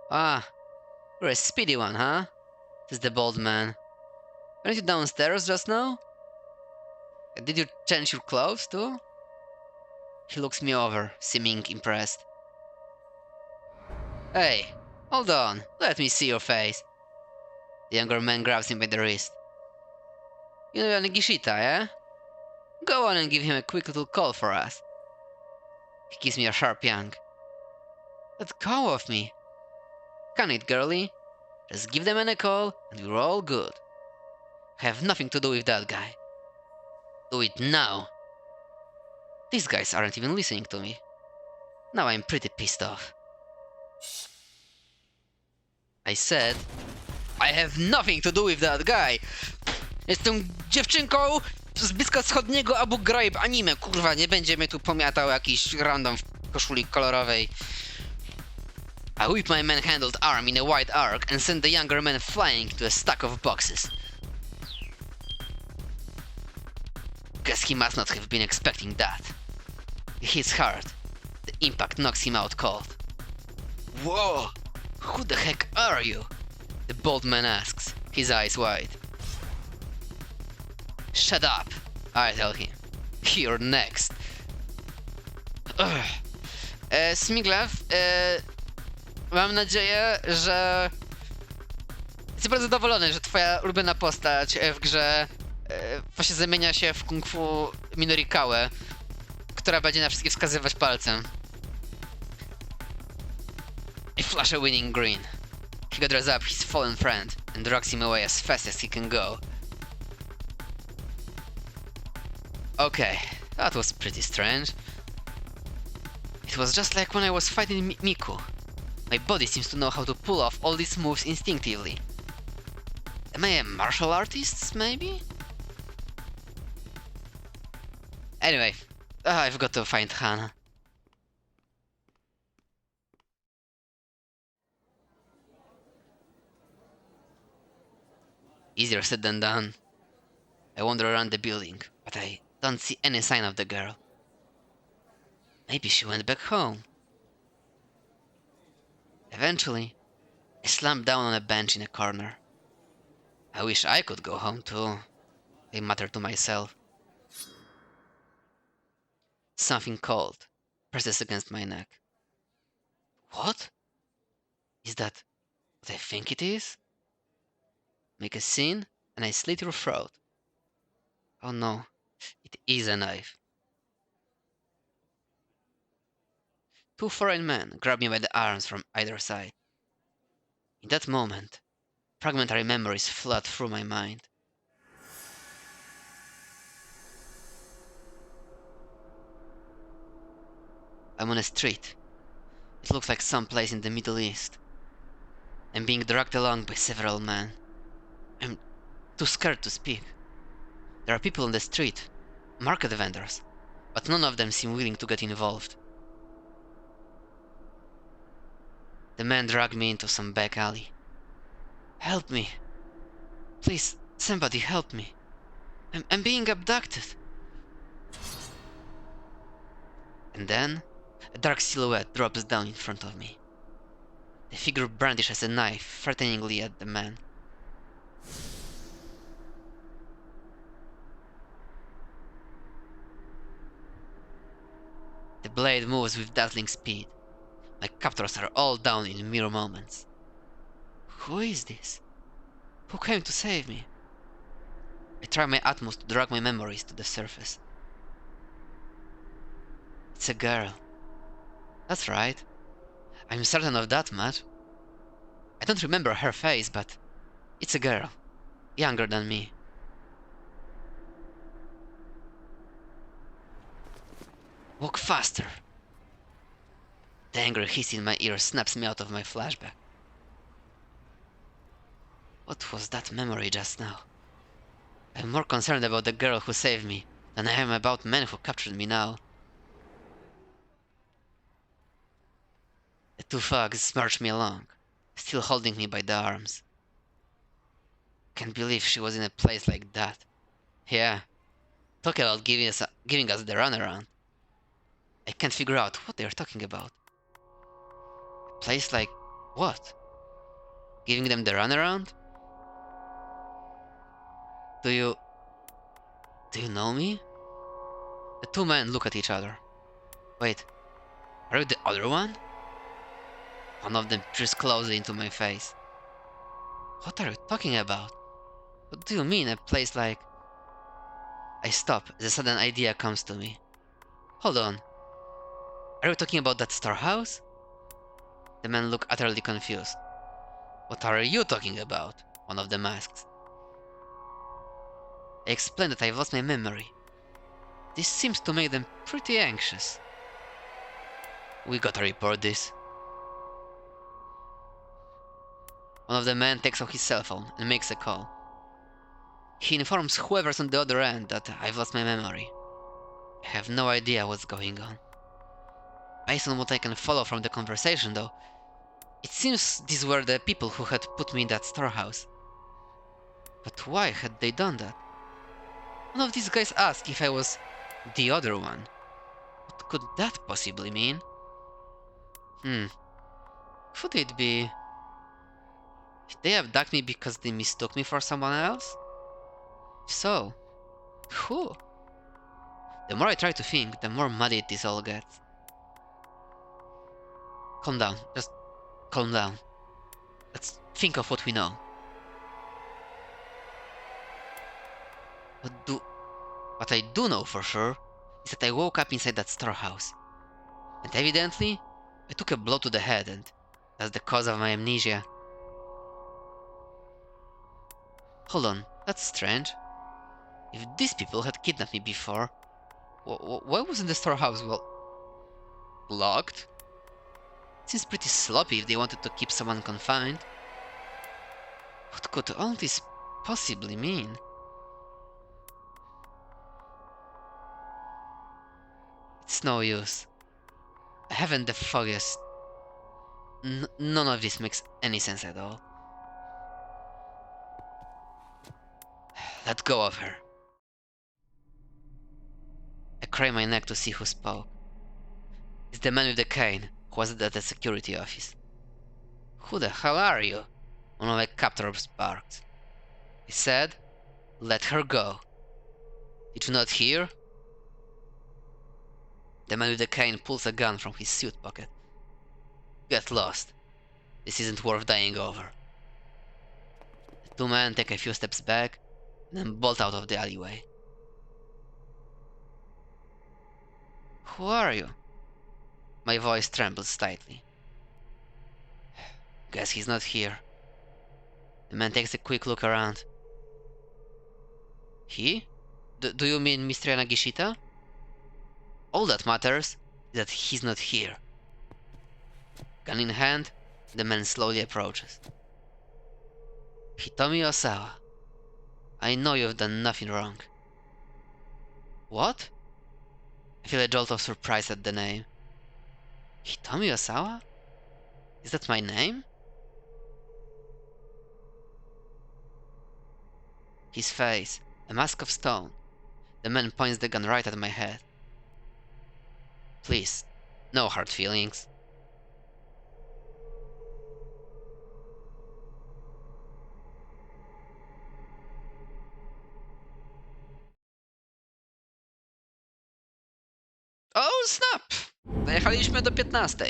Ah, you're a speedy one, huh? Says the bald man. Weren't you downstairs just now? Did you change your clothes too? He looks me over, seeming impressed. Hey, hold on, let me see your face. The younger man grabs him by the wrist. You know Yanagishita, eh? Go on and give him a quick little call for us. He gives me a sharp yank. Let go of me. Can it, girlie? Just give them a call and we're all good. I have nothing to do with that guy. Do it now. These guys aren't even listening to me. Now I'm pretty pissed off. I said, I have nothing to do with that guy. Jestem dziewczynką z Bliska Wschodniego Abu Ghraib anime. Kurwa, nie będzie mnie tu pomiatał jakiś random w koszuli kolorowej. I whip my man-handled arm in a wide arc and send the younger man flying to a stack of boxes. Guess he must not have been expecting that. He hits hard. The impact knocks him out cold. Whoa! Who the heck are you? The bald man asks, his eyes wide. Shut up, I tell him. You're next. Smiglew, mam nadzieję, że jesteś bardzo zadowolony, że twoja ulubiona postać w grze właśnie zamienia się w kung fu Minorikałę, która będzie na wszystkich wskazywać palcem. I flash a winning grin. He gathers up his fallen friend and drags him away as fast as he can go. Okay, that was pretty strange. It was just like when I was fighting Miku. My body seems to know how to pull off all these moves instinctively. Am I a martial artist, maybe? Anyway, I've got to find Hannah. Easier said than done. I wander around the building, but I don't see any sign of the girl. Maybe she went back home. Eventually, I slumped down on a bench in a corner. I wish I could go home too, I muttered to myself. Something cold presses against my neck. What? Is that what I think it is? Make a scene, and I slit your throat. Oh no, it is a knife. Two foreign men grab me by the arms from either side. In that moment, fragmentary memories flood through my mind. I'm on a street. It looks like some place in the Middle East. I'm being dragged along by several men. I'm too scared to speak. There are people on the street, market vendors, but none of them seem willing to get involved. The men drag me into some back alley. Help me. Please, somebody help me. I'm being abducted. And then, a dark silhouette drops down in front of me. The figure brandishes a knife threateningly at the man. The blade moves with dazzling speed. My captors are all down in mere moments. Who is this? Who came to save me? I try my utmost to drag my memories to the surface. It's a girl. That's right. I'm certain of that much. I don't remember her face, but it's a girl, younger than me. Walk faster. The angry hiss in my ear snaps me out of my flashback. What was that memory just now? I'm more concerned about the girl who saved me than I am about men who captured me now. The two thugs marched me along, still holding me by the arms. Can't believe she was in a place like that. Yeah, talk about giving us the runaround. I can't figure out what they're talking about. A place like what? Giving them the runaround? Do you know me? The two men look at each other. Wait, are you the other one? One of them peers closely into my face. What are you talking about? What do you mean, a place like... I stop as a sudden idea comes to me. Hold on. Are you talking about that storehouse? The men look utterly confused. What are you talking about? One of them asks. I explain that I've lost my memory. This seems to make them pretty anxious. We gotta report this. One of the men takes out his cell phone and makes a call. He informs whoever's on the other end that I've lost my memory. I have no idea what's going on. Based on what I can follow from the conversation, though, it seems these were the people who had put me in that storehouse. But why had they done that? One of these guys asked if I was the other one. What could that possibly mean? Could it be... Did they abduct me because they mistook me for someone else? If so, who? The more I try to think, the more muddy this all gets. Calm down, just calm down. Let's think of what we know. What I do know for sure is that I woke up inside that storehouse. And evidently, I took a blow to the head, and that's the cause of my amnesia. Hold on, that's strange. If these people had kidnapped me before, why wasn't the storehouse, well, locked? It seems pretty sloppy if they wanted to keep someone confined. What could all this possibly mean? It's no use. I haven't the foggiest... none of this makes any sense at all. Let go of her. I crane my neck to see who spoke. It's the man with the cane who was at the security office. Who the hell are you? One of my captors barked. He said, let her go. Did you not hear? The man with the cane pulls a gun from his suit pocket. Get lost. This isn't worth dying over. The two men take a few steps back and then bolt out of the alleyway. Who are you? My voice trembles slightly. Guess he's not here. The man takes a quick look around. He? Do you mean Mr. Yanagishita? All that matters is that he's not here. Gun in hand, the man slowly approaches. Hitomi Osawa, I know you've done nothing wrong. What? I feel a jolt of surprise at the name. Hitomi Osawa? Is that my name? His face, a mask of stone. The man points the gun right at my head. Please, no hard feelings. Oh snap! Dojechaliśmy do 15.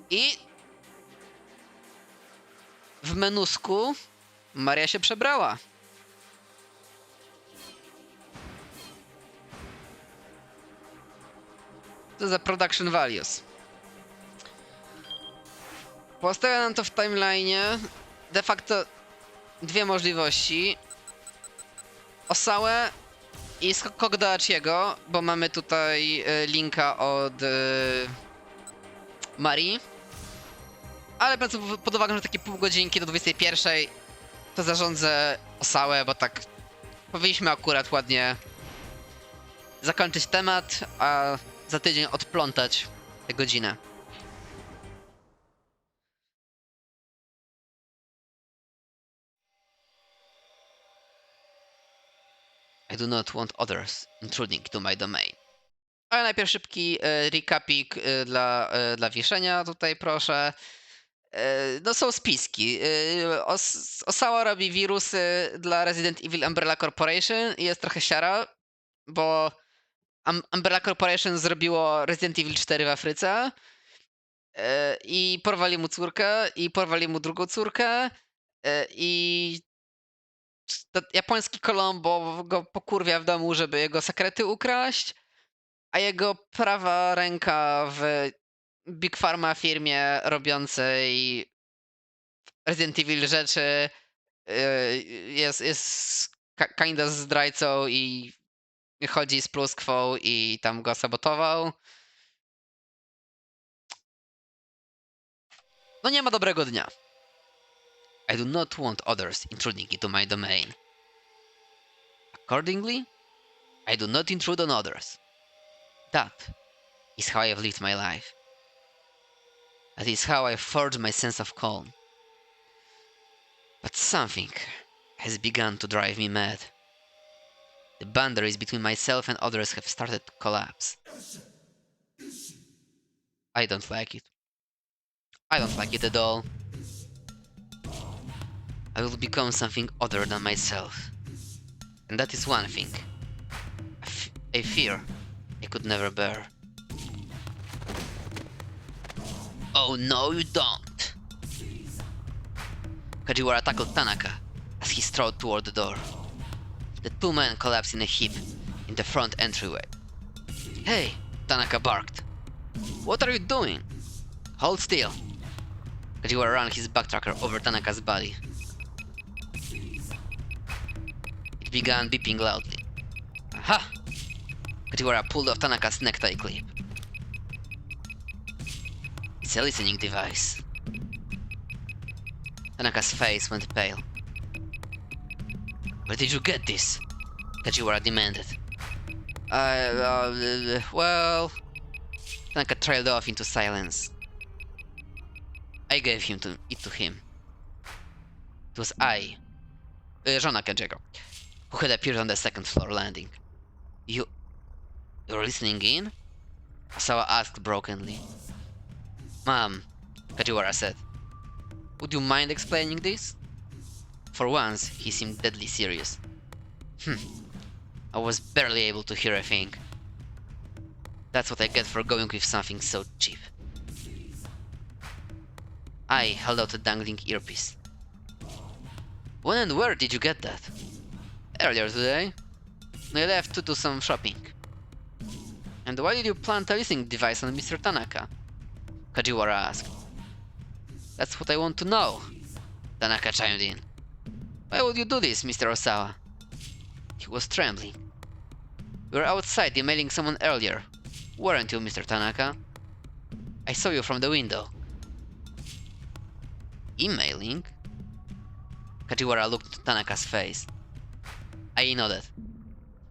I w menusku Maria się przebrała. To za production values. Postawia nam to w timeline'ie de facto dwie możliwości. Osałę i skok do Achiego, bo mamy tutaj linka od Marii. Ale biorąc pod uwagę, że takie pół godzinki do 21 to zarządzę Osałę, bo tak powinniśmy akurat ładnie zakończyć temat, a za tydzień odplątać tę godzinę. I do not want others intruding to my domain. Ale najpierw szybki recapik dla wieszenia tutaj proszę. No są spiski. Osała robi wirusy dla Resident Evil Umbrella Corporation i jest trochę siara, bo Umbrella Corporation zrobiło Resident Evil 4 w Afryce i porwali mu córkę i porwali mu drugą córkę i japoński Colombo go pokurwia w domu, żeby jego sekrety ukraść, a jego prawa ręka w Big Pharma firmie robiącej Resident Evil rzeczy jest kinda zdrajcą i chodzi z pluskwą i tam go sabotował. No nie ma dobrego dnia. I do not want others intruding into my domain. Accordingly, I do not intrude on others. That is how I've lived my life. That is how I forged my sense of calm. But something has begun to drive me mad. The boundaries between myself and others have started to collapse. I don't like it. I don't like it at all. I will become something other than myself. And that is one thing. A fear I could never bear. Oh no, you don't! Kajiwara tackled Tanaka as he strode toward the door. The two men collapsed in a heap in the front entryway. Hey! Tanaka barked. What are you doing? Hold still. Kajiwara ran his backtracker over Tanaka's body. It began beeping loudly. Aha! Kajiwara pulled off Tanaka's necktie clip. It's a listening device. Tanaka's face went pale. Where did you get this? Kajiwara demanded. Well... Tanaka trailed off into silence. I gave it to him. It was I, żona Kenjiego, who had appeared on the second floor landing. You're listening in? Asawa asked brokenly. Mom, Kajiwara said. Would you mind explaining this? For once, he seemed deadly serious. I was barely able to hear a thing. That's what I get for going with something so cheap. I held out a dangling earpiece. When and where did you get that? Earlier today. I left to do some shopping. And why did you plant a listening device on Mr. Tanaka? Kajiwara asked. That's what I want to know, Tanaka chimed in. Why would you do this, Mr. Osawa? He was trembling. You were outside emailing someone earlier, weren't you, Mr. Tanaka? I saw you from the window. Emailing? Kajiwara looked into Tanaka's face. I nodded.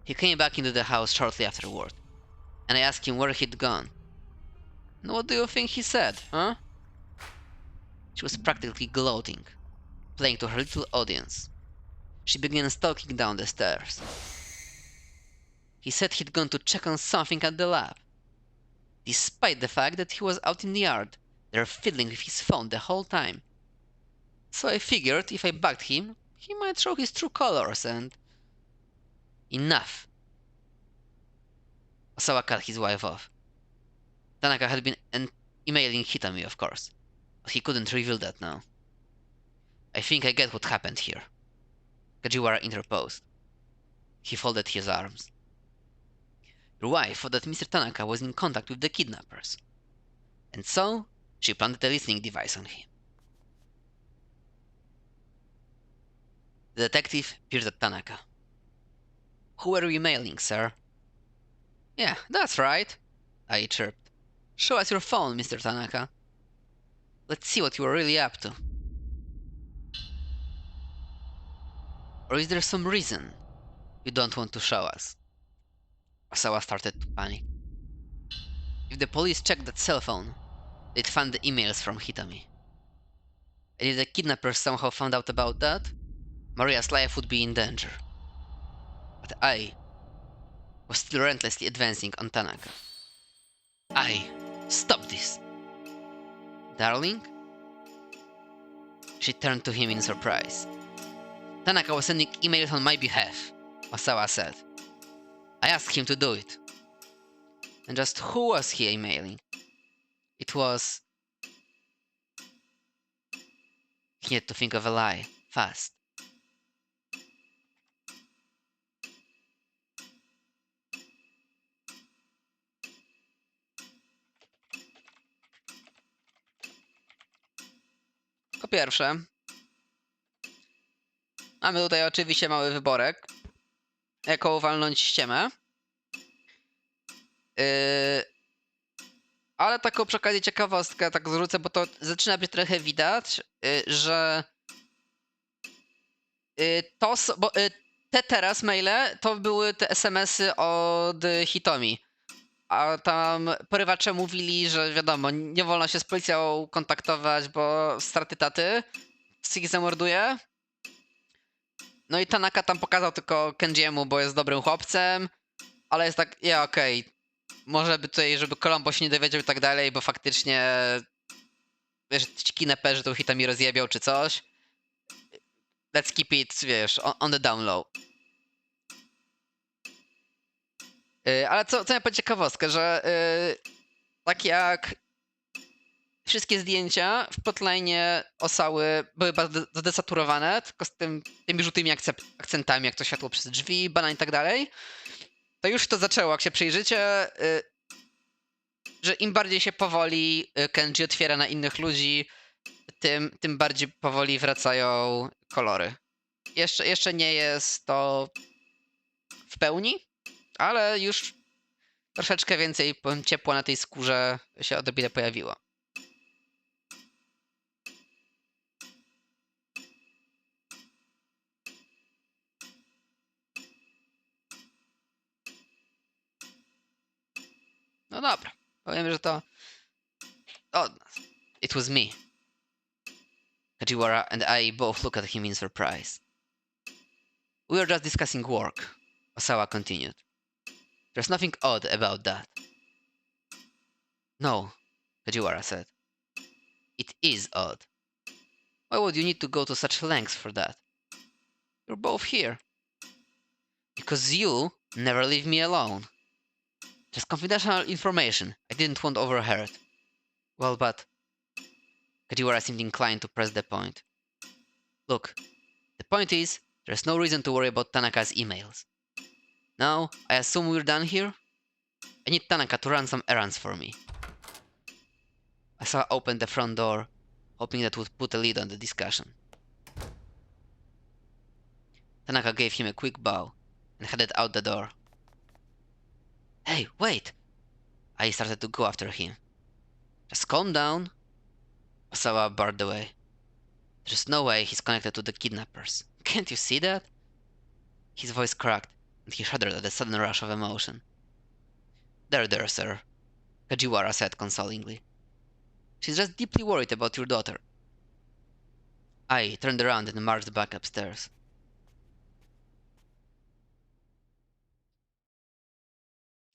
He came back into the house shortly afterward, and I asked him where he'd gone. And what do you think he said, huh? She was practically gloating, playing to her little audience. She began stalking down the stairs. He said he'd gone to check on something at the lab, despite the fact that he was out in the yard, there fiddling with his phone the whole time. So I figured if I bugged him, he might show his true colors and... Enough. Osawa cut his wife off. Tanaka had been emailing Hitami, of course, but he couldn't reveal that now. I think I get what happened here. Kajiwara interposed. He folded his arms. Your wife thought that Mr. Tanaka was in contact with the kidnappers, and so she planted a listening device on him. The detective peered at Tanaka. Who were you emailing, sir? Yeah, that's right, I chirped. Show us your phone, Mr. Tanaka. Let's see what you were really up to. Or is there some reason you don't want to show us? Osawa started to panic. If the police checked that cell phone, they'd find the emails from Hitami. And if the kidnappers somehow found out about that, Maria's life would be in danger. But I was still relentlessly advancing on Tanaka. Stop this! Darling? She turned to him in surprise. Tanaka was sending emails on my behalf, Osawa said. I asked him to do it. And just who was he emailing? It was... He had to think of a lie, fast. Po pierwsze, mamy tutaj oczywiście mały wyborek, jaką walnąć ściemę. Ale taką przy okazji ciekawostkę tak zrzucę, bo to zaczyna być trochę widać, że te teraz maile to były te SMS-y od Hitomi. A tam porywacze mówili, że wiadomo, nie wolno się z policją kontaktować, bo straty taty, ich zamorduje. No i Tanaka tam pokazał tylko Kenjiemu, bo jest dobrym chłopcem, ale jest tak, okej, może by tutaj, żeby Colombo się nie dowiedział i tak dalej, bo faktycznie, wiesz, ci kidnaperzy to Hitami rozjebią czy coś. Let's keep it, wiesz, on the down low. Ale co ja powiem ciekawostkę, że tak jak wszystkie zdjęcia w plotline'ie Osały były bardzo zdesaturowane, tylko z tymi żółtymi akcentami, jak to światło przez drzwi, banan i tak dalej, to już to zaczęło, jak się przyjrzycie, że im bardziej się powoli Kenji otwiera na innych ludzi, tym bardziej powoli wracają kolory. Jeszcze nie jest to w pełni, ale już troszeczkę więcej ciepła na tej skórze się odrobinę pojawiło. No dobra, Powiem, że to... Oh, it was me. Kajiwara and I both looked at him in surprise. We were just discussing work, Osawa continued. There's nothing odd about that. No, Kajiwara said. It is odd. Why would you need to go to such lengths for that? You're both here. Because you never leave me alone. Just confidential information I didn't want overheard. Well, but... Kajiwara seemed inclined to press the point. Look, the point is, there's no reason to worry about Tanaka's emails. Now, I assume we're done here? I need Tanaka to run some errands for me. Asawa opened the front door, hoping that would put a lid on the discussion. Tanaka gave him a quick bow and headed out the door. Hey, wait! I started to go after him. Just calm down. Osawa barred away. There's no way he's connected to the kidnappers. Can't you see that? His voice cracked, and he shuddered at the sudden rush of emotion. There, sir, Kajiwara said consolingly. She's just deeply worried about your daughter. I turned around and marched back upstairs.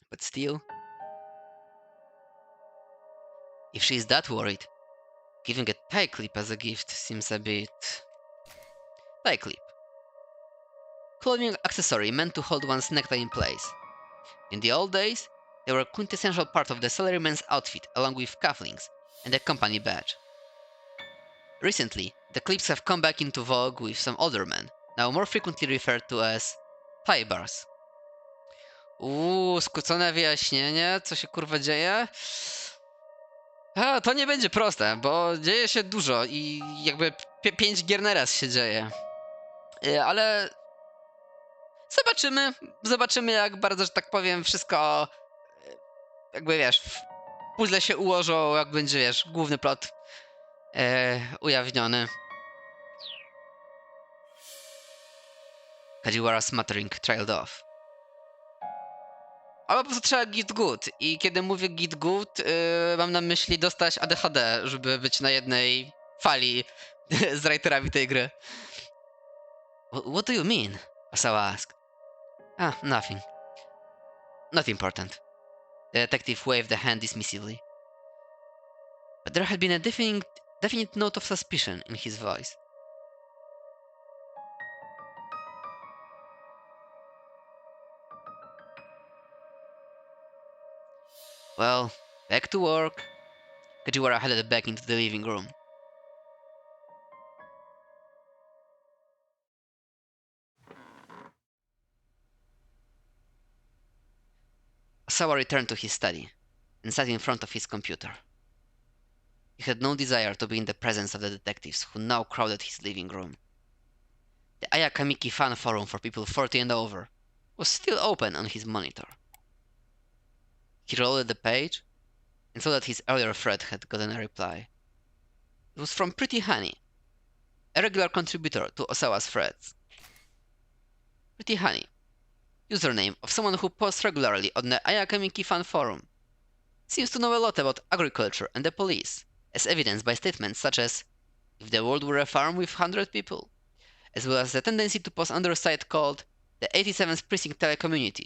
But still, if she's that worried, giving a tie clip as a gift seems a bit... Tie clip. Clothing accessory meant to hold one's necktie in place. In the old days, they were a quintessential part of the salaryman's outfit along with cufflinks and a company badge. Recently, the clips have come back into vogue with some older men, now more frequently referred to as tie bars. Skrócone wyjaśnienie, co się kurwa dzieje? To nie będzie proste, bo dzieje się dużo i jakby 5 gier na raz się dzieje. Ale zobaczymy jak bardzo, że tak powiem, wszystko jakby wiesz, w puzzle się ułożą, jak będzie, wiesz, główny plot ujawniony. Kajiwara's smuttering trailed off. Ale po prostu trzeba git good. I kiedy mówię git good, mam na myśli dostać ADHD, żeby być na jednej fali z writerami tej gry. What do you mean? Osawa asked. Nothing. Not important. The detective waved a hand dismissively. But there had been a definite note of suspicion in his voice. Well, back to work. Kajiwara headed back into the living room. Osawa returned to his study and sat in front of his computer. He had no desire to be in the presence of the detectives who now crowded his living room. The Ayakamiki fan forum for people 40 and over was still open on his monitor. He rolled the page and saw that his earlier thread had gotten a reply. It was from Pretty Honey, a regular contributor to Osawa's threads. Pretty Honey, username of someone who posts regularly on the Ayakamiki fan forum, seems to know a lot about agriculture and the police, as evidenced by statements such as, if the world were a farm with 100 people, as well as the tendency to post under a site called the 87th Precinct Telecommunity.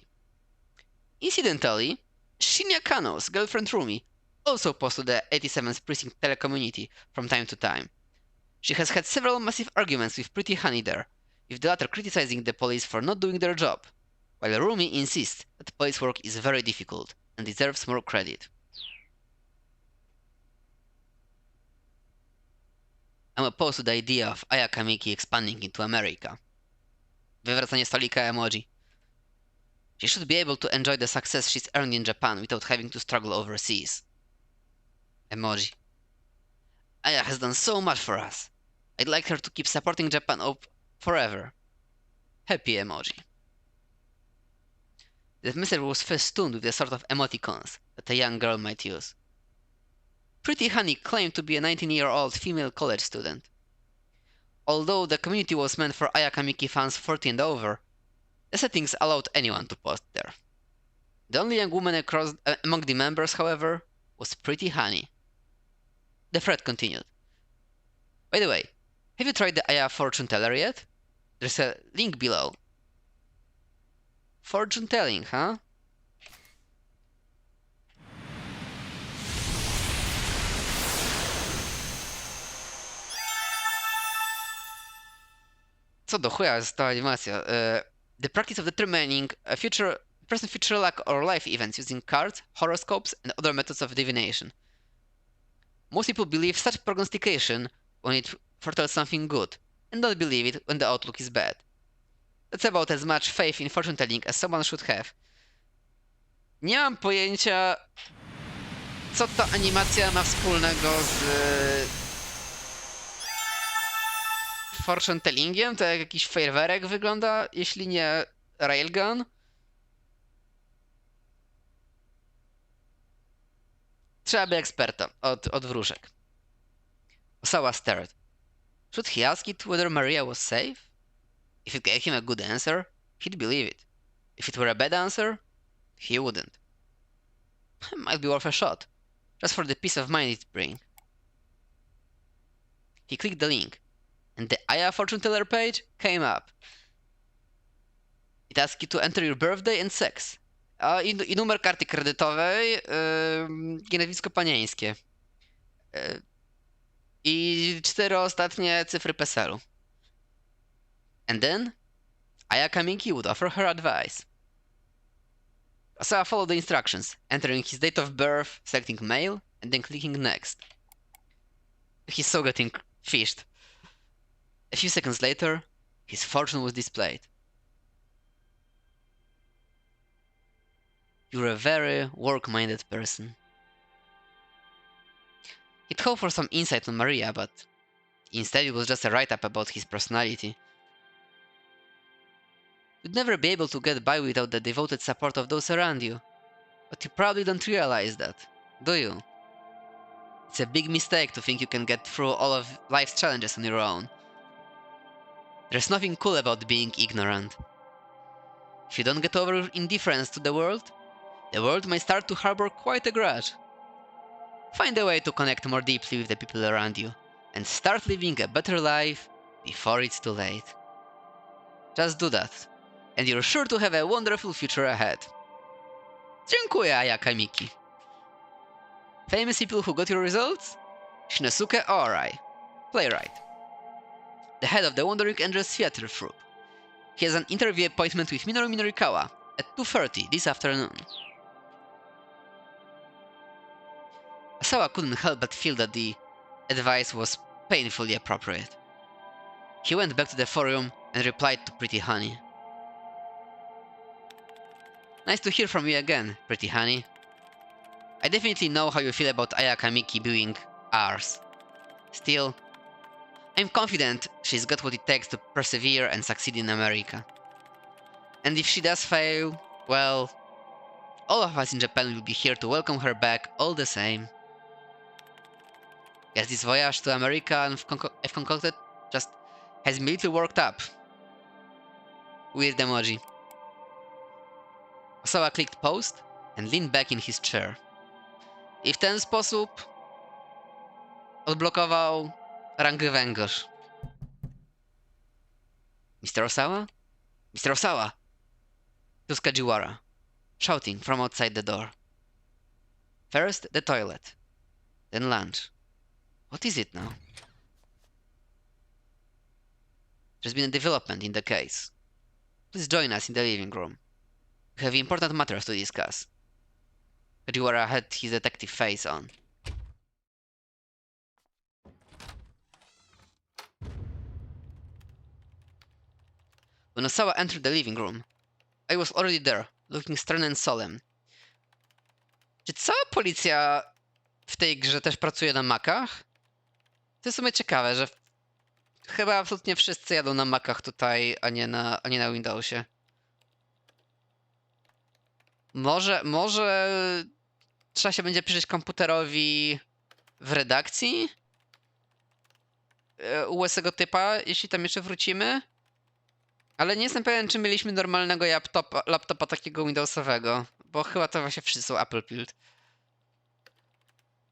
Incidentally, Shinya Kano's girlfriend Rumi also posts to the 87th Precinct Telecommunity from time to time. She has had several massive arguments with Pretty Honey there, with the latter criticizing the police for not doing their job, while Rumi insists that police work is very difficult and deserves more credit. I'm opposed to the idea of Ayakamiki expanding into America. Wywracanie stolika emoji. She should be able to enjoy the success she's earned in Japan without having to struggle overseas. Emoji. Aya has done so much for us. I'd like her to keep supporting Japan up forever. Happy emoji. The message was festooned with the sort of emoticons that a young girl might use. Pretty Honey claimed to be a 19-year-old female college student. Although the community was meant for Ayakamiki fans 40 and over, the settings allowed anyone to post there. The only young woman among the members, however, was Pretty Honey. The thread continued. By the way, have you tried the Aya fortune teller yet? There's a link below. Fortune telling, huh? Co do chuja jest ta animacja? The practice of determining a present future luck or life events using cards, horoscopes, and other methods of divination. Most people believe such prognostication when it foretells something good, and don't believe it when the outlook is bad. That's about as much faith in fortune telling as someone should have. Nie mam pojęcia, co ta animacja ma wspólnego z fortune tellingiem. To jak jakiś fajerwerek wygląda, jeśli nie railgun. Trzeba by eksperta od wróżek. Osawa stared. Should he ask it whether Maria was safe? If it gave him a good answer, he'd believe it. If it were a bad answer, he wouldn't. Might be worth a shot, just for the peace of mind it'd bring. He clicked the link, and the Aya fortune teller page came up. It asked you to enter your birthday and sex. I numer karty kredytowej, i nazwisko panieńskie. I 4 ostatnie cyfry PESEL-u. And then, Aya Kamiki would offer her advice. Osawa followed the instructions, entering his date of birth, selecting male, and then clicking next. He's so getting fished. A few seconds later, his fortune was displayed. You're a very work-minded person. He'd hoped for some insight on Maria, but instead it was just a write-up about his personality. You'd never be able to get by without the devoted support of those around you. But you probably don't realize that, do you? It's a big mistake to think you can get through all of life's challenges on your own. There's nothing cool about being ignorant. If you don't get over your indifference to the world may start to harbor quite a grudge. Find a way to connect more deeply with the people around you, and start living a better life before it's too late. Just do that, and you're sure to have a wonderful future ahead. Dziękuję, Aya Kamiki. Famous people who got your results? Shinosuke Arai, playwright. The head of the Wandering Angels Theatre Troupe. He has an interview appointment with Minoru Minorikawa at 2:30 this afternoon. Osawa couldn't help but feel that the advice was painfully appropriate. He went back to the forum and replied to Pretty Honey. Nice to hear from you again, Pretty Honey. I definitely know how you feel about Aya Kamiki being ours. Still, I'm confident she's got what it takes to persevere and succeed in America. And if she does fail, well, all of us in Japan will be here to welcome her back all the same. Guess this voyage to America I've concocted just has me a little worked up. Weird emoji. Osawa clicked post and leaned back in his chair. I w ten sposób odblokował rangę węgorz. Mr. Osawa? Mr. Osawa! To Kajiwara, shouting from outside the door. First the toilet, then lunch. What is it now? There's been a development in the case. Please join us in the living room. We have important matters to discuss. Kajiwara had his detective face on. When Osawa entered the living room, I was already there, looking stern and solemn. Czy cała policja w tej grze też pracuje na Macach? To jest w sumie ciekawe, że chyba absolutnie wszyscy jadą na Macach tutaj, a nie na Windowsie. Może trzeba się będzie przyjrzeć komputerowi w redakcji u łysego typa, jeśli tam jeszcze wrócimy. Ale nie jestem pewien, czy mieliśmy normalnego laptopa takiego Windowsowego, bo chyba to właśnie wszyscy są Apple Build.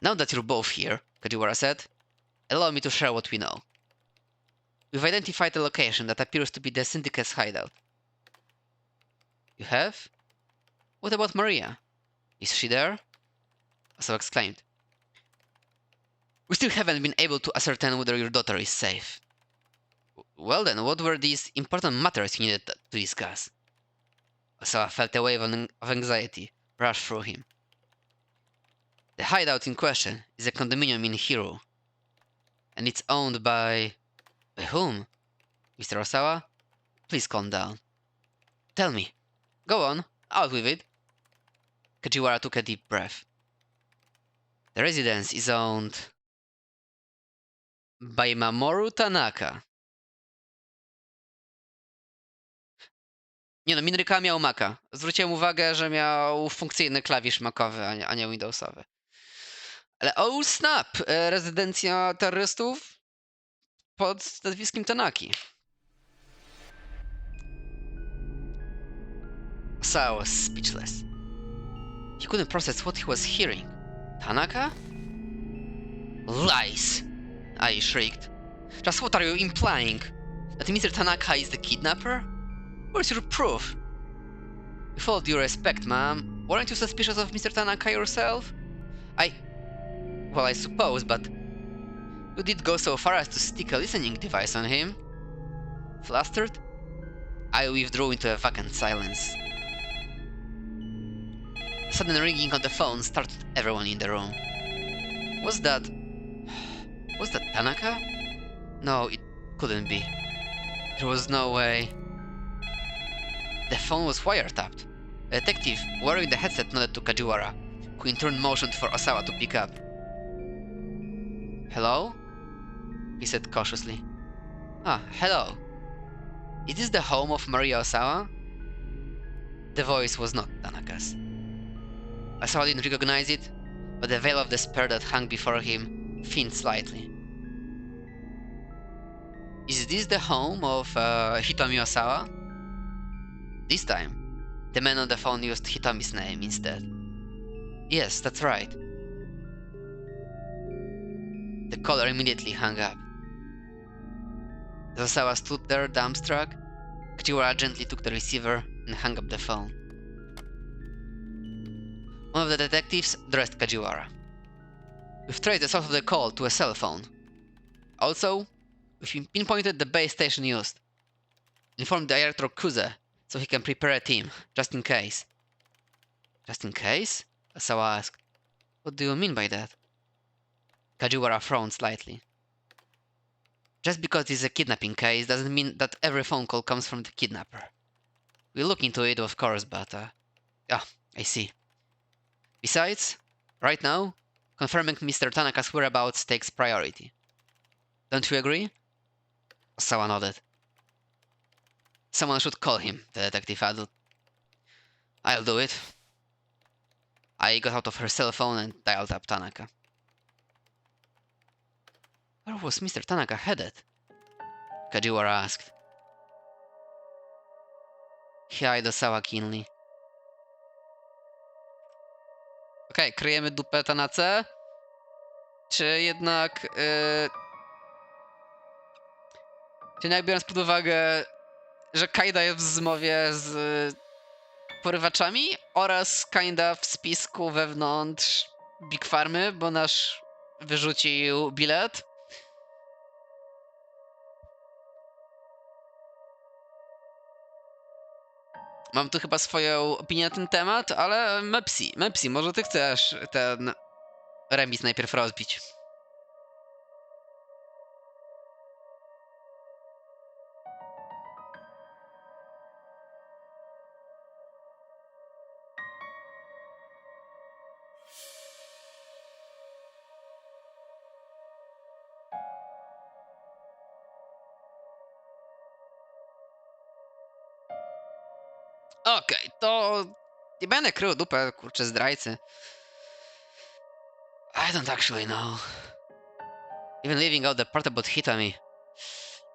Now that you're both here, Kajiwara said, allow me to share what we know. We've identified a location that appears to be the Syndicate's hideout. You have? What about Maria? Is she there? Osawa exclaimed. We still haven't been able to ascertain whether your daughter is safe. Well then, what were these important matters you needed to discuss? Osawa felt a wave of anxiety rush through him. The hideout in question is a condominium in Hiro, and it's owned by... By whom? Mr. Osawa? Please calm down. Tell me. Go on, out with it. Kajiwara took a deep breath. The residence is owned by Mamoru Tanaka. Nie no, Minryka miał Maca. Zwróciłem uwagę, że miał funkcyjny klawisz macowy, a nie Windowsowy. Ale oh snap! Rezydencja terrorystów pod nazwiskiem Tanaki. Osawa was speechless. He couldn't process what he was hearing. Tanaka? Lies! I shrieked. Just what are you implying? That Mr. Tanaka is the kidnapper? Where's your proof? With all due respect, ma'am, weren't you suspicious of Mr. Tanaka yourself? Well, I suppose, but you did go so far as to stick a listening device on him. Flustered, I withdrew into a vacant silence. A sudden ringing on the phone startled everyone in the room. Was that Tanaka? No, it couldn't be. There was no way. The phone was wiretapped. A detective wearing the headset nodded to Kajiwara, who in turn motioned for Osawa to pick up. Hello? He said cautiously. Ah, hello. Is this the home of Maria Osawa? The voice was not Tanaka's. Osawa didn't recognize it, but the veil of despair that hung before him thinned slightly. Is this the home of Hitomi Osawa? This time, the man on the phone used Hitomi's name instead. Yes, that's right. The caller immediately hung up. As Osawa stood there dumbstruck, Kajiwara gently took the receiver and hung up the phone. One of the detectives addressed Kajiwara. We've traced the source of the call to a cell phone. Also, we've pinpointed the base station used. Inform Director Kuze so he can prepare a team, just in case. Just in case? Osawa asked. What do you mean by that? Kajiwara frowned slightly. Just because it's a kidnapping case doesn't mean that every phone call comes from the kidnapper. We'll look into it, of course, but... I see. Besides, right now, confirming Mr. Tanaka's whereabouts takes priority. Don't you agree? Osawa nodded. Someone should call him, the detective added. I'll do it. I got out of her cell phone and dialed up Tanaka. Where was Mr. Tanaka headed? Kajiwara asked. He eyed Osawa keenly. Okej, kryjemy dupę Tanace? Czy jednak... Czy jednak biorąc pod uwagę, że Kaida jest w zmowie z porywaczami oraz Kaida w spisku wewnątrz Big Farmy, bo nasz wyrzucił bilet. Mam tu chyba swoją opinię na ten temat, ale Mepsi, może ty chcesz ten remis najpierw rozbić. Okej, to nie będę krył dupę, kurczę, zdrajcy. I don't actually know. Even leaving out the part about Hitomi,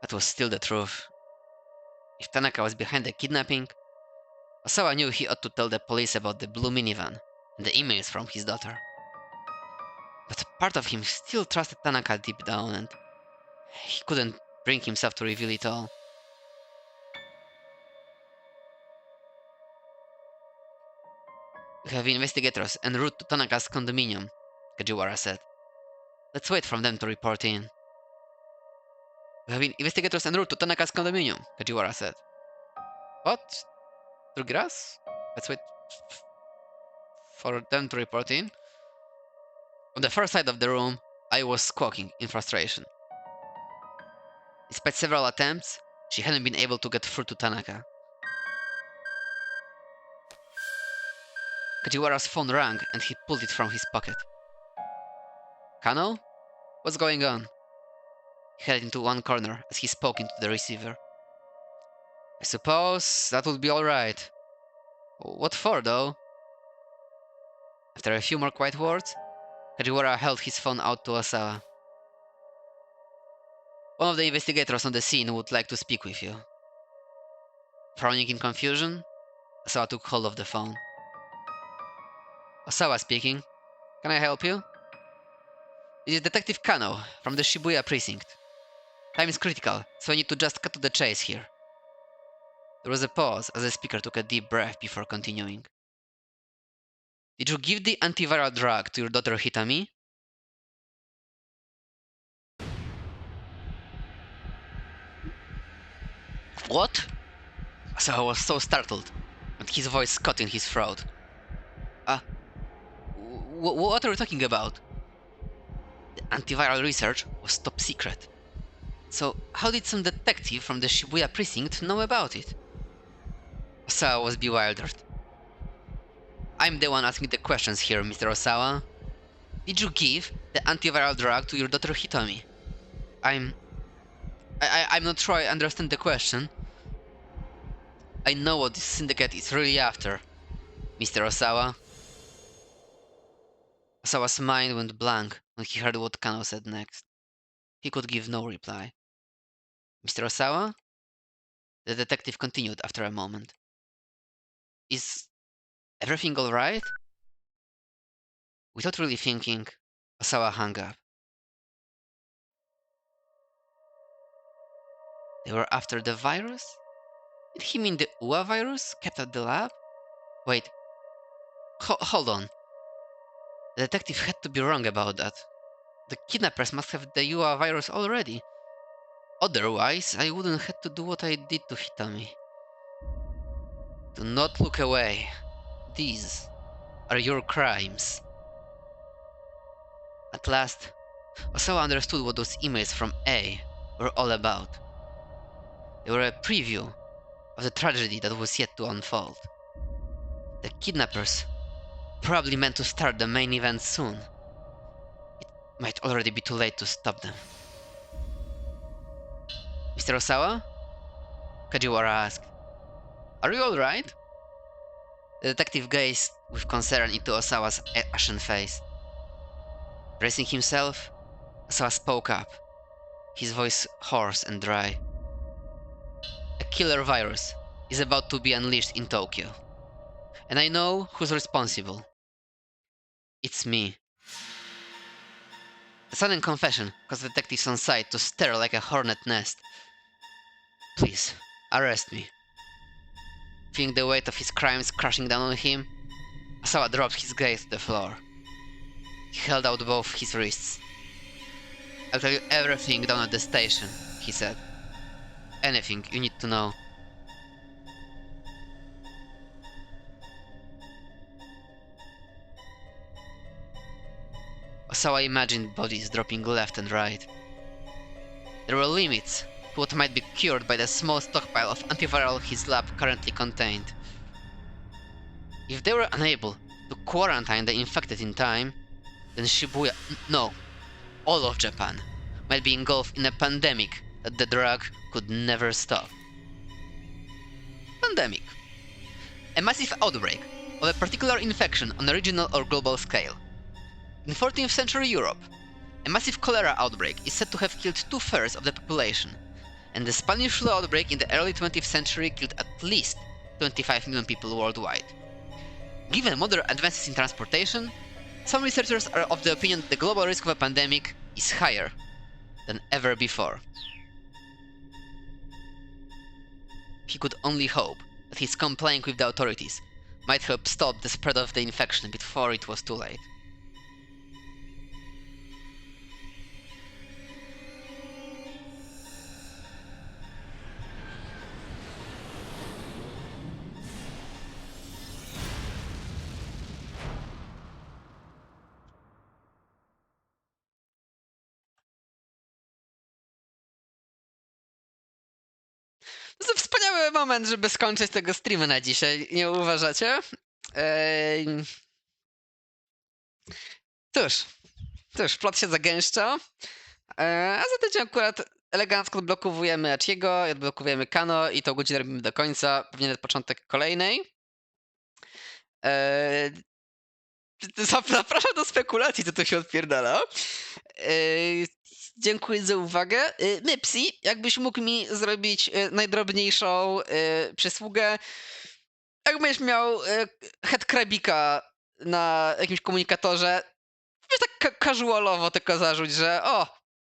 that was still the truth. If Tanaka was behind the kidnapping, Osawa knew he ought to tell the police about the blue minivan and the emails from his daughter. But part of him still trusted Tanaka deep down, and he couldn't bring himself to reveal it all. We have investigators en route to Tanaka's condominium, Kajiwara said. Let's wait for them to report in. We have investigators en route to Tanaka's condominium, Kajiwara said. What? Through grass? Let's wait for them to report in. On the far side of the room, I was squawking in frustration. Despite several attempts, she hadn't been able to get through to Tanaka. Kajiwara's phone rang and he pulled it from his pocket. Kano? What's going on? He headed into one corner as he spoke into the receiver. I suppose that would be alright. What for, though? After a few more quiet words, Kajiwara held his phone out to Osawa. One of the investigators on the scene would like to speak with you. Frowning in confusion, Osawa took hold of the phone. Osawa speaking. Can I help you? This is Detective Kano from the Shibuya precinct. Time is critical, so I need to just cut to the chase here. There was a pause as the speaker took a deep breath before continuing. Did you give the antiviral drug to your daughter Hitami? What? Osawa was so startled, and his voice caught in his throat. What are you talking about? The antiviral research was top secret. So how did some detective from the Shibuya precinct know about it? Osawa was bewildered. I'm the one asking the questions here, Mr. Osawa. Did you give the antiviral drug to your daughter Hitomi? I'm not sure I understand the question. I know what this syndicate is really after, Mr. Osawa. Osawa's mind went blank when he heard what Kano said next. He could give no reply. Mr. Osawa? The detective continued after a moment. Is everything alright? Without really thinking, Osawa hung up. They were after the virus? Did he mean the UA virus kept at the lab? Wait. Hold on. The detective had to be wrong about that. The kidnappers must have the UA virus already. Otherwise, I wouldn't have to do what I did to Hitami. Do not look away. These are your crimes. At last, Osawa understood what those emails from A were all about. They were a preview of the tragedy that was yet to unfold. The kidnappers probably meant to start the main event soon. It might already be too late to stop them. Mr. Osawa? Kajiwara asked. Are you alright? The detective gazed with concern into Osawa's ashen face. Bracing himself, Osawa spoke up, his voice hoarse and dry. A killer virus is about to be unleashed in Tokyo, and I know who's responsible. It's me. The sudden confession caused the detectives on site to stir like a hornet nest. Please, arrest me. Feeling the weight of his crimes crashing down on him, Osawa dropped his gaze to the floor. He held out both his wrists. I'll tell you everything down at the station, he said. Anything you need to know. Osawa imagined bodies dropping left and right. There were limits to what might be cured by the small stockpile of antiviral his lab currently contained. If they were unable to quarantine the infected in time, then Shibuya, no, all of Japan, might be engulfed in a pandemic that the drug could never stop. Pandemic. A massive outbreak of a particular infection on a regional or global scale. In 14th century Europe, a massive cholera outbreak is said to have killed 2/3 of the population, and the Spanish flu outbreak in the early 20th century killed at least 25 million people worldwide. Given modern advances in transportation, Some researchers are of the opinion that the global risk of a pandemic is higher than ever before. He could only hope that his complying with the authorities might help stop the spread of the infection before it was too late. To wspaniały moment, żeby skończyć tego streama na dzisiaj, nie uważacie? Ej... Cóż, plot się zagęszcza. A za tydzień akurat elegancko odblokowujemy Achiego, odblokowujemy Kano i tą godzinę robimy do końca. Pewnie na początek kolejnej. Zapraszam do spekulacji, co tu się odpierdala. Dziękuję za uwagę. Mypsi, jakbyś mógł mi zrobić najdrobniejszą przysługę. Jakbyś miał headcrabika na jakimś komunikatorze, wiesz, tak casualowo tylko zarzuć, że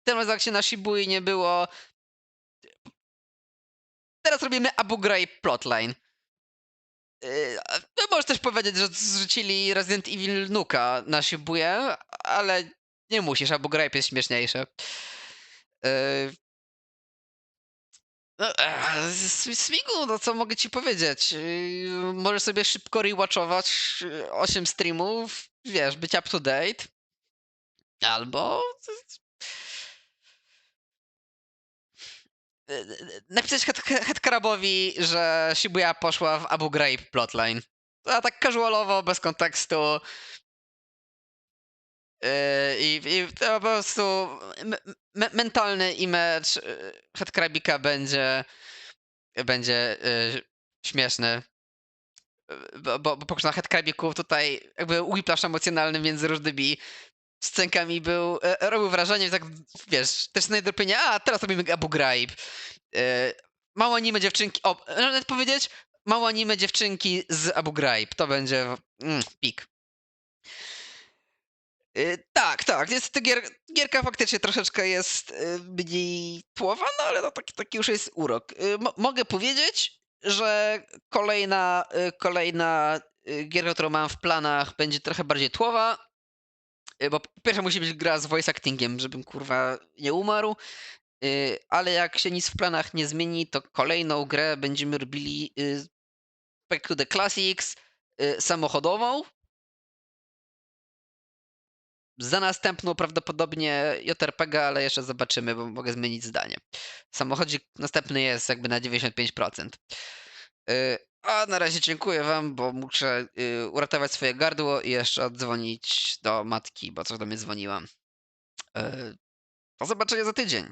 tym razem jak się na Shibui nie było, teraz robimy Abu Ghraib plotline. Możesz też powiedzieć, że zrzucili Resident Evil Nuka na Shibuya, ale nie musisz, Abu Ghraib jest śmieszniejszy. Smigu, no co mogę ci powiedzieć? Możesz sobie szybko rewatchować 8 streamów, wiesz, być up to date. Albo napisać Headcrabowi, że Shibuya poszła w Abu Ghraib plotline. A tak casualowo, bez kontekstu. I to po prostu mentalny image Headcrabika będzie śmieszny. Bo na Headcrabiku tutaj jakby whiplash emocjonalny między różnymi scenkami robił wrażenie, tak wiesz, też najdropienia, a teraz robimy Abu Ghraib. Małe anime dziewczynki, nawet powiedzieć, małe anime dziewczynki z Abu Ghraib, to będzie pik. Tak, niestety gierka faktycznie troszeczkę jest mniej tłowa, no ale no taki już jest urok. Mogę powiedzieć, że kolejna gierka, którą mam w planach, będzie trochę bardziej tłowa, bo po pierwsze musi być gra z voice actingiem, żebym kurwa nie umarł, ale jak się nic w planach nie zmieni, to kolejną grę będziemy robili Back to the Classics samochodową. Za następną prawdopodobnie JRPG, ale jeszcze zobaczymy, bo mogę zmienić zdanie. Samochodzik następny jest jakby na 95%. A na razie dziękuję wam, bo muszę uratować swoje gardło i jeszcze oddzwonić do matki, bo coś do mnie dzwoniła. Do zobaczenia za tydzień.